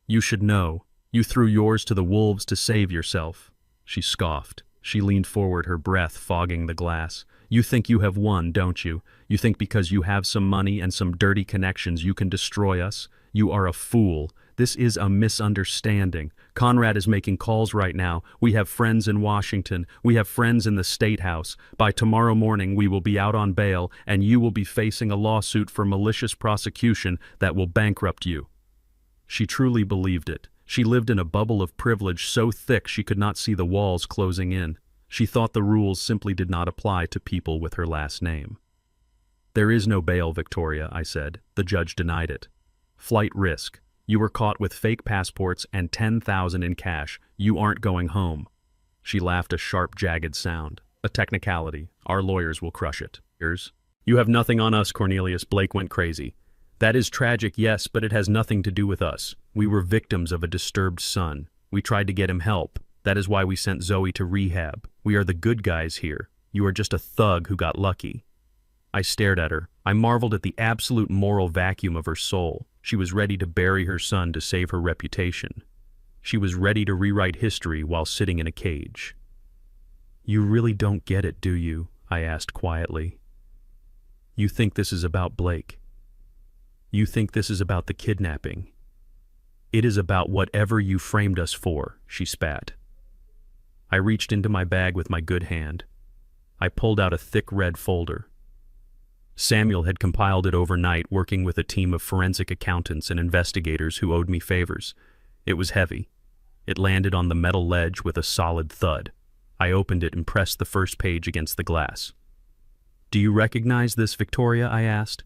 "You should know. You threw yours to the wolves to save yourself." She scoffed. She leaned forward, her breath fogging the glass. "You think you have won, don't you? You think because you have some money and some dirty connections you can destroy us? You are a fool. This is a misunderstanding. Conrad is making calls right now. We have friends in Washington. We have friends in the State House. By tomorrow morning we will be out on bail, and you will be facing a lawsuit for malicious prosecution that will bankrupt you." She truly believed it. She lived in a bubble of privilege so thick she could not see the walls closing in. She thought the rules simply did not apply to people with her last name. "There is no bail, Victoria," I said. The judge denied it. "Flight risk. You were caught with fake passports and $10,000 in cash. You aren't going home." She laughed, a sharp, jagged sound. "A technicality. Our lawyers will crush it." "You have nothing on us, Cornelius." Blake went crazy. "That is tragic, yes, but it has nothing to do with us. We were victims of a disturbed son. We tried to get him help. That is why we sent Zoe to rehab. We are the good guys here. You are just a thug who got lucky." I stared at her. I marveled at the absolute moral vacuum of her soul. She was ready to bury her son to save her reputation. She was ready to rewrite history while sitting in a cage. "You really don't get it, do you?" I asked quietly. "You think this is about Blake. You think this is about the kidnapping. It is about whatever you framed us for," she spat. I reached into my bag with my good hand. I pulled out a thick red folder. Samuel had compiled it overnight, working with a team of forensic accountants and investigators who owed me favors. It was heavy. It landed on the metal ledge with a solid thud. I opened it and pressed the first page against the glass. "Do you recognize this, Victoria?" I asked.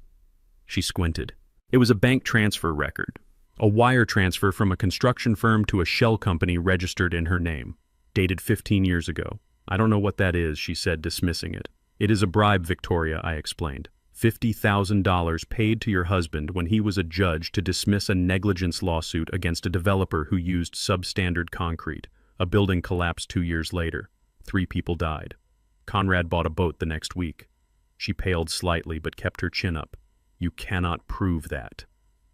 She squinted. It was a bank transfer record. A wire transfer from a construction firm to a shell company registered in her name, dated 15 years ago. "I don't know what that is," she said, dismissing it. "It is a bribe, Victoria," I explained. $50,000 paid to your husband when he was a judge to dismiss a negligence lawsuit against a developer who used substandard concrete. A building collapsed 2 years later. 3 people died. Conrad bought a boat the next week." She paled slightly but kept her chin up. "You cannot prove that."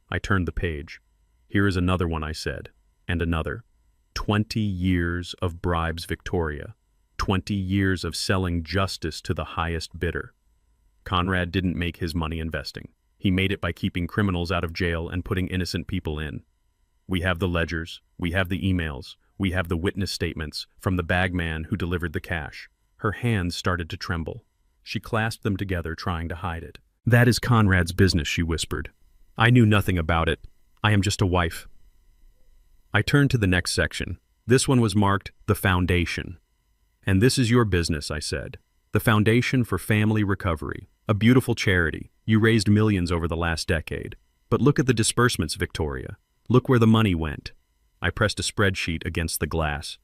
I turned the page. "Here is another one," I said, and another. 20 years of bribes, Victoria. 20 years of selling justice to the highest bidder. Conrad didn't make his money investing. He made it by keeping criminals out of jail and putting innocent people in. We have the ledgers, we have the emails, we have the witness statements from the bagman who delivered the cash. Her hands started to tremble. She clasped them together, trying to hide it. "That is Conrad's business," she whispered. "I knew nothing about it. I am just a wife." I turned to the next section. This one was marked, "The Foundation." "And this is your business," I said. "The Foundation for Family Recovery. A beautiful charity. You raised millions over the last decade. But look at the disbursements, Victoria. Look where the money went." I pressed a spreadsheet against the glass.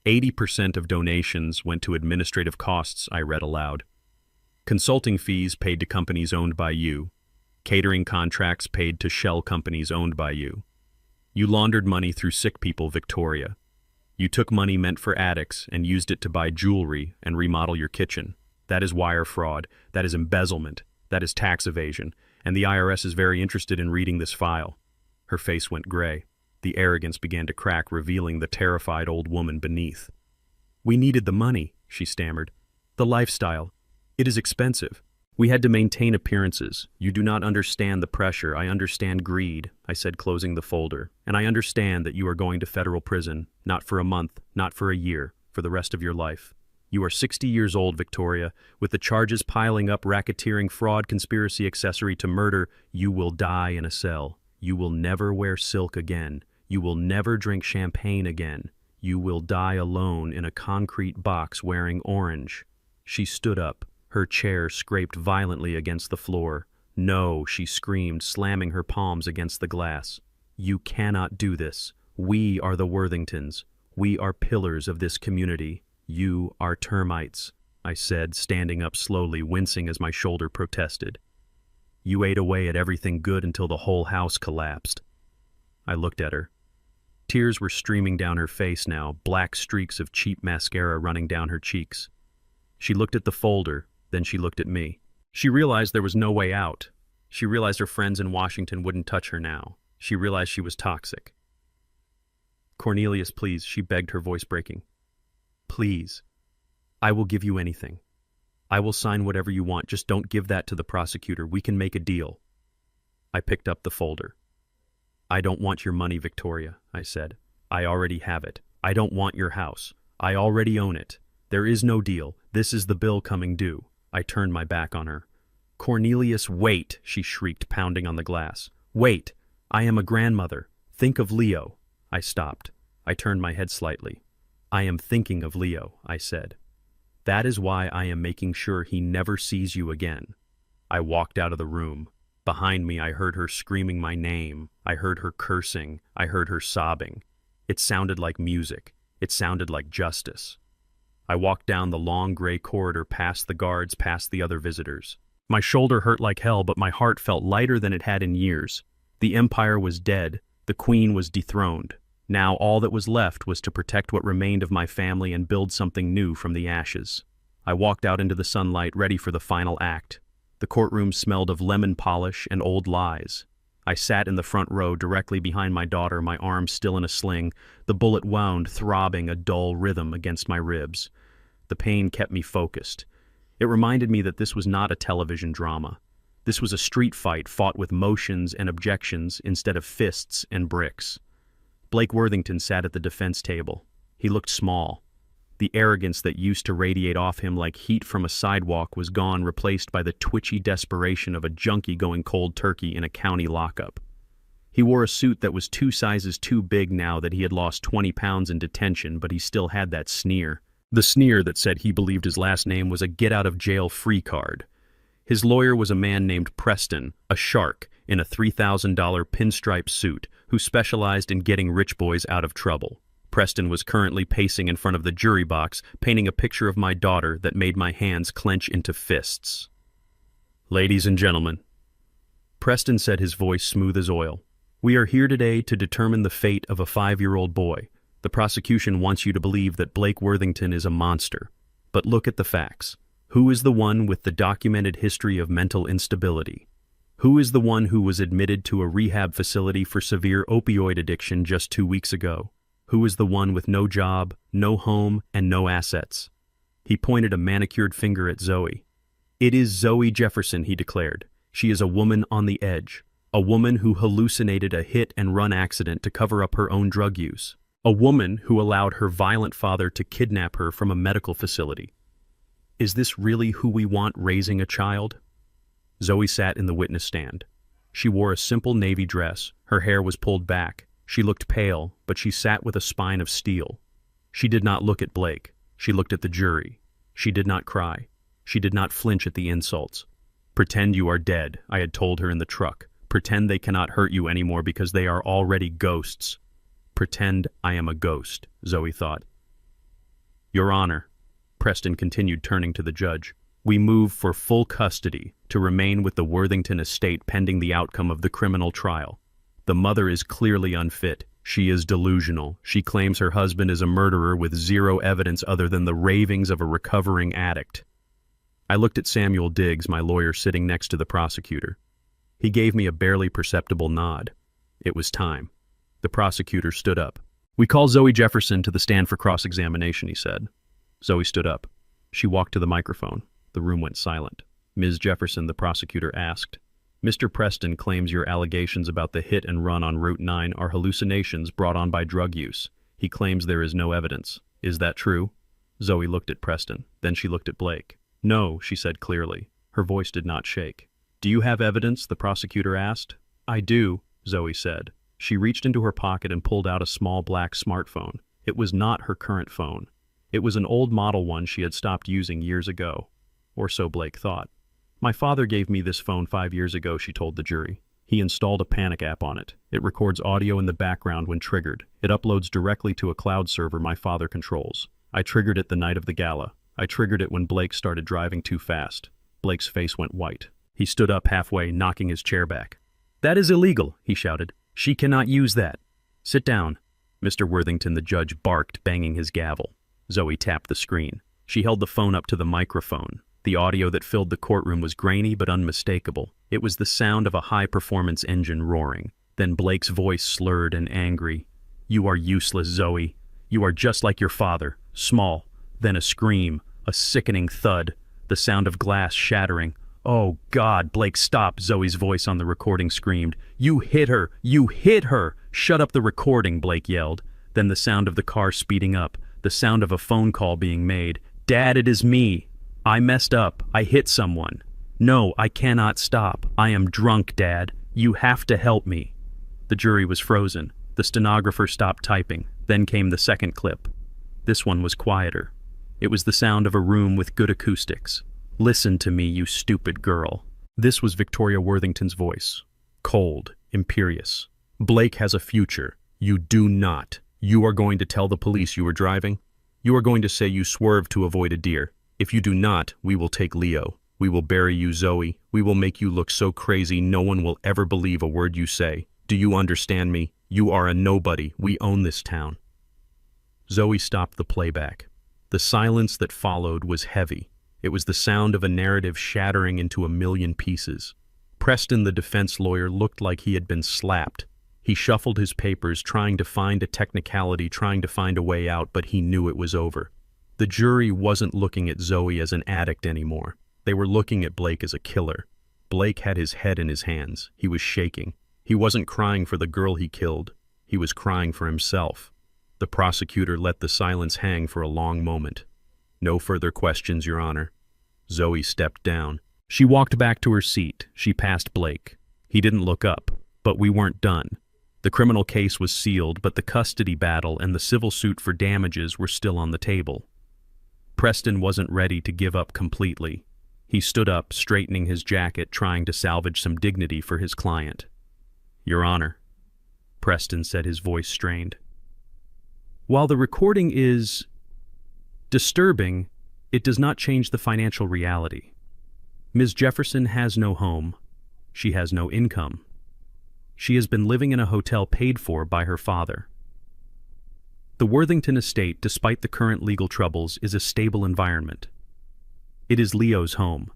80% of donations went to administrative costs, I read aloud. Consulting fees paid to companies owned by you. Catering contracts paid to shell companies owned by you. You laundered money through sick people, Victoria. You took money meant for addicts and used it to buy jewelry and remodel your kitchen. That is wire fraud. That is embezzlement. That is tax evasion, and the IRS is very interested in reading this file." Her face went gray. The arrogance began to crack, revealing the terrified old woman beneath. "We needed the money," she stammered. "The lifestyle. It is expensive. We had to maintain appearances. You do not understand the pressure. I understand greed," I said, closing the folder. "And I understand that you are going to federal prison, not for a month, not for a year, for the rest of your life. You are 60 years old, Victoria. With the charges piling up, racketeering, fraud, conspiracy, accessory to murder, you will die in a cell. You will never wear silk again. You will never drink champagne again. You will die alone in a concrete box wearing orange." She stood up. Her chair scraped violently against the floor. "No," she screamed, slamming her palms against the glass. "You cannot do this. We are the Worthingtons. We are pillars of this community. You are termites," I said, standing up slowly, wincing as my shoulder protested. "You ate away at everything good until the whole house collapsed." I looked at her. Tears were streaming down her face now, black streaks of cheap mascara running down her cheeks. She looked at the folder, then she looked at me. She realized there was no way out. She realized her friends in Washington wouldn't touch her now. She realized she was toxic. "Cornelius, please," she begged, her voice breaking. "Please. I will give you anything. I will sign whatever you want. Just don't give that to the prosecutor. We can make a deal." I picked up the folder. "I don't want your money, Victoria," I said. "I already have it. I don't want your house. I already own it. There is no deal. This is the bill coming due." I turned my back on her. "Cornelius, wait," she shrieked, pounding on the glass. "Wait. I am a grandmother. Think of Leo." I stopped. I turned my head slightly. "I am thinking of Leo," I said. "That is why I am making sure he never sees you again." I walked out of the room. Behind me, I heard her screaming my name. I heard her cursing. I heard her sobbing. It sounded like music. It sounded like justice. I walked down the long gray corridor, past the guards, past the other visitors. My shoulder hurt like hell, but my heart felt lighter than it had in years. The empire was dead. The queen was dethroned. Now all that was left was to protect what remained of my family and build something new from the ashes. I walked out into the sunlight, ready for the final act. The courtroom smelled of lemon polish and old lies. I sat in the front row, directly behind my daughter, my arm still in a sling, the bullet wound, throbbing a dull rhythm against my ribs. The pain kept me focused. It reminded me that this was not a television drama. This was a street fight fought with motions and objections instead of fists and bricks. Blake Worthington sat at the defense table. He looked small. The arrogance that used to radiate off him like heat from a sidewalk was gone, replaced by the twitchy desperation of a junkie going cold turkey in a county lockup. He wore a suit that was 2 sizes too big now that he had lost 20 pounds in detention, but he still had that sneer. The sneer that said he believed his last name was a get-out-of-jail-free card. His lawyer was a man named Preston, a shark, in a $3,000 pinstripe suit, who specialized in getting rich boys out of trouble. Preston was currently pacing in front of the jury box, painting a picture of my daughter that made my hands clench into fists. "Ladies and gentlemen," Preston said, his voice smooth as oil, "we are here today to determine the fate of a 5-year-old boy. The prosecution wants you to believe that Blake Worthington is a monster. But look at the facts. Who is the one with the documented history of mental instability? Who is the one who was admitted to a rehab facility for severe opioid addiction just 2 weeks ago? Who is the one with no job, no home, and no assets?" He pointed a manicured finger at Zoe. "It is Zoe Jefferson," he declared. "She is a woman on the edge. A woman who hallucinated a hit-and-run accident to cover up her own drug use. A woman who allowed her violent father to kidnap her from a medical facility. Is this really who we want raising a child?" Zoe sat in the witness stand. She wore a simple navy dress. Her hair was pulled back. She looked pale, but she sat with a spine of steel. She did not look at Blake. She looked at the jury. She did not cry. She did not flinch at the insults. "Pretend you are dead," I had told her in the truck. "Pretend they cannot hurt you anymore because they are already ghosts." Pretend I am a ghost, Zoe thought. "Your Honor," Preston continued, turning to the judge, "we move for full custody to remain with the Worthington estate pending the outcome of the criminal trial. The mother is clearly unfit. She is delusional. She claims her husband is a murderer with zero evidence other than the ravings of a recovering addict." I looked at Samuel Diggs, my lawyer, sitting next to the prosecutor. He gave me a barely perceptible nod. It was time. The prosecutor stood up. "We call Zoe Jefferson to the stand for cross-examination," he said. Zoe stood up. She walked to the microphone. The room went silent. "Ms. Jefferson," the prosecutor asked, "Mr. Preston claims your allegations about the hit and run on Route 9 are hallucinations brought on by drug use. He claims there is no evidence. Is that true?" Zoe looked at Preston. Then she looked at Blake. "No," she said clearly. Her voice did not shake. "Do you have evidence?" the prosecutor asked. "I do," Zoe said. She reached into her pocket and pulled out a small black smartphone. It was not her current phone. It was an old model one she had stopped using years ago. Or so Blake thought. "My father gave me this phone 5 years ago," she told the jury. "He installed a panic app on it. It records audio in the background when triggered. It uploads directly to a cloud server my father controls. I triggered it the night of the gala. I triggered it when Blake started driving too fast." Blake's face went white. He stood up halfway, knocking his chair back. "That is illegal," he shouted. "She cannot use that." "Sit down." Mr. Worthington, the judge, barked, banging his gavel. Zoe tapped the screen. She held the phone up to the microphone. The audio that filled the courtroom was grainy but unmistakable. It was the sound of a high-performance engine roaring. Then Blake's voice slurred and angry. "You are useless, Zoe. You are just like your father. Small." Then a scream, a sickening thud, the sound of glass shattering. "Oh, God, Blake, stop," Zoe's voice on the recording screamed. "You hit her! You hit her!" "Shut up the recording," Blake yelled. Then the sound of the car speeding up, the sound of a phone call being made. "Dad, it is me. I messed up. I hit someone. No, I cannot stop. I am drunk, Dad. You have to help me." The jury was frozen. The stenographer stopped typing. Then came the second clip. This one was quieter. It was the sound of a room with good acoustics. "Listen to me, you stupid girl." This was Victoria Worthington's voice. Cold, imperious. "Blake has a future. You do not. You are going to tell the police you were driving. You are going to say you swerved to avoid a deer. If you do not, we will take Leo. We will bury you, Zoe. We will make you look so crazy no one will ever believe a word you say. Do you understand me? You are a nobody. We own this town." Zoe stopped the playback. The silence that followed was heavy. It was the sound of a narrative shattering into a million pieces. Preston, the defense lawyer, looked like he had been slapped. He shuffled his papers, trying to find a technicality, trying to find a way out, but he knew it was over. The jury wasn't looking at Zoe as an addict anymore. They were looking at Blake as a killer. Blake had his head in his hands. He was shaking. He wasn't crying for the girl he killed. He was crying for himself. The prosecutor let the silence hang for a long moment. "No further questions, Your Honor." Zoe stepped down. She walked back to her seat. She passed Blake. He didn't look up, but we weren't done. The criminal case was sealed, but the custody battle and the civil suit for damages were still on the table. Preston wasn't ready to give up completely. He stood up, straightening his jacket, trying to salvage some dignity for his client. "Your Honor," Preston said, his voice strained. "While the recording is disturbing, it does not change the financial reality. Ms. Jefferson has no home. She has no income. She has been living in a hotel paid for by her father. The Worthington estate, despite the current legal troubles, is a stable environment. It is Leo's home.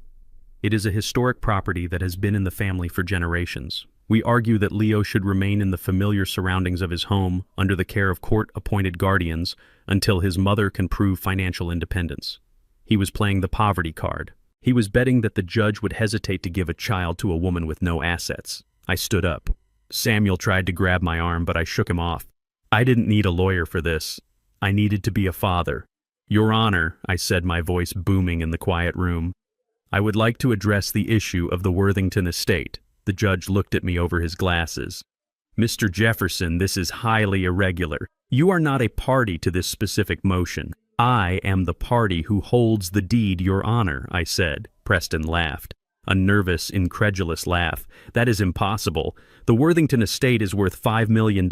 It is a historic property that has been in the family for generations. We argue that Leo should remain in the familiar surroundings of his home under the care of court-appointed guardians until his mother can prove financial independence. He was playing the poverty card. He was betting that the judge would hesitate to give a child to a woman with no assets. I stood up. Samuel tried to grab my arm, but I shook him off. I didn't need a lawyer for this. I needed to be a father. Your Honor, I said, my voice booming in the quiet room, I would like to address the issue of the Worthington estate. The judge looked at me over his glasses. Mr. Jefferson, this is highly irregular. You are not a party to this specific motion. I am the party who holds the deed, Your Honor, I said. Preston laughed. A nervous, incredulous laugh. That is impossible. The Worthington estate is worth $5 million.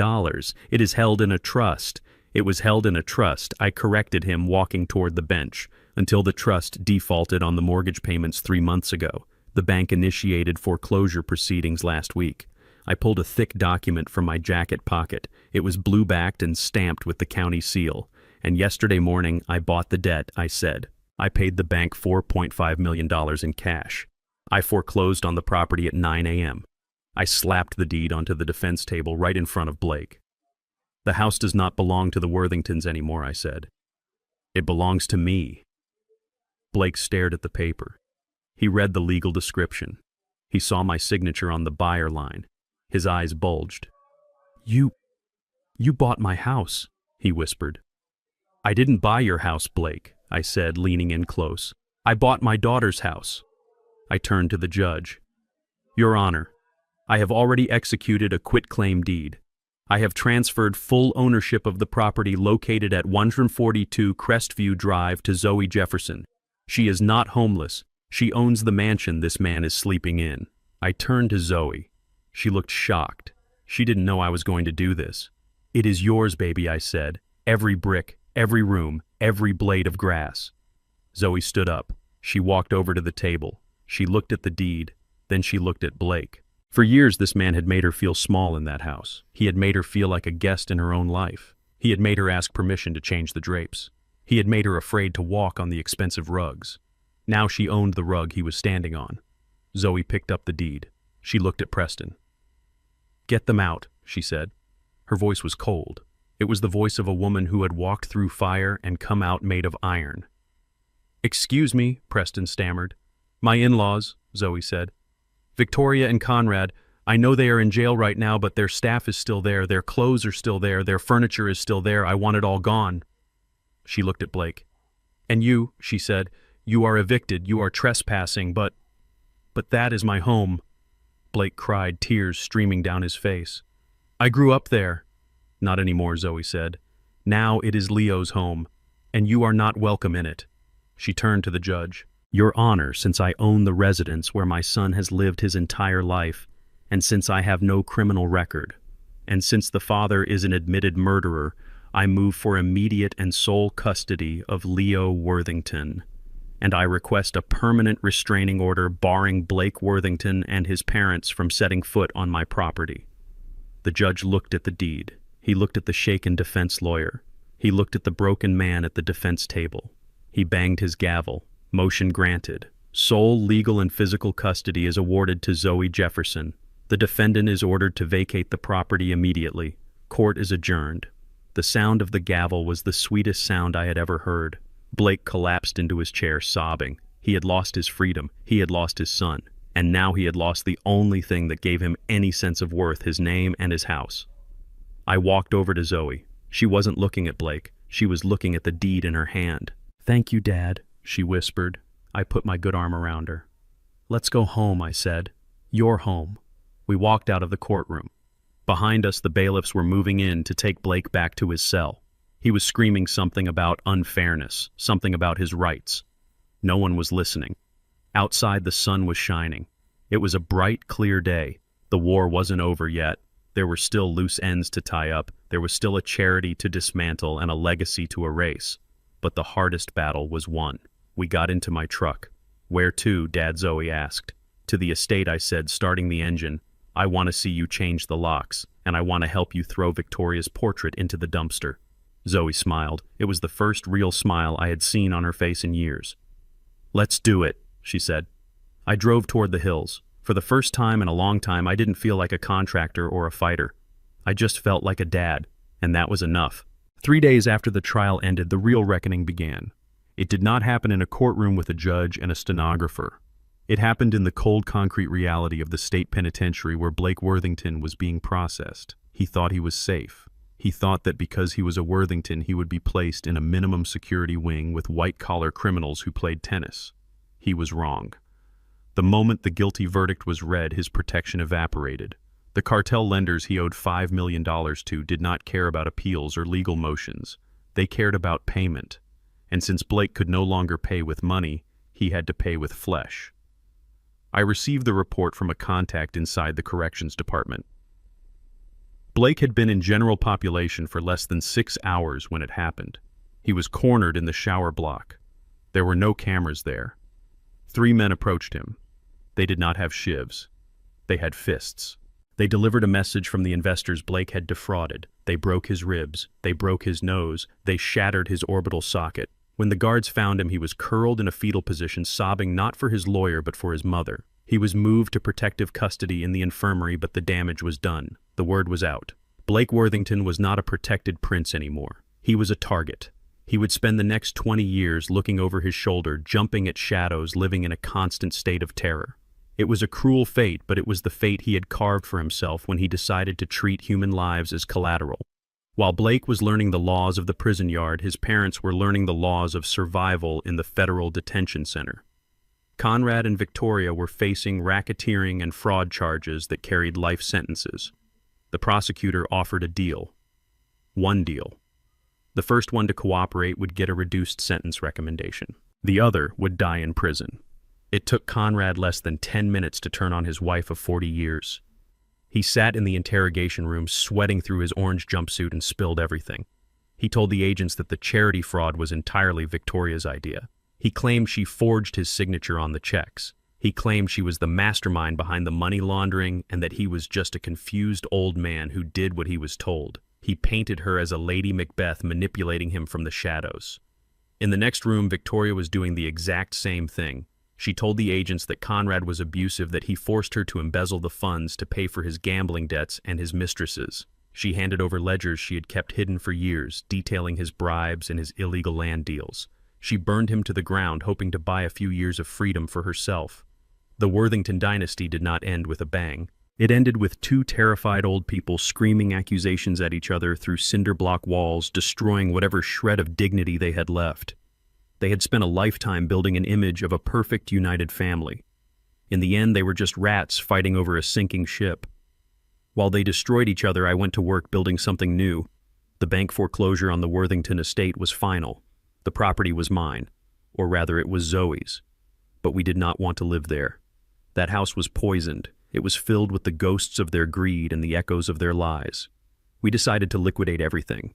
It is held in a trust. It was held in a trust, I corrected him, walking toward the bench, until the trust defaulted on the mortgage payments 3 months ago. The bank initiated foreclosure proceedings last week. I pulled a thick document from my jacket pocket. It was blue-backed and stamped with the county seal. And yesterday morning I bought the debt, I said. I paid the bank $4.5 million in cash. I foreclosed on the property at 9 a.m. I slapped the deed onto the defense table right in front of Blake. The house does not belong to the Worthingtons anymore, I said. It belongs to me. Blake stared at the paper. He read the legal description. He saw my signature on the buyer line. His eyes bulged. You bought my house, he whispered. I didn't buy your house, Blake, I said, leaning in close. I bought my daughter's house. I turned to the judge. Your Honor, I have already executed a quitclaim deed. I have transferred full ownership of the property located at 142 Crestview Drive to Zoe Jefferson. She is not homeless. She owns the mansion this man is sleeping in. I turned to Zoe. She looked shocked. She didn't know I was going to do this. It is yours, baby, I said. Every brick, every room, every blade of grass. Zoe stood up. She walked over to the table. She looked at the deed. Then she looked at Blake. For years, this man had made her feel small in that house. He had made her feel like a guest in her own life. He had made her ask permission to change the drapes. He had made her afraid to walk on the expensive rugs. Now she owned the rug he was standing on. Zoe picked up the deed. She looked at Preston. Get them out, she said. Her voice was cold. It was the voice of a woman who had walked through fire and come out made of iron. Excuse me, Preston stammered. My in-laws, Zoe said. Victoria and Conrad, I know they are in jail right now, but their staff is still there, their clothes are still there, their furniture is still there, I want it all gone. She looked at Blake. And you, she said, you are evicted, you are trespassing, but that is my home. Blake cried, tears streaming down his face. I grew up there. Not anymore, Zoe said. Now it is Leo's home, and you are not welcome in it. She turned to the judge. Your Honor, since I own the residence where my son has lived his entire life, and since I have no criminal record, and since the father is an admitted murderer, I move for immediate and sole custody of Leo Worthington, and I request a permanent restraining order barring Blake Worthington and his parents from setting foot on my property. The judge looked at the deed. He looked at the shaken defense lawyer. He looked at the broken man at the defense table. He banged his gavel. Motion granted. Sole legal and physical custody is awarded to Zoe Jefferson. The defendant is ordered to vacate the property immediately. Court is adjourned. The sound of the gavel was the sweetest sound I had ever heard. Blake collapsed into his chair, sobbing. He had lost his freedom. He had lost his son. And now he had lost the only thing that gave him any sense of worth, his name and his house. I walked over to Zoe. She wasn't looking at Blake. She was looking at the deed in her hand. Thank you, Dad, she whispered. I put my good arm around her. Let's go home, I said. Your home. We walked out of the courtroom. Behind us, the bailiffs were moving in to take Blake back to his cell. He was screaming something about unfairness, something about his rights. No one was listening. Outside, the sun was shining. It was a bright, clear day. The war wasn't over yet. There were still loose ends to tie up. There was still a charity to dismantle and a legacy to erase. But the hardest battle was won. We got into my truck. Where to, Dad, Zoe asked. To the estate, I said, starting the engine. I want to see you change the locks, and I want to help you throw Victoria's portrait into the dumpster. Zoe smiled. It was the first real smile I had seen on her face in years. Let's do it, she said. I drove toward the hills. For the first time in a long time, I didn't feel like a contractor or a fighter. I just felt like a dad, and that was enough. 3 days after the trial ended, the real reckoning began. It did not happen in a courtroom with a judge and a stenographer. It happened in the cold concrete reality of the state penitentiary where Blake Worthington was being processed. He thought he was safe. He thought that because he was a Worthington, he would be placed in a minimum security wing with white-collar criminals who played tennis. He was wrong. The moment the guilty verdict was read, his protection evaporated. The cartel lenders he owed $5 million to did not care about appeals or legal motions. They cared about payment. And since Blake could no longer pay with money, he had to pay with flesh. I received the report from a contact inside the corrections department. Blake had been in general population for less than 6 hours when it happened. He was cornered in the shower block. There were no cameras there. 3 men approached him. They did not have shivs. They had fists. They delivered a message from the investors Blake had defrauded. They broke his ribs. They broke his nose. They shattered his orbital socket. When the guards found him, he was curled in a fetal position, sobbing not for his lawyer but for his mother. He was moved to protective custody in the infirmary, but the damage was done. The word was out. Blake Worthington was not a protected prince anymore. He was a target. He would spend the next 20 years looking over his shoulder, jumping at shadows, living in a constant state of terror. It was a cruel fate, but it was the fate he had carved for himself when he decided to treat human lives as collateral. While Blake was learning the laws of the prison yard, his parents were learning the laws of survival in the federal detention center. Conrad and Victoria were facing racketeering and fraud charges that carried life sentences. The prosecutor offered a deal. One deal. The first one to cooperate would get a reduced sentence recommendation. The other would die in prison. It took Conrad less than 10 minutes to turn on his wife of 40 years. He sat in the interrogation room, sweating through his orange jumpsuit, and spilled everything. He told the agents that the charity fraud was entirely Victoria's idea. He claimed she forged his signature on the checks. He claimed she was the mastermind behind the money laundering and that he was just a confused old man who did what he was told. He painted her as a Lady Macbeth manipulating him from the shadows. In the next room, Victoria was doing the exact same thing. She told the agents that Conrad was abusive, that he forced her to embezzle the funds to pay for his gambling debts and his mistresses. She handed over ledgers she had kept hidden for years, detailing his bribes and his illegal land deals. She burned him to the ground, hoping to buy a few years of freedom for herself. The Worthington dynasty did not end with a bang. It ended with two terrified old people screaming accusations at each other through cinder block walls, destroying whatever shred of dignity they had left. They had spent a lifetime building an image of a perfect united family. In the end, they were just rats fighting over a sinking ship. While they destroyed each other, I went to work building something new. The bank foreclosure on the Worthington estate was final. The property was mine, or rather it was Zoe's. But we did not want to live there. That house was poisoned. It was filled with the ghosts of their greed and the echoes of their lies. We decided to liquidate everything.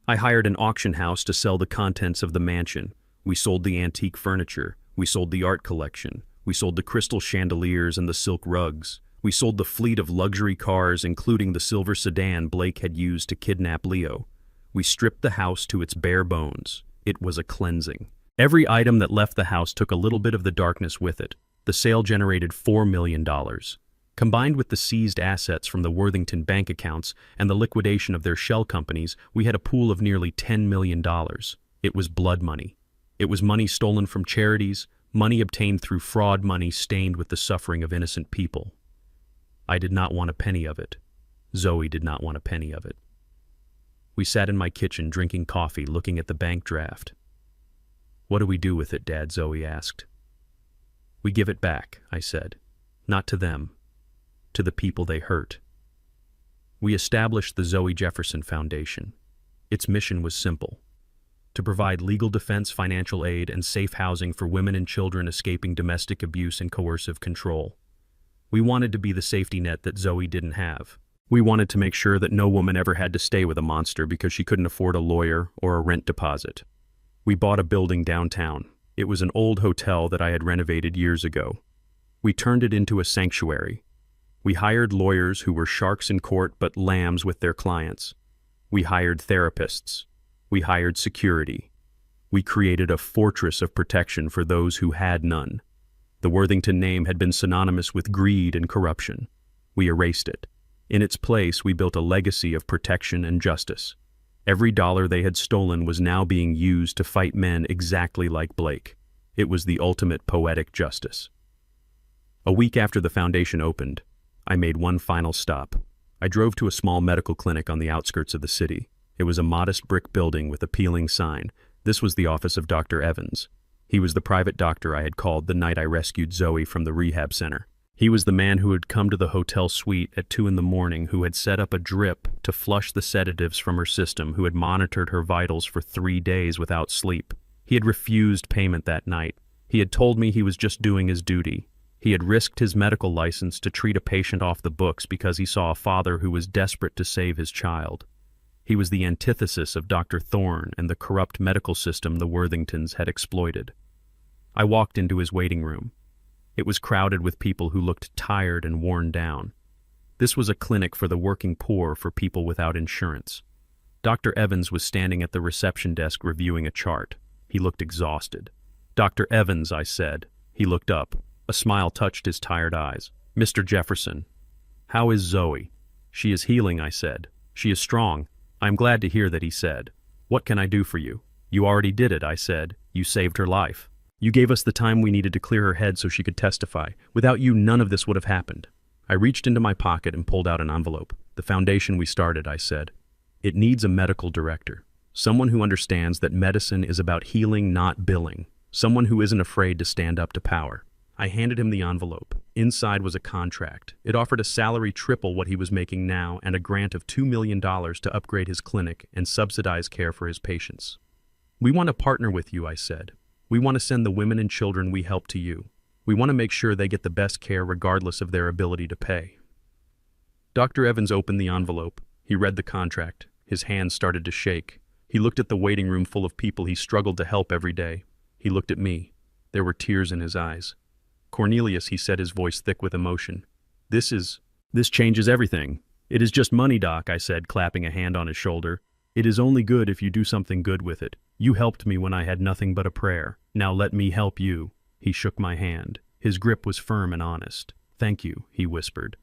I hired an auction house to sell the contents of the mansion. We sold the antique furniture. We sold the art collection. We sold the crystal chandeliers and the silk rugs. We sold the fleet of luxury cars, including the silver sedan Blake had used to kidnap Leo. We stripped the house to its bare bones. It was a cleansing. Every item that left the house took a little bit of the darkness with it. The sale generated $4 million. Combined with the seized assets from the Worthington bank accounts and the liquidation of their shell companies, we had a pool of nearly $10 million. It was blood money. It was money stolen from charities, money obtained through fraud, money stained with the suffering of innocent people. I did not want a penny of it. Zoe did not want a penny of it. We sat in my kitchen drinking coffee, looking at the bank draft. "What do we do with it, Dad?" Zoe asked. "We give it back," I said. "Not to them, to the people they hurt." We established the Zoe Jefferson Foundation. Its mission was simple: to provide legal defense, financial aid, and safe housing for women and children escaping domestic abuse and coercive control. We wanted to be the safety net that Zoe didn't have. We wanted to make sure that no woman ever had to stay with a monster because she couldn't afford a lawyer or a rent deposit. We bought a building downtown. It was an old hotel that I had renovated years ago. We turned it into a sanctuary. We hired lawyers who were sharks in court but lambs with their clients. We hired therapists. We hired security. We created a fortress of protection for those who had none. The Worthington name had been synonymous with greed and corruption. We erased it. In its place, we built a legacy of protection and justice. Every dollar they had stolen was now being used to fight men exactly like Blake. It was the ultimate poetic justice. A week after the foundation opened, I made one final stop. I drove to a small medical clinic on the outskirts of the city. It was a modest brick building with a peeling sign. This was the office of Dr. Evans. He was the private doctor I had called the night I rescued Zoe from the rehab center. He was the man who had come to the hotel suite at 2 a.m, who had set up a drip to flush the sedatives from her system, who had monitored her vitals for 3 days without sleep. He had refused payment that night. He had told me he was just doing his duty. He had risked his medical license to treat a patient off the books because he saw a father who was desperate to save his child. He was the antithesis of Dr. Thorne and the corrupt medical system the Worthingtons had exploited. I walked into his waiting room. It was crowded with people who looked tired and worn down. This was a clinic for the working poor, for people without insurance. Dr. Evans was standing at the reception desk reviewing a chart. He looked exhausted. "Dr. Evans," I said. He looked up. A smile touched his tired eyes. "Mr. Jefferson, how is Zoe?" "She is healing," I said. "She is strong." "I am glad to hear that," he said. "What can I do for you?" "You already did it," I said. "You saved her life. You gave us the time we needed to clear her head so she could testify. Without you, none of this would have happened." I reached into my pocket and pulled out an envelope. "The foundation we started," I said. "It needs a medical director. Someone who understands that medicine is about healing, not billing. Someone who isn't afraid to stand up to power." I handed him the envelope. Inside was a contract. It offered a salary triple what he was making now and a grant of $2 million to upgrade his clinic and subsidize care for his patients. "We want to partner with you," I said. "We want to send the women and children we help to you. We want to make sure they get the best care regardless of their ability to pay." Dr. Evans opened the envelope. He read the contract. His hands started to shake. He looked at the waiting room full of people he struggled to help every day. He looked at me. There were tears in his eyes. "Cornelius," he said, his voice thick with emotion. This changes everything." "It is just money, Doc," I said, clapping a hand on his shoulder. "It is only good if you do something good with it. You helped me when I had nothing but a prayer. Now let me help you." He shook my hand. His grip was firm and honest. "Thank you," he whispered.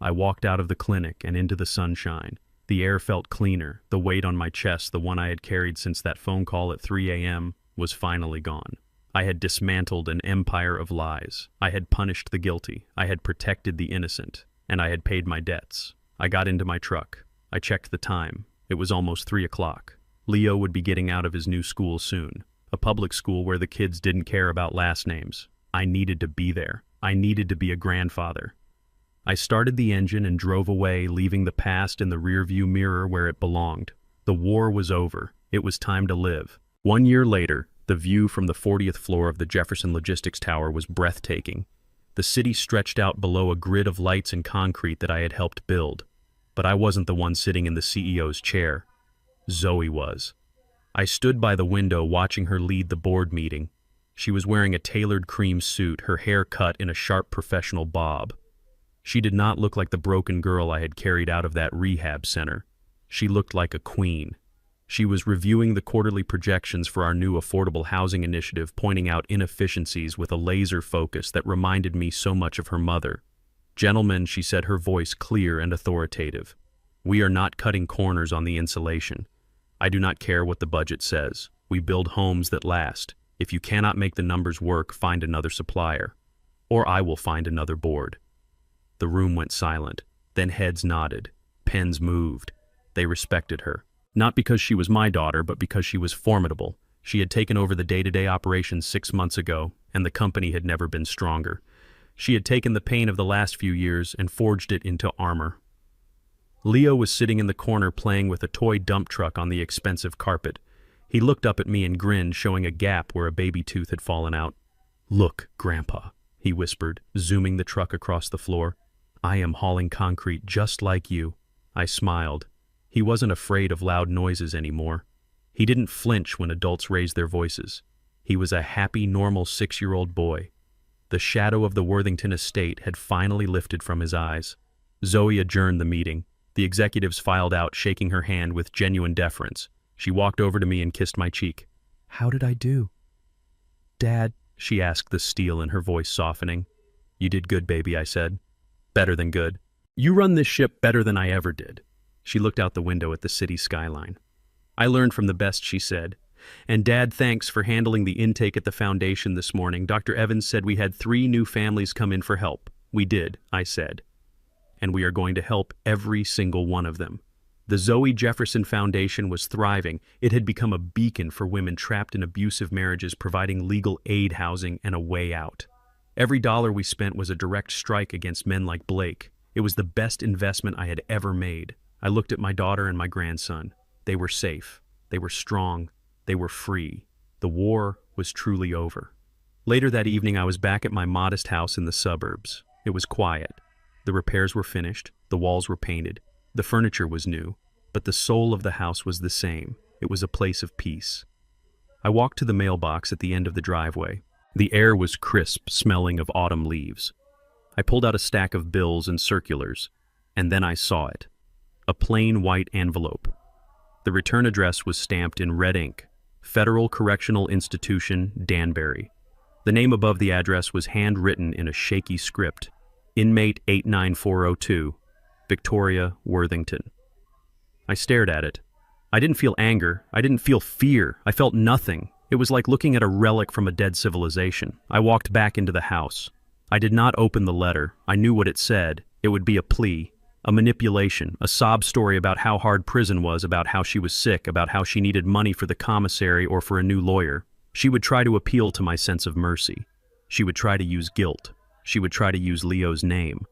I walked out of the clinic and into the sunshine. The air felt cleaner. The weight on my chest, the one I had carried since that phone call at 3 a.m., was finally gone. I had dismantled an empire of lies. I had punished the guilty. I had protected the innocent. And I had paid my debts. I got into my truck. I checked the time. It was almost 3 o'clock. Leo would be getting out of his new school soon. A public school where the kids didn't care about last names. I needed to be there. I needed to be a grandfather. I started the engine and drove away, leaving the past in the rearview mirror where it belonged. The war was over. It was time to live. 1 year later, the view from the 40th floor of the Jefferson Logistics Tower was breathtaking. The city stretched out below a grid of lights and concrete that I had helped build. But I wasn't the one sitting in the CEO's chair. Zoe was. I stood by the window watching her lead the board meeting. She was wearing a tailored cream suit, her hair cut in a sharp professional bob. She did not look like the broken girl I had carried out of that rehab center. She looked like a queen. She was reviewing the quarterly projections for our new affordable housing initiative, pointing out inefficiencies with a laser focus that reminded me so much of her mother. "Gentlemen," she said, her voice clear and authoritative, "we are not cutting corners on the insulation. I do not care what the budget says. We build homes that last. If you cannot make the numbers work, find another supplier. Or I will find another board." The room went silent. Then heads nodded. Pens moved. They respected her. Not because she was my daughter, but because she was formidable. She had taken over the day-to-day operations 6 months ago, and the company had never been stronger. She had taken the pain of the last few years and forged it into armor. Leo was sitting in the corner playing with a toy dump truck on the expensive carpet. He looked up at me and grinned, showing a gap where a baby tooth had fallen out. "Look, Grandpa," he whispered, zooming the truck across the floor. "I am hauling concrete just like you." I smiled. He wasn't afraid of loud noises anymore. He didn't flinch when adults raised their voices. He was a happy, normal 6-year-old boy. The shadow of the Worthington estate had finally lifted from his eyes. Zoe adjourned the meeting. The executives filed out, shaking her hand with genuine deference. She walked over to me and kissed my cheek. "How did I do?" "Dad," she asked, the steel in her voice softening. "You did good, baby," I said. "Better than good. You run this ship better than I ever did." She looked out the window at the city skyline. "I learned from the best," she said. "And Dad, thanks for handling the intake at the foundation this morning. Dr. Evans said we had 3 new families come in for help." "We did," I said. "And we are going to help every single one of them." The Zoe Jefferson Foundation was thriving. It had become a beacon for women trapped in abusive marriages, providing legal aid, housing, and a way out. Every dollar we spent was a direct strike against men like Blake. It was the best investment I had ever made. I looked at my daughter and my grandson. They were safe. They were strong. They were free. The war was truly over. Later that evening, I was back at my modest house in the suburbs. It was quiet. The repairs were finished. The walls were painted. The furniture was new. But the soul of the house was the same. It was a place of peace. I walked to the mailbox at the end of the driveway. The air was crisp, smelling of autumn leaves. I pulled out a stack of bills and circulars, and then I saw it. A plain white envelope. The return address was stamped in red ink. Federal Correctional Institution, Danbury. The name above the address was handwritten in a shaky script. Inmate 89402, Victoria Worthington. I stared at it. I didn't feel anger. I didn't feel fear. I felt nothing. It was like looking at a relic from a dead civilization. I walked back into the house. I did not open the letter. I knew what it said. It would be a plea, a manipulation, a sob story about how hard prison was, about how she was sick, about how she needed money for the commissary or for a new lawyer. She would try to appeal to my sense of mercy. She would try to use guilt. She would try to use Leo's name.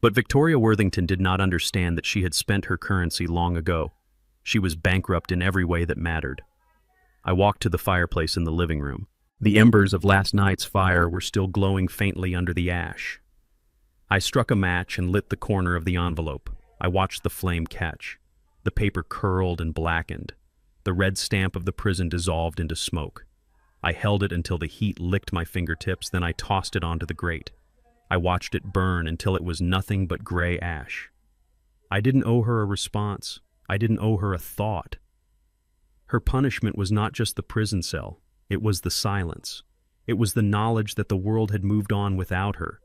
But Victoria Worthington did not understand that she had spent her currency long ago. She was bankrupt in every way that mattered. I walked to the fireplace in the living room. The embers of last night's fire were still glowing faintly under the ash. I struck a match and lit the corner of the envelope. I watched the flame catch. The paper curled and blackened. The red stamp of the prison dissolved into smoke. I held it until the heat licked my fingertips, then I tossed it onto the grate. I watched it burn until it was nothing but gray ash. I didn't owe her a response. I didn't owe her a thought. Her punishment was not just the prison cell. It was the silence. It was the knowledge that the world had moved on without her,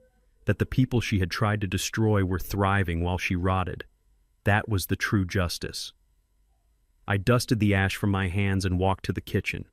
that the people she had tried to destroy were thriving while she rotted. That was the true justice. I dusted the ash from my hands and walked to the kitchen.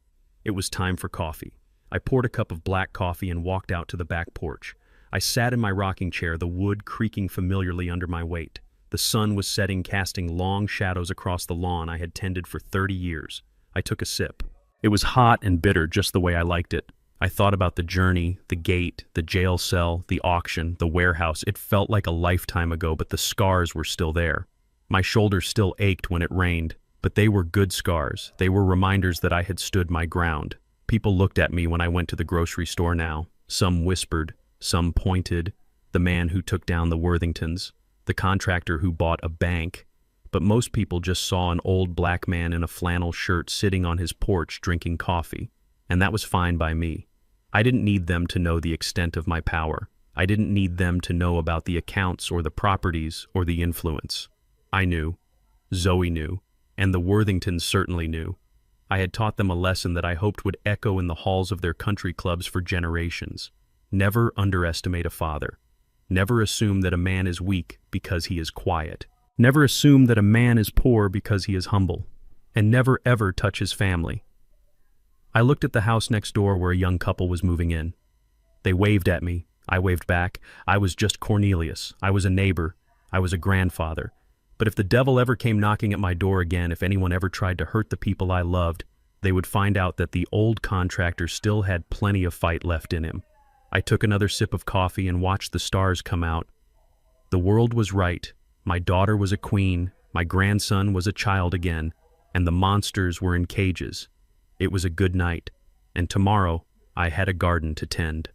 It was time for coffee. I poured a cup of black coffee and walked out to the back porch. I sat in my rocking chair, the wood creaking familiarly under my weight. The sun was setting, casting long shadows across the lawn I had tended for 30 years. I took a sip. It was hot and bitter, just the way I liked it. I thought about the journey, the gate, the jail cell, the auction, the warehouse. It felt like a lifetime ago, but the scars were still there. My shoulders still ached when it rained, but they were good scars. They were reminders that I had stood my ground. People looked at me when I went to the grocery store now. Some whispered, some pointed. The man who took down the Worthingtons, the contractor who bought a bank. But most people just saw an old black man in a flannel shirt sitting on his porch drinking coffee. And that was fine by me. I didn't need them to know the extent of my power. I didn't need them to know about the accounts or the properties or the influence. I knew. Zoe knew. And the Worthingtons certainly knew. I had taught them a lesson that I hoped would echo in the halls of their country clubs for generations. Never underestimate a father. Never assume that a man is weak because he is quiet. Never assume that a man is poor because he is humble. And never ever touch his family. I looked at the house next door where a young couple was moving in. They waved at me. I waved back. I was just Cornelius. I was a neighbor. I was a grandfather. But if the devil ever came knocking at my door again, if anyone ever tried to hurt the people I loved, they would find out that the old contractor still had plenty of fight left in him. I took another sip of coffee and watched the stars come out. The world was right. My daughter was a queen. My grandson was a child again. And the monsters were in cages. It was a good night. And tomorrow, I had a garden to tend.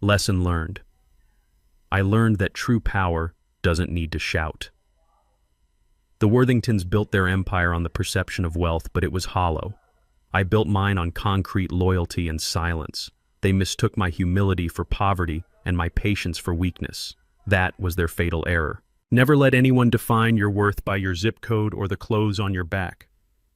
Lesson learned. I learned that true power doesn't need to shout. The Worthingtons built their empire on the perception of wealth, but it was hollow. I built mine on concrete loyalty and silence. They mistook my humility for poverty and my patience for weakness. That was their fatal error. Never let anyone define your worth by your zip code or the clothes on your back.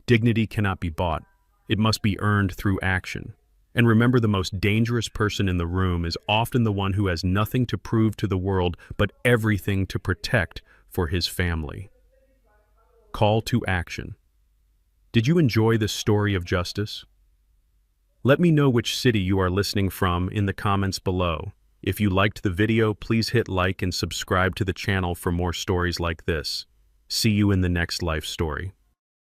Dignity cannot be bought. It must be earned through action. And remember, the most dangerous person in the room is often the one who has nothing to prove to the world but everything to protect for his family. Call to action. Did you enjoy this story of justice? Let me know which city you are listening from in the comments below. If you liked the video, please hit like and subscribe to the channel for more stories like this. See you in the next life story.